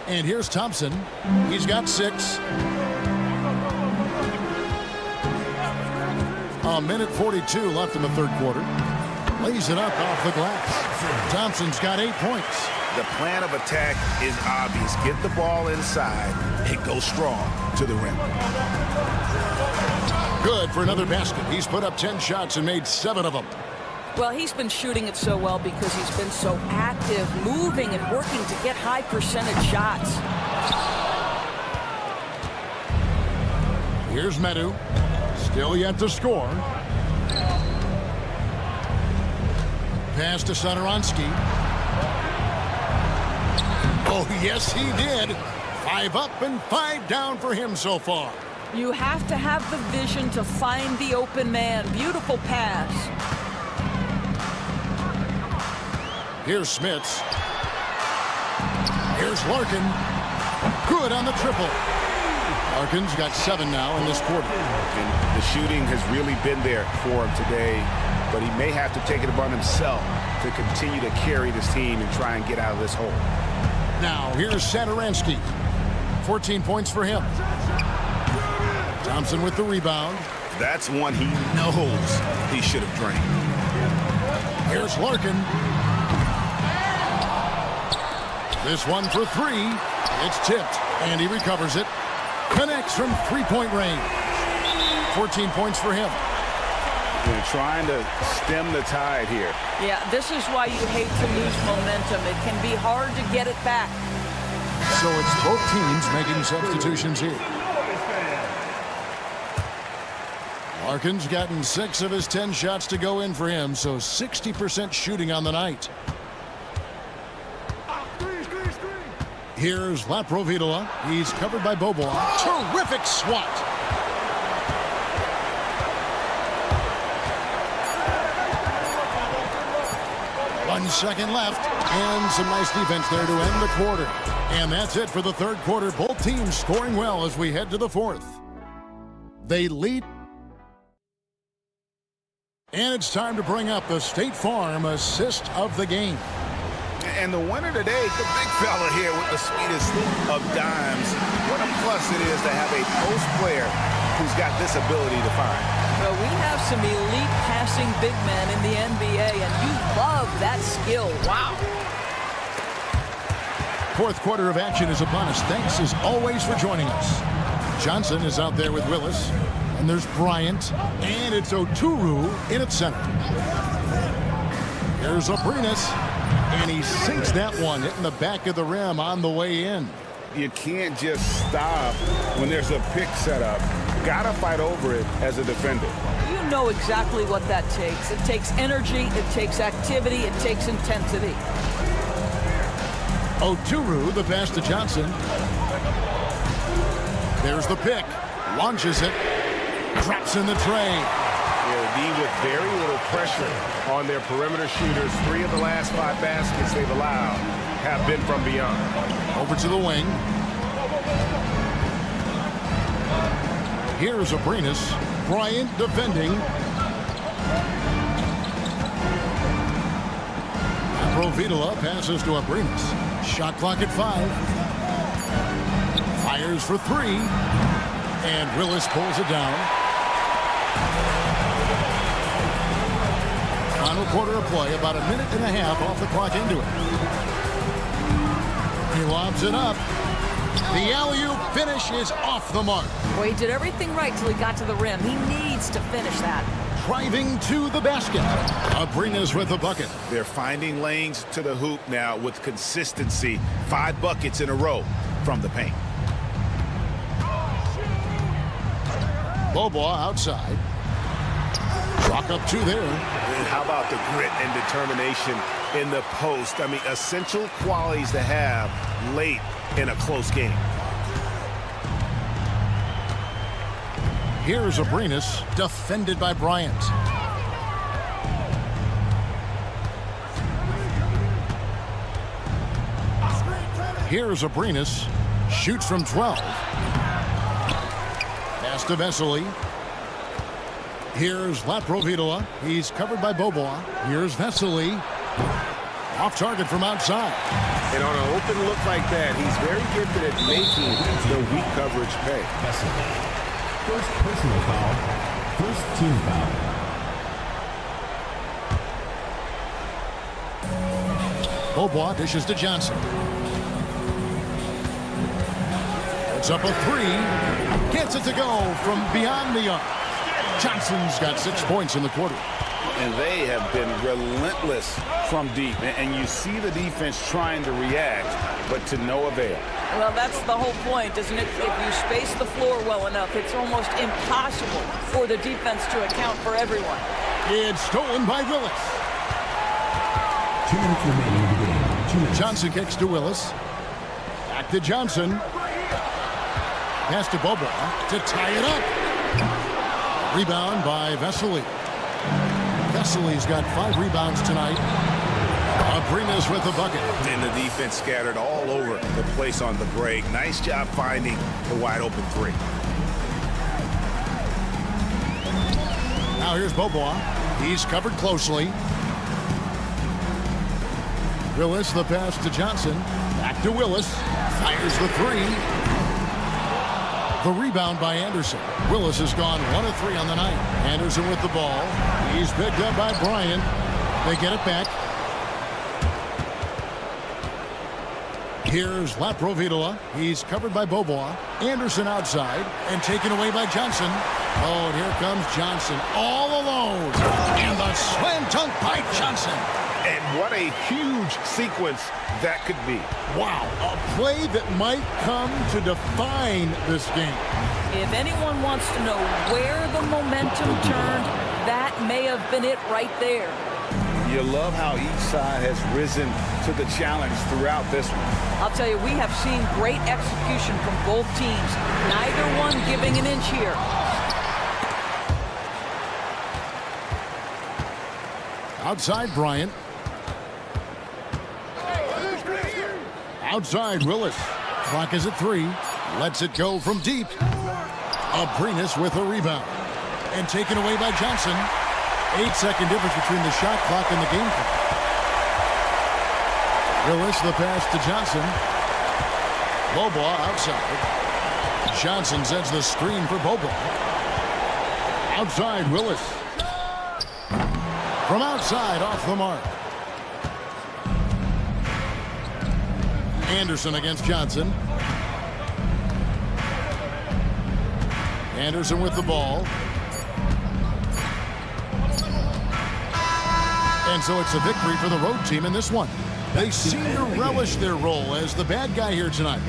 And here's Thompson. He's got 6. A minute 42 left in the third quarter. Lays it up off the glass. Thompson's got 8 points. The plan of attack is obvious. Get the ball inside and go strong to the rim. Good for another basket. He's put up 10 shots and made 7 of them. Well, he's been shooting it so well because he's been so active, moving and working to get high percentage shots. Here's Medu. Still yet to score. Pass to Satoransky. Oh, yes, he did. 5 up and 5 down for him so far. You have to have the vision to find the open man. Beautiful pass. Here's Smits. Here's Larkin. Good on the triple. Larkin's got 7 now in this quarter. And the shooting has really been there for him today, but he may have to take it upon himself to continue to carry this team and try and get out of this hole. Now, here's Satoransky. 14 points for him. Thompson with the rebound. That's one he knows he should have drained. Here's Larkin. This one for 3. It's tipped, and he recovers it. Connects from three-point range. 14 points for him. They're trying to stem the tide here. Yeah, this is why you hate to lose momentum. It can be hard to get it back. So it's both teams making substitutions here. Larkin's gotten 6 of his 10 shots to go in for him, so 60% shooting on the night. Here's Laprovitola. He's covered by Bobois. Terrific swat. One second left, and some nice defense there to end the quarter. And that's it for the third quarter. Both teams scoring well as we head to the fourth. They lead. And it's time to bring up the State Farm assist of the game. And the winner today, the big fella here with the sweetest of dimes. What a plus it is to have a post player who's got this ability to find. Well, we have some elite passing big men in the NBA, and you love that skill. Wow. Fourth quarter of action is upon us. Thanks as always for joining us. Johnson is out there with Willis. And there's Bryant. And it's Oturu in at center. Here's Abrinas. And he sinks that one, hitting the back of the rim on the way in. You can't just stop when there's a pick set up. Gotta fight over it as a defender. You know exactly what that takes. It takes energy, it takes activity, it takes intensity. Oturu, the pass to Johnson. There's the pick. Launches it. Drops in the tray. With very little pressure on their perimeter shooters. 3 of the last 5 baskets they've allowed have been from beyond. Over to the wing. Here's Abrinas. Bryant defending. Laprovitola passes to Abrinas. Shot clock at 5. Fires for 3. And Willis pulls it down. Final quarter of play, about a minute and a half off the clock into it. He lobs it up. The alley-oop finish is off the mark. Well, he did everything right till he got to the rim. He needs to finish that. Driving to the basket. Abrinas with the bucket. They're finding lanes to the hoop now with consistency. 5 buckets in a row from the paint. Bobois outside. Rock up 2 there. And how about the grit and determination in the post? I mean, essential qualities to have late in a close game. Here's Abrinas, defended by Bryant. Here's Abrinas, shoots from 12. Pass to Vesely. Here's Laprovitola. He's covered by Bobois. Here's Vesely. Off target from outside. And on an open look like that, he's very gifted at making the weak coverage pay. First personal foul. First team foul. Bobois dishes to Johnson. It's up a three. Gets it to go from beyond the arc. Johnson's got 6 points in the quarter. And they have been relentless from deep. And you see the defense trying to react, but to no avail. Well, that's the whole point, isn't it? If you space the floor well enough, it's almost impossible for the defense to account for everyone. It's stolen by Willis. 2 minutes remaining in the game. 2 minutes. Johnson kicks to Willis. Back to Johnson. Pass to Bobois to tie it up. Rebound by Vesely. Vesely's got 5 rebounds tonight. Abrinas with the bucket. And the defense scattered all over the place on the break. Nice job finding the wide open three. Now here's Bobois. He's covered closely. Willis, the pass to Johnson. Back to Willis. Fires the three. The rebound by Anderson. Willis has gone 1 of 3 on the night. Anderson with the ball. He's picked up by Bryant. They get it back. Here's Laprovitola. He's covered by Bobois. Anderson outside and taken away by Johnson. Oh, and here comes Johnson all alone. And the slam dunk by Johnson. And what a huge sequence that could be. Wow, a play that might come to define this game. If anyone wants to know where the momentum turned, that may have been it right there. You love how each side has risen to the challenge throughout this one. I'll tell you, we have seen great execution from both teams. Neither one giving an inch here. Outside Bryant. Outside Willis. Clock is at 3. Lets it go from deep. Abrinas with a rebound. And taken away by Johnson. 8-second difference between the shot clock and the game clock. Willis, the pass to Johnson. Bobois outside. Johnson sends the screen for Bobois. Outside Willis. From outside, off the mark. Anderson against Johnson. Anderson with the ball. And so it's a victory for the road team in this one. They seem to relish their role as the bad guy here tonight.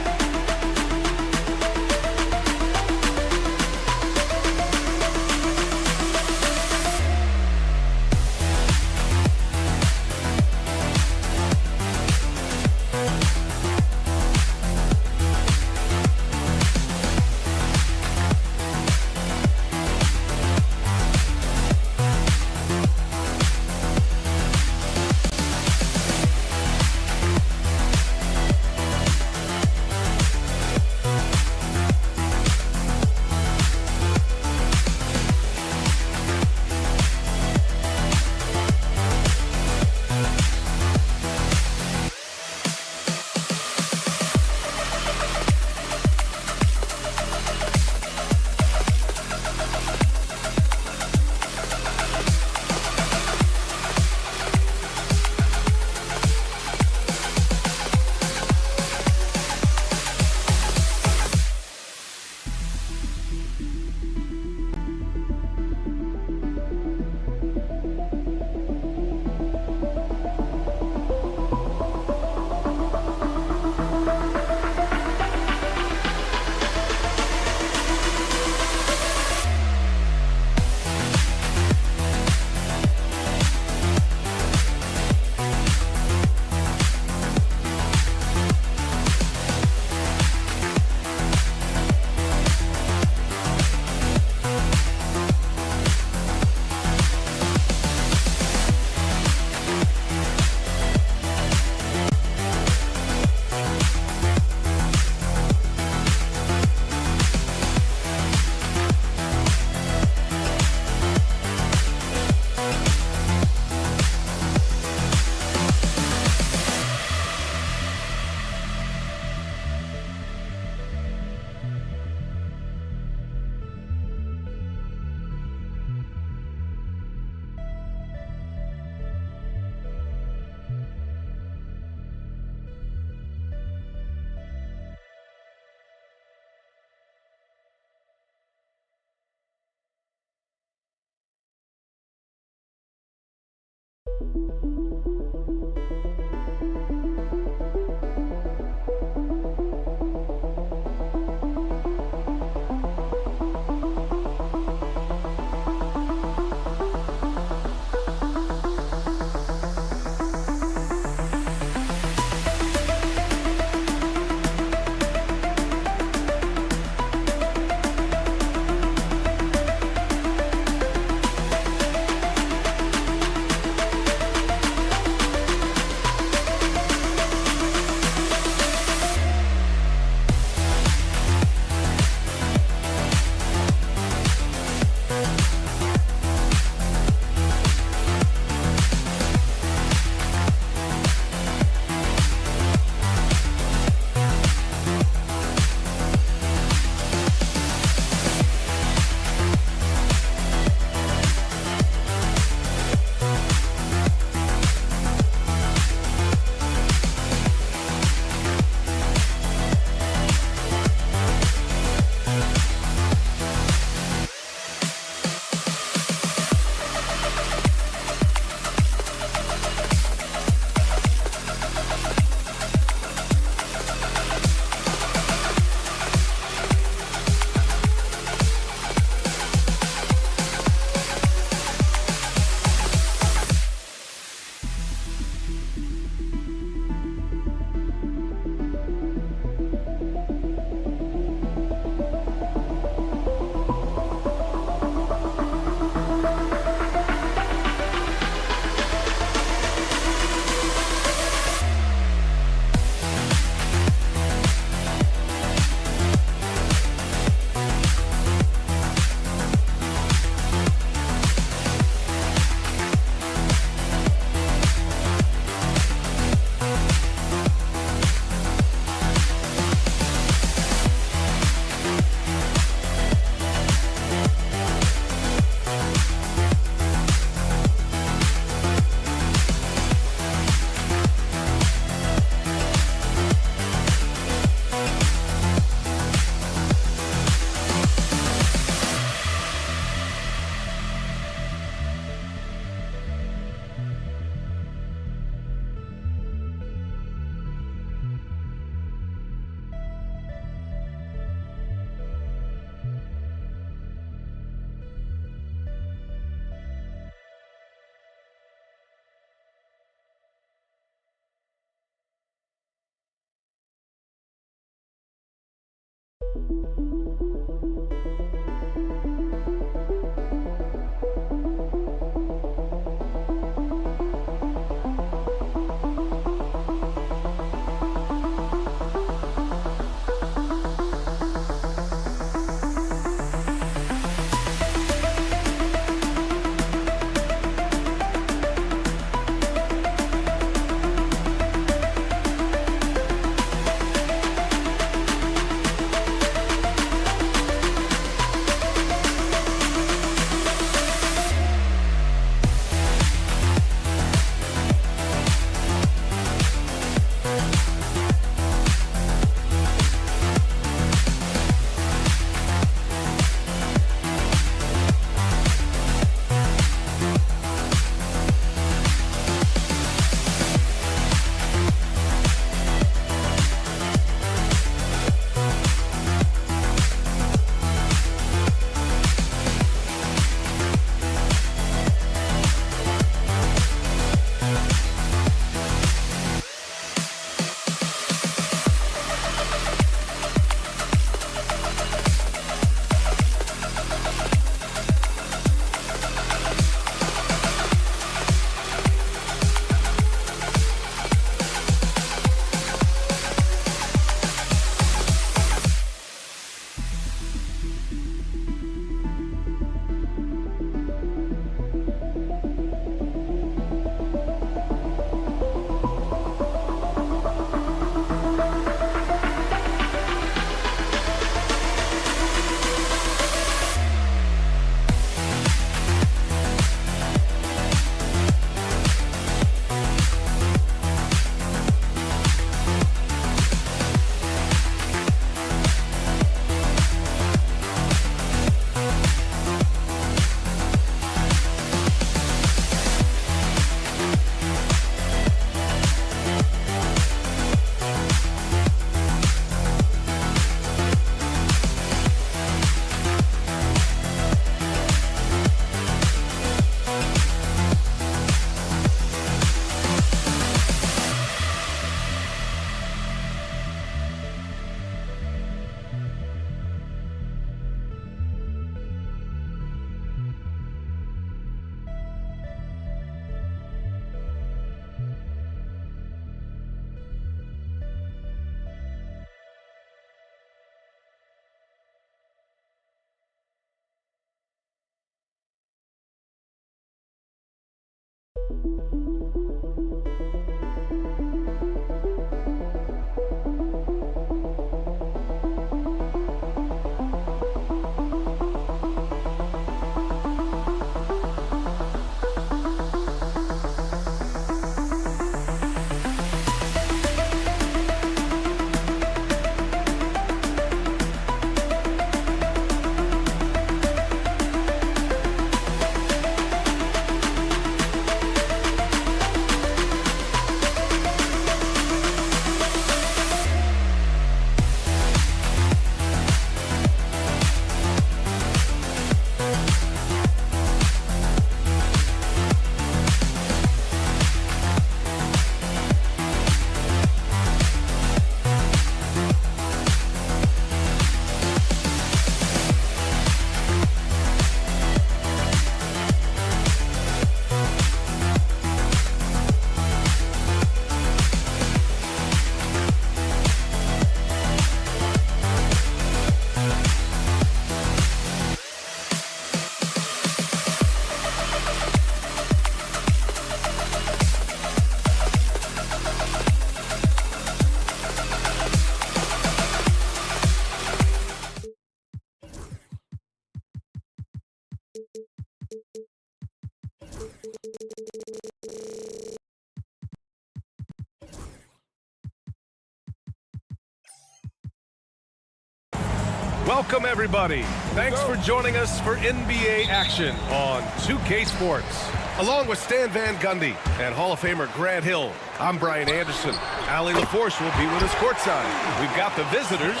Welcome, everybody. Thanks for joining us for NBA action on 2K Sports. Along with Stan Van Gundy and Hall of Famer Grant Hill, I'm Brian Anderson. Ali LaForce will be with us courtside. We've got the visitors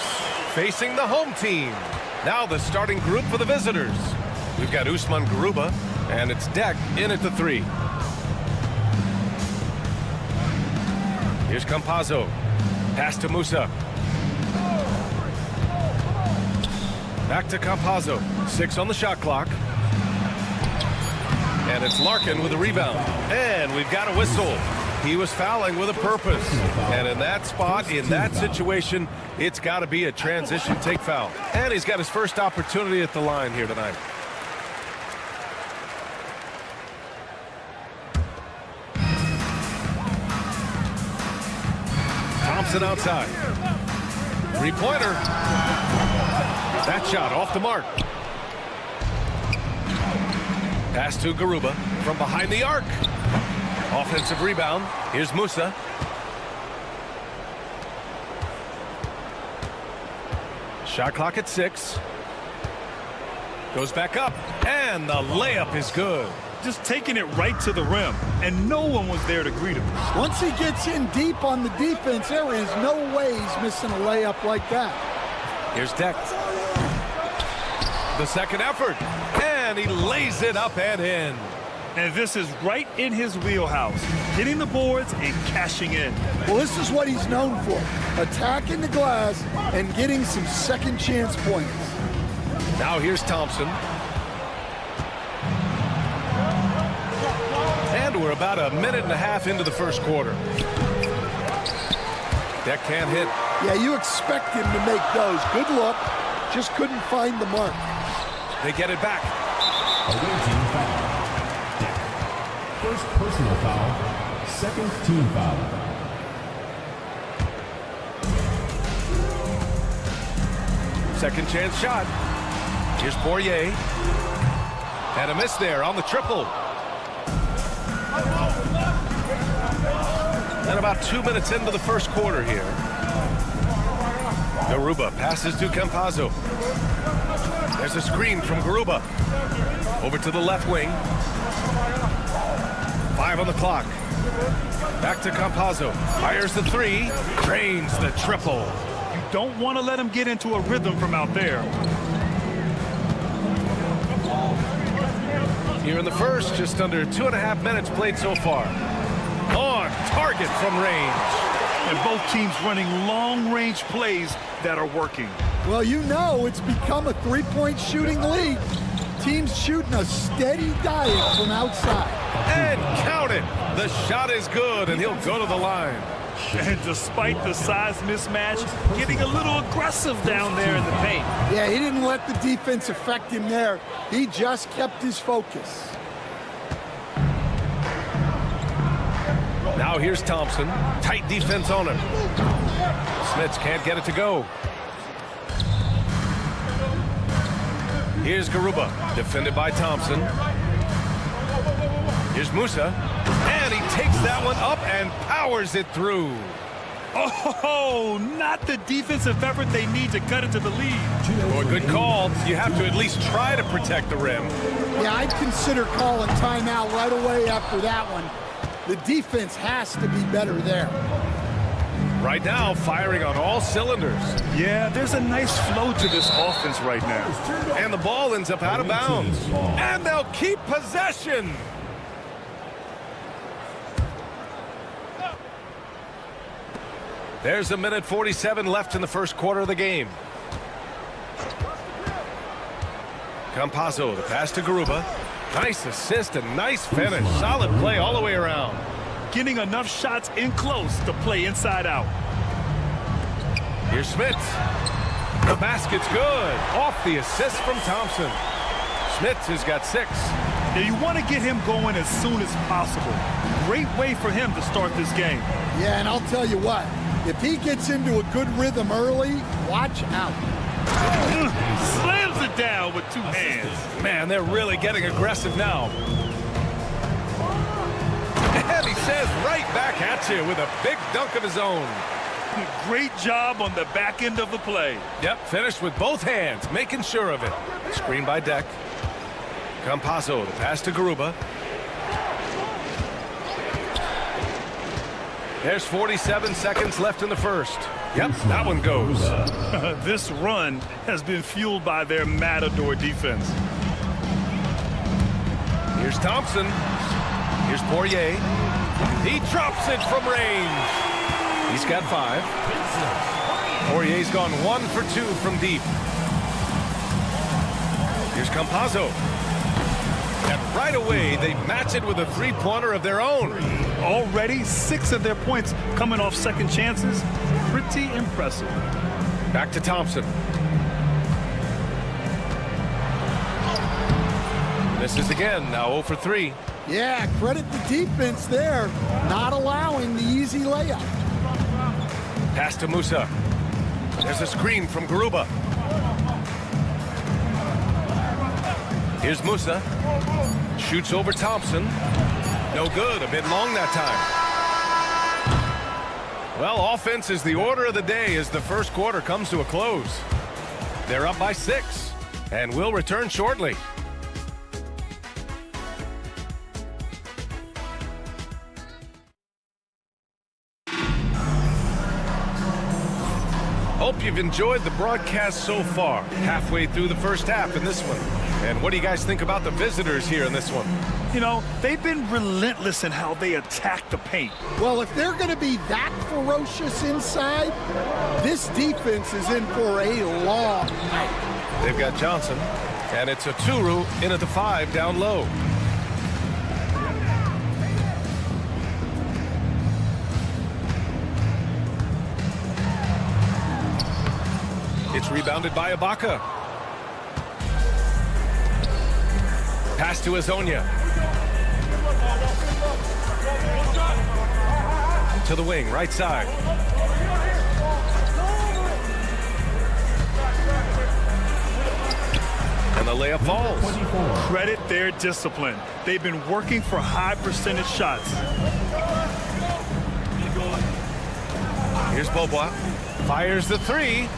facing the home team. Now the starting group for the visitors. We've got Usman Garuba, and it's Deck in at the 3. Here's Campazzo. Pass to Musa. Back to Campazzo. 6 on the shot clock. And it's Larkin with a rebound. And we've got a whistle. He was fouling with a purpose. And in that spot, in that situation, it's got to be a transition take foul. And he's got his first opportunity at the line here tonight. Thompson outside. Three-pointer. That shot off the mark. Pass to Garuba from behind the arc. Offensive rebound. Here's Musa. Shot clock at 6. Goes back up, and the layup is good. Just taking it right to the rim, and no one was there to greet him. Once he gets in deep on the defense, there is no way he's missing a layup like that. Here's Deck. The second effort, and he lays it up and in. And this is right in his wheelhouse, hitting the boards and cashing in. Well, this is what he's known for, attacking the glass and getting some second chance points. Now here's Thompson. And we're about a minute and a half into the first quarter. Deck can't hit. Yeah, you expect him to make those. Good look, just couldn't find the mark. They get it back. Away team foul. First personal foul. Second team foul. Second chance shot. Here's Poirier. And a miss there on the triple. And about 2 minutes into the first quarter here. Garuba passes to Campazzo. There's a screen from Garuba. Over to the left wing. 5 on the clock. Back to Campazzo. Fires the 3. Drains the triple. You don't want to let him get into a rhythm from out there. Here in the first, just under 2.5 minutes played so far. On target from range. And both teams running long-range plays that are working. Well, you know it's become a three-point shooting league. Teams shooting a steady diet from outside. And count it. The shot is good, and he'll go to the line. And despite the size mismatch, getting a little aggressive down there in the paint. Yeah, he didn't let the defense affect him there. He just kept his focus. Now here's Thompson. Tight defense on him. Smits can't get it to go. Here's Garuba, defended by Thompson. Here's Musa, and he takes that one up and powers it through. Oh, not the defensive effort they need to cut into the lead. Well, good call. You have to at least try to protect the rim. Yeah, I'd consider calling timeout right away after that one. The defense has to be better there. Right now, firing on all cylinders. Yeah, there's a nice flow to this offense right now. And the ball ends up out of bounds. And they'll keep possession. There's 1:47 left in the first quarter of the game. Campazzo, the pass to Garuba. Nice assist and nice finish. Solid play all the way around. Getting enough shots in close to play inside out. Here's Smits. The basket's good. Off the assist from Thompson. Smits has got 6. Now you want to get him going as soon as possible. Great way for him to start this game. Yeah, and I'll tell you what. If he gets into a good rhythm early, watch out. Slams it down with 2 hands. Man, they're really getting aggressive now. And he says right back at you with a big dunk of his own. Great job on the back end of the play. Yep, finished with both hands, making sure of it. Screen by Deck. Campazzo, the pass to Garuba. There's 47 seconds left in the first. Yep, that one goes. This run has been fueled by their Matador defense. Here's Thompson. Here's Poirier. He drops it from range. He's got 5. Poirier's gone 1 for 2 from deep. Here's Campazzo. And right away, they match it with a 3-pointer of their own. Already 6 of their points coming off second chances. Pretty impressive. Back to Thompson. Misses again, now 0 for 3. Yeah, credit the defense there, not allowing the easy layup. Pass to Musa. There's a screen from Garuba. Here's Musa. Shoots over Thompson. No good, a bit long that time. Well, offense is the order of the day as the first quarter comes to a close. They're up by 6, and will return shortly. Hope you've enjoyed the broadcast so far. Halfway through the first half in this one. And what do you guys think about the visitors here in this one? You know, they've been relentless in how they attack the paint. Well, if they're going to be that ferocious inside, this defense is in for a long night. They've got Johnson, and it's a Turu in at the 5 down low. It's rebounded by Ibaka. Pass to Azonia. To the wing, right side. And the layup falls. Credit their discipline. They've been working for high percentage shots. Here's Bobois. Fires the 3.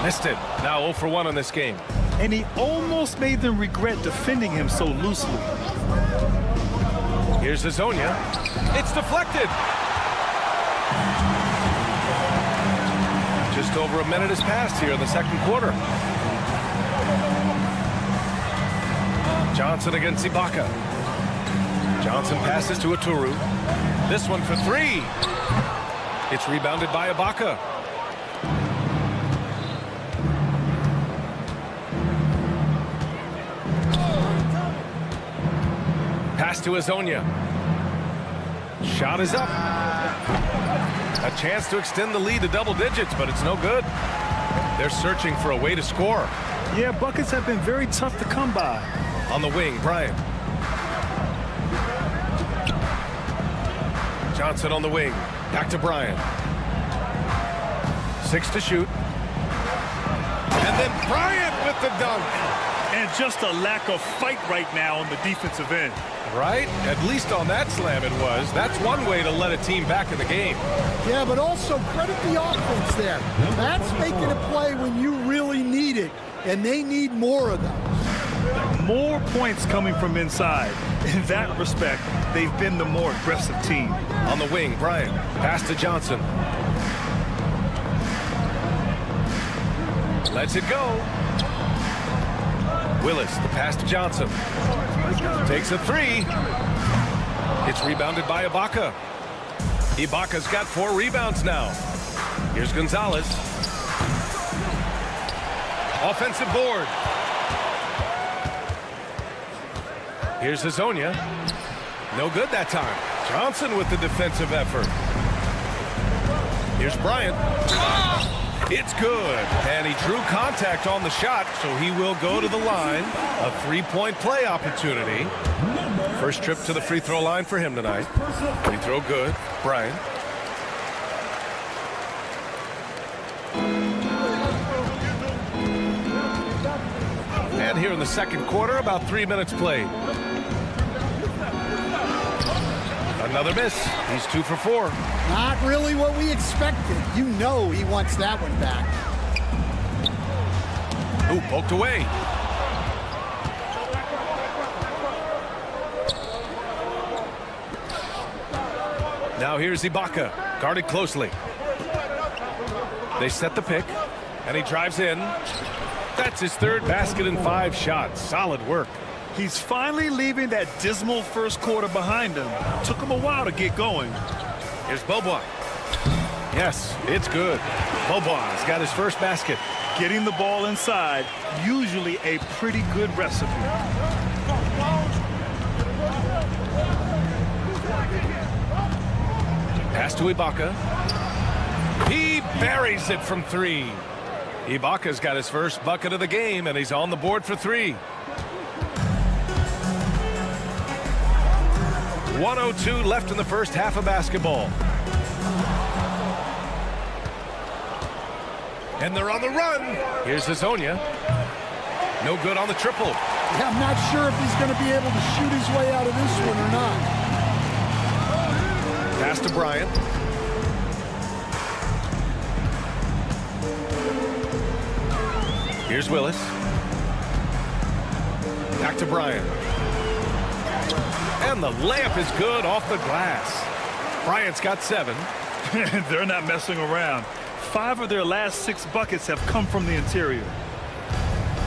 Missed it. Now 0 for 1 on this game. And he almost made them regret defending him so loosely. Here's Azonia. It's deflected. Just over a minute has passed here in the second quarter. Johnson against Ibaka. Johnson passes to Aturu. This one for 3. It's rebounded by Ibaka. Pass to Azonia. Shot is up. A chance to extend the lead to double digits, but it's no good. They're searching for a way to score. Yeah, buckets have been very tough to come by. On the wing, Bryant. Johnson on the wing. Back to Bryant. 6 to shoot. And then Bryant with the dunk. And just a lack of fight right now on the defensive end. Right? At least on that slam it was. That's one way to let a team back in the game. Yeah, but also credit the offense there. That's making a play when you really need it, and they need more of them. More points coming from inside. In that respect, they've been the more aggressive team. On the wing, Bryant. Pass to Johnson. Lets it go. Willis, the pass to Johnson. Takes a 3. It's rebounded by Ibaka. Ibaka's got 4 rebounds now. Here's Gonzalez. Offensive board. Here's Hazonia. No good that time. Johnson with the defensive effort. Here's Bryant. It's good. And he drew contact on the shot, so he will go to the line. A 3-point play opportunity. First trip to the free throw line for him tonight. Free throw good. Bryant. And here in the second quarter, about 3 minutes played. Another miss. He's 2 for 4. Not really what we expected. You know he wants that one back. Ooh, poked away. Now here's Ibaka, guarded closely. They set the pick, and he drives in. That's his 3rd basket in 5 shots. Solid work. He's finally leaving that dismal first quarter behind him. Took him a while to get going. Here's Bobois. Yes, it's good. Bobois got his first basket. Getting the ball inside, usually a pretty good recipe. Pass to Ibaka. He buries it from 3. Ibaka's got his first bucket of the game, and he's on the board for 3. 1:02 left in the first half of basketball. And they're on the run. Here's Hazonia. No good on the triple. Yeah, I'm not sure if he's going to be able to shoot his way out of this one or not. Pass to Bryant. Here's Willis. Back to Bryant. And the layup is good off the glass. Bryant's got 7. They're not messing around. 5 of their last 6 buckets have come from the interior.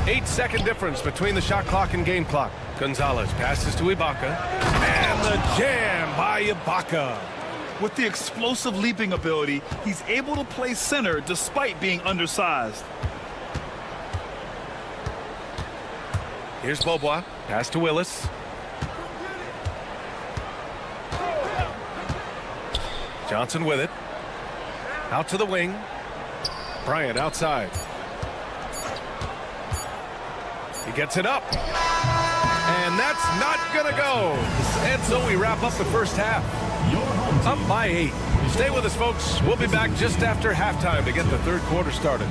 8-second difference between the shot clock and game clock. Gonzalez passes to Ibaka. And the jam by Ibaka. With the explosive leaping ability, he's able to play center despite being undersized. Here's Bobois. Pass to Willis. Johnson with it. Out to the wing. Bryant outside. He gets it up. And that's not going to go. And so we wrap up the first half. Up by 8. Stay with us, folks. We'll be back just after halftime to get the third quarter started.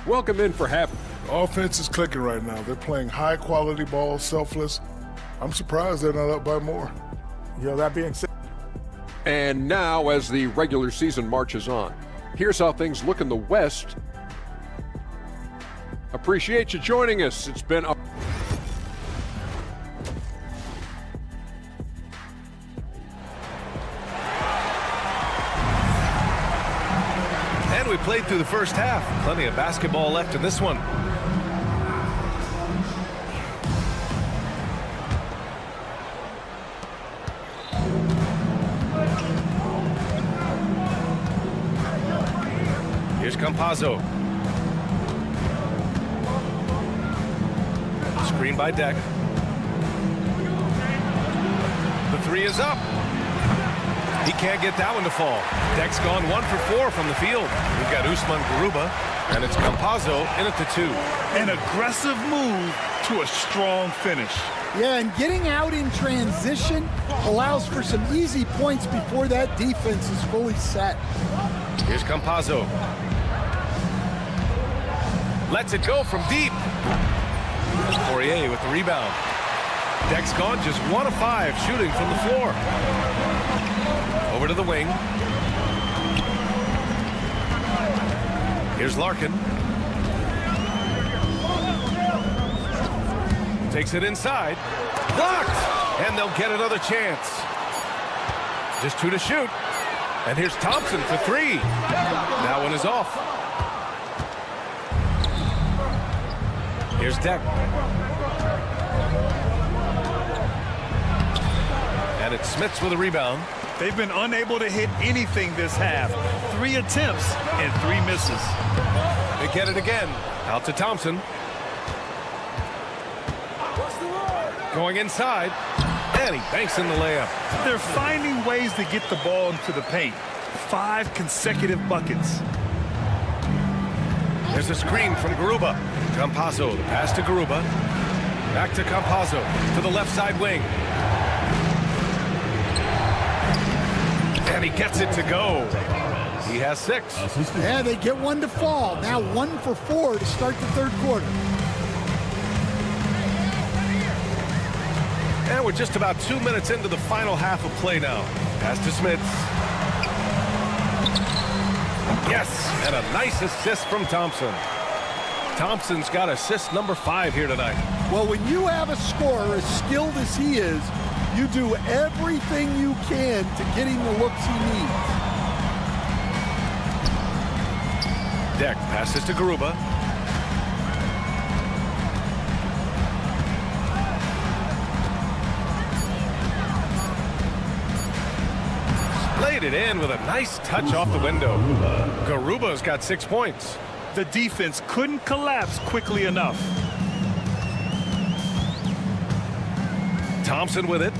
Welcome in for half. Offense is clicking right now. They're playing high-quality ball, selfless. I'm surprised they're not up by more. That being said. And now, as the regular season marches on, here's how things look in the West. Appreciate you joining us. It's been a... And we played through the first half. Plenty of basketball left in this one. Here's Campazzo. Screen by Deck. The 3 is up. He can't get that one to fall. Deck's gone 1 for 4 from the field. We've got Usman Garuba, and it's Campazzo in at the 2. An aggressive move to a strong finish. Yeah, and getting out in transition allows for some easy points before that defense is fully set. Here's Campazzo. Lets it go from deep. Poirier with the rebound. Deck's gone just 1 of 5 shooting from the floor. Over to the wing. Here's Larkin. Takes it inside. Blocked! And they'll get another chance. Just 2 to shoot. And here's Thompson for 3. That one is off. Here's Deck. And it's Smits with a rebound. They've been unable to hit anything this half. 3 attempts and 3 misses. They get it again. Out to Thompson. Going inside. And he banks in the layup. They're finding ways to get the ball into the paint. 5 consecutive buckets. There's a screen from Garuba. Campazzo, the pass to Garuba. Back to Campazzo, to the left side wing. And he gets it to go. He has 6. Yeah, they get 1 to fall. Now 1 for 4 to start the third quarter. And we're just about 2 minutes into the final half of play now. Pass to Smits. Yes, and a nice assist from Thompson. Thompson's got assist number 5 here tonight. Well, when you have a scorer as skilled as he is, you do everything you can to get him the looks he needs. Deck passes to Garuba. Laid it in with a nice touch off the window. Garuba's got 6 points. The defense couldn't collapse quickly enough. Thompson with it.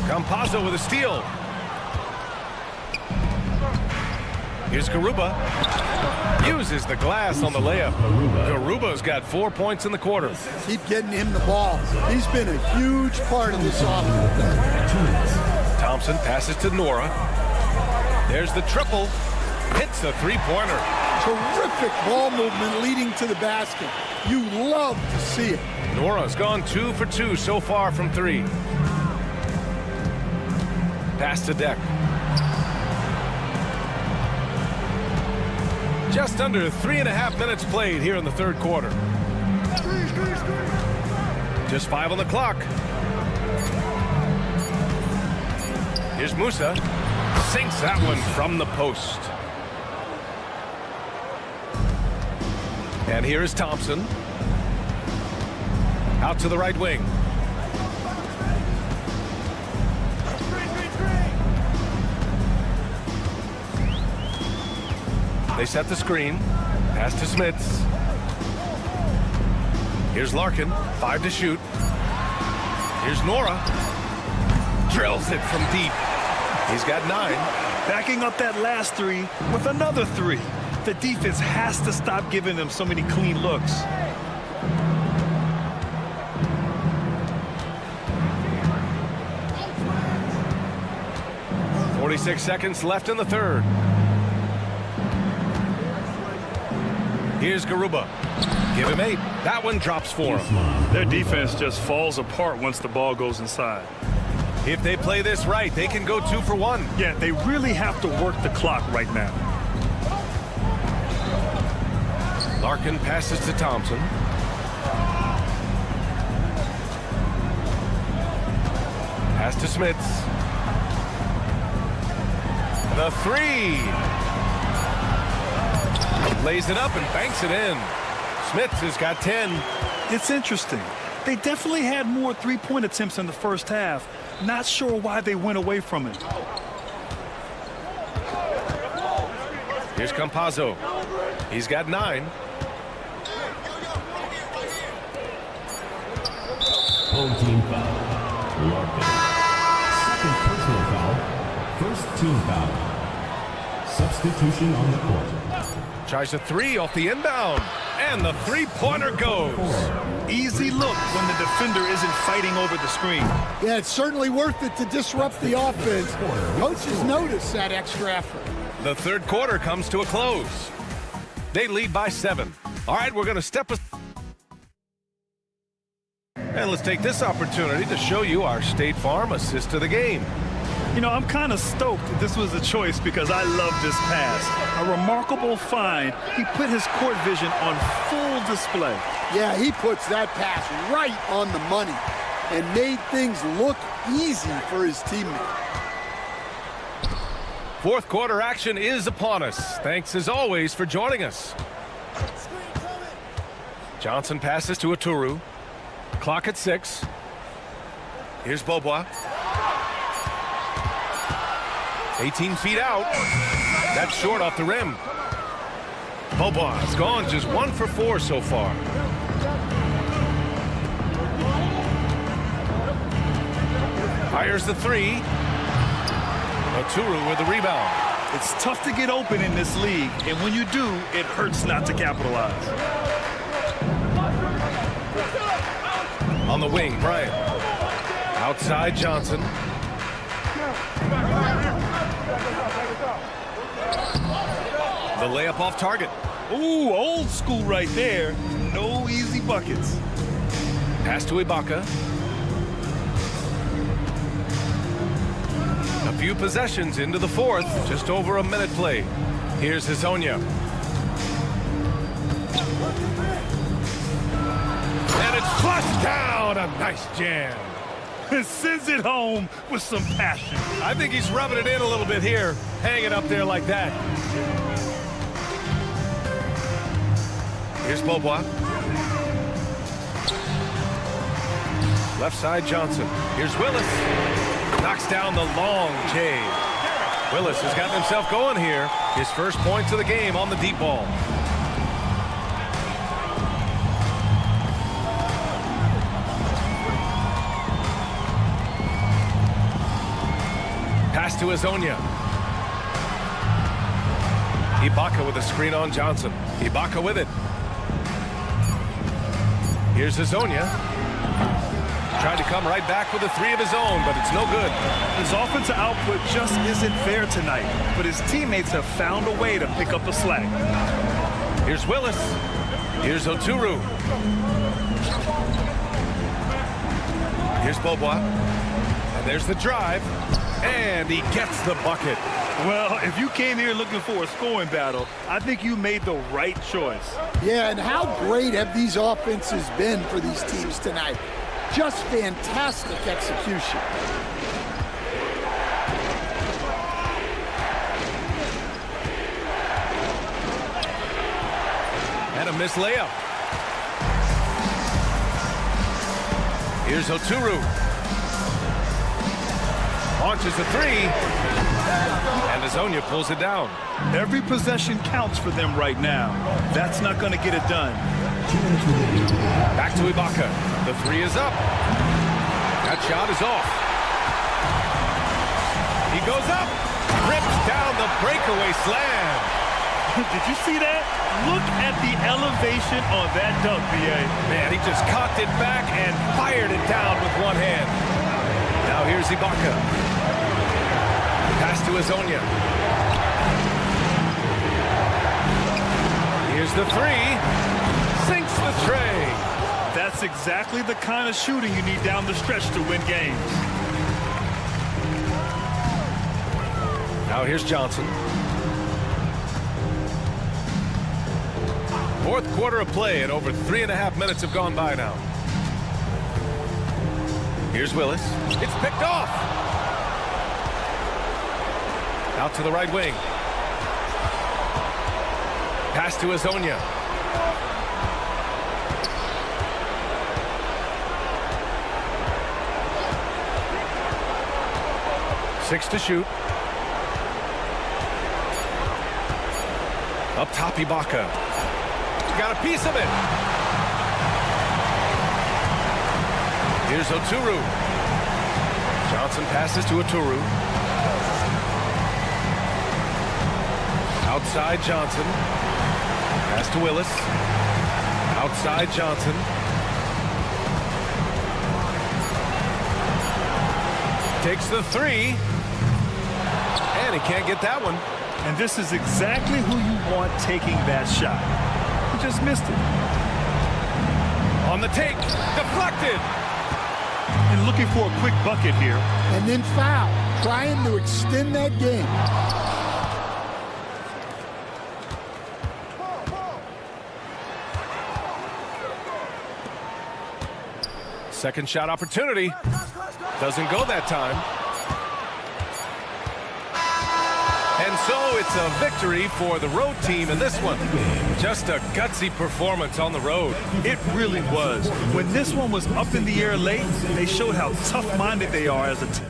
Campazzo with a steal. Here's Garuba. Uses the glass on the layup. Garuba's got 4 points in the quarter. Keep getting him the ball. He's been a huge part of this offense. Thompson passes to Nora. There's the triple. Hits the three-pointer. Terrific ball movement leading to the basket. You love to see it. Nora's gone 2 for 2 so far from 3. Pass to Deck. Just under 3.5 minutes played here in the third quarter. Just 5 on the clock. Here's Musa. Sinks that one from the post. And here is Thompson. Out to the right wing. They set the screen. Pass to Smits. Here's Larkin. 5 to shoot. Here's Nora. Drills it from deep. He's got 9. Backing up that last 3 with another 3. The defense has to stop giving them so many clean looks. .46 seconds left in the third. Here's Garuba. Give him 8. That one drops for him. Their defense just falls apart once the ball goes inside. If they play this right, they can go 2 for 1. Yeah, they really have to work the clock right now. Larkin passes to Thompson. Pass to Smits. The 3. Lays it up and banks it in. Smits has got 10. It's interesting. They definitely had more three-point attempts in the first half. Not sure why they went away from it. Here's Campazzo. He's got 9. Home team foul. Larkin. second personal foul. First team foul. Substitution on the court. Tries a three off the inbound. And the three-pointer goes. Easy look when the defender isn't fighting over the screen. Yeah, it's certainly worth it to disrupt the offense. Coaches notice that extra effort. The third quarter comes to a close. They lead by 7. All right, we're going to step aside. And let's take this opportunity to show you our State Farm assist to the game. You know, I'm kind of stoked that this was a choice because I love this pass. A remarkable find. He put his court vision on full display. Yeah, he puts that pass right on the money and made things look easy for his teammate. Fourth quarter action is upon us. Thanks as always for joining us. Johnson passes to Aturu. Clock at 6. Here's Bobois. 18 feet out. That's short off the rim. Bobois gone just 1 for 4 so far. Fires the 3. Aturu with the rebound. It's tough to get open in this league, and when you do, it hurts not to capitalize. On the wing, Bryant. Outside Johnson. The layup off target. Ooh, old school right there. No easy buckets. Pass to Ibaka. A few possessions into the fourth. Just over a minute played. Here's Hezonja. And it's flushed down. A nice jam. And sends it home with some passion. I think he's rubbing it in a little bit here. Hang it up there like that. Here's Bobois. Left side Johnson. Here's Willis. Knocks down the long J. Willis has gotten himself going here. His first points of the game on the deep ball. Pass to Hezonja. Ibaka with a screen on Johnson. Ibaka with it. Here's Hezonja. Tried to come right back with a 3 of his own, but it's no good. His offensive output just isn't there tonight, but his teammates have found a way to pick up the slack. Here's Willis. Here's Aturu. Here's Bobois. And there's the drive. And he gets the bucket. Well, if you came here looking for a scoring battle, I think you made the right choice. Yeah, and how great have these offenses been for these teams tonight? Just fantastic execution. And a missed layup. Here's Aturu. Launches the 3. And Hezonja pulls it down. Every possession counts for them right now. That's not going to get it done. Back to Ibaka. The 3 is up. That shot is off. He goes up. Rips down the breakaway slam. Did you see that? Look at the elevation on that dunk, B.A. Man, he just cocked it back and fired it down with one hand. Now here's Ibaka. Pass to Hezonja. Here's the 3. Sinks the tray. That's exactly the kind of shooting you need down the stretch to win games. Now here's Johnson. Fourth quarter of play, and over 3.5 minutes have gone by now. Here's Willis. It's picked off. Out to the right wing. Pass to Hezonja. Six to shoot. Up top, Ibaka. Got a piece of it. Here's Aturu. Johnson passes to Yoru. Outside Johnson. Pass to Willis. Outside Johnson. Takes the three. And he can't get that one. And this is exactly who you want taking that shot. He just missed it. On the take. Deflected. And looking for a quick bucket here. And then foul. Trying to extend that game. Second shot opportunity. Doesn't go that time. And so it's a victory for the road team in this one. Just a gutsy performance on the road. It really was. When this one was up in the air late, they showed how tough-minded they are as a team.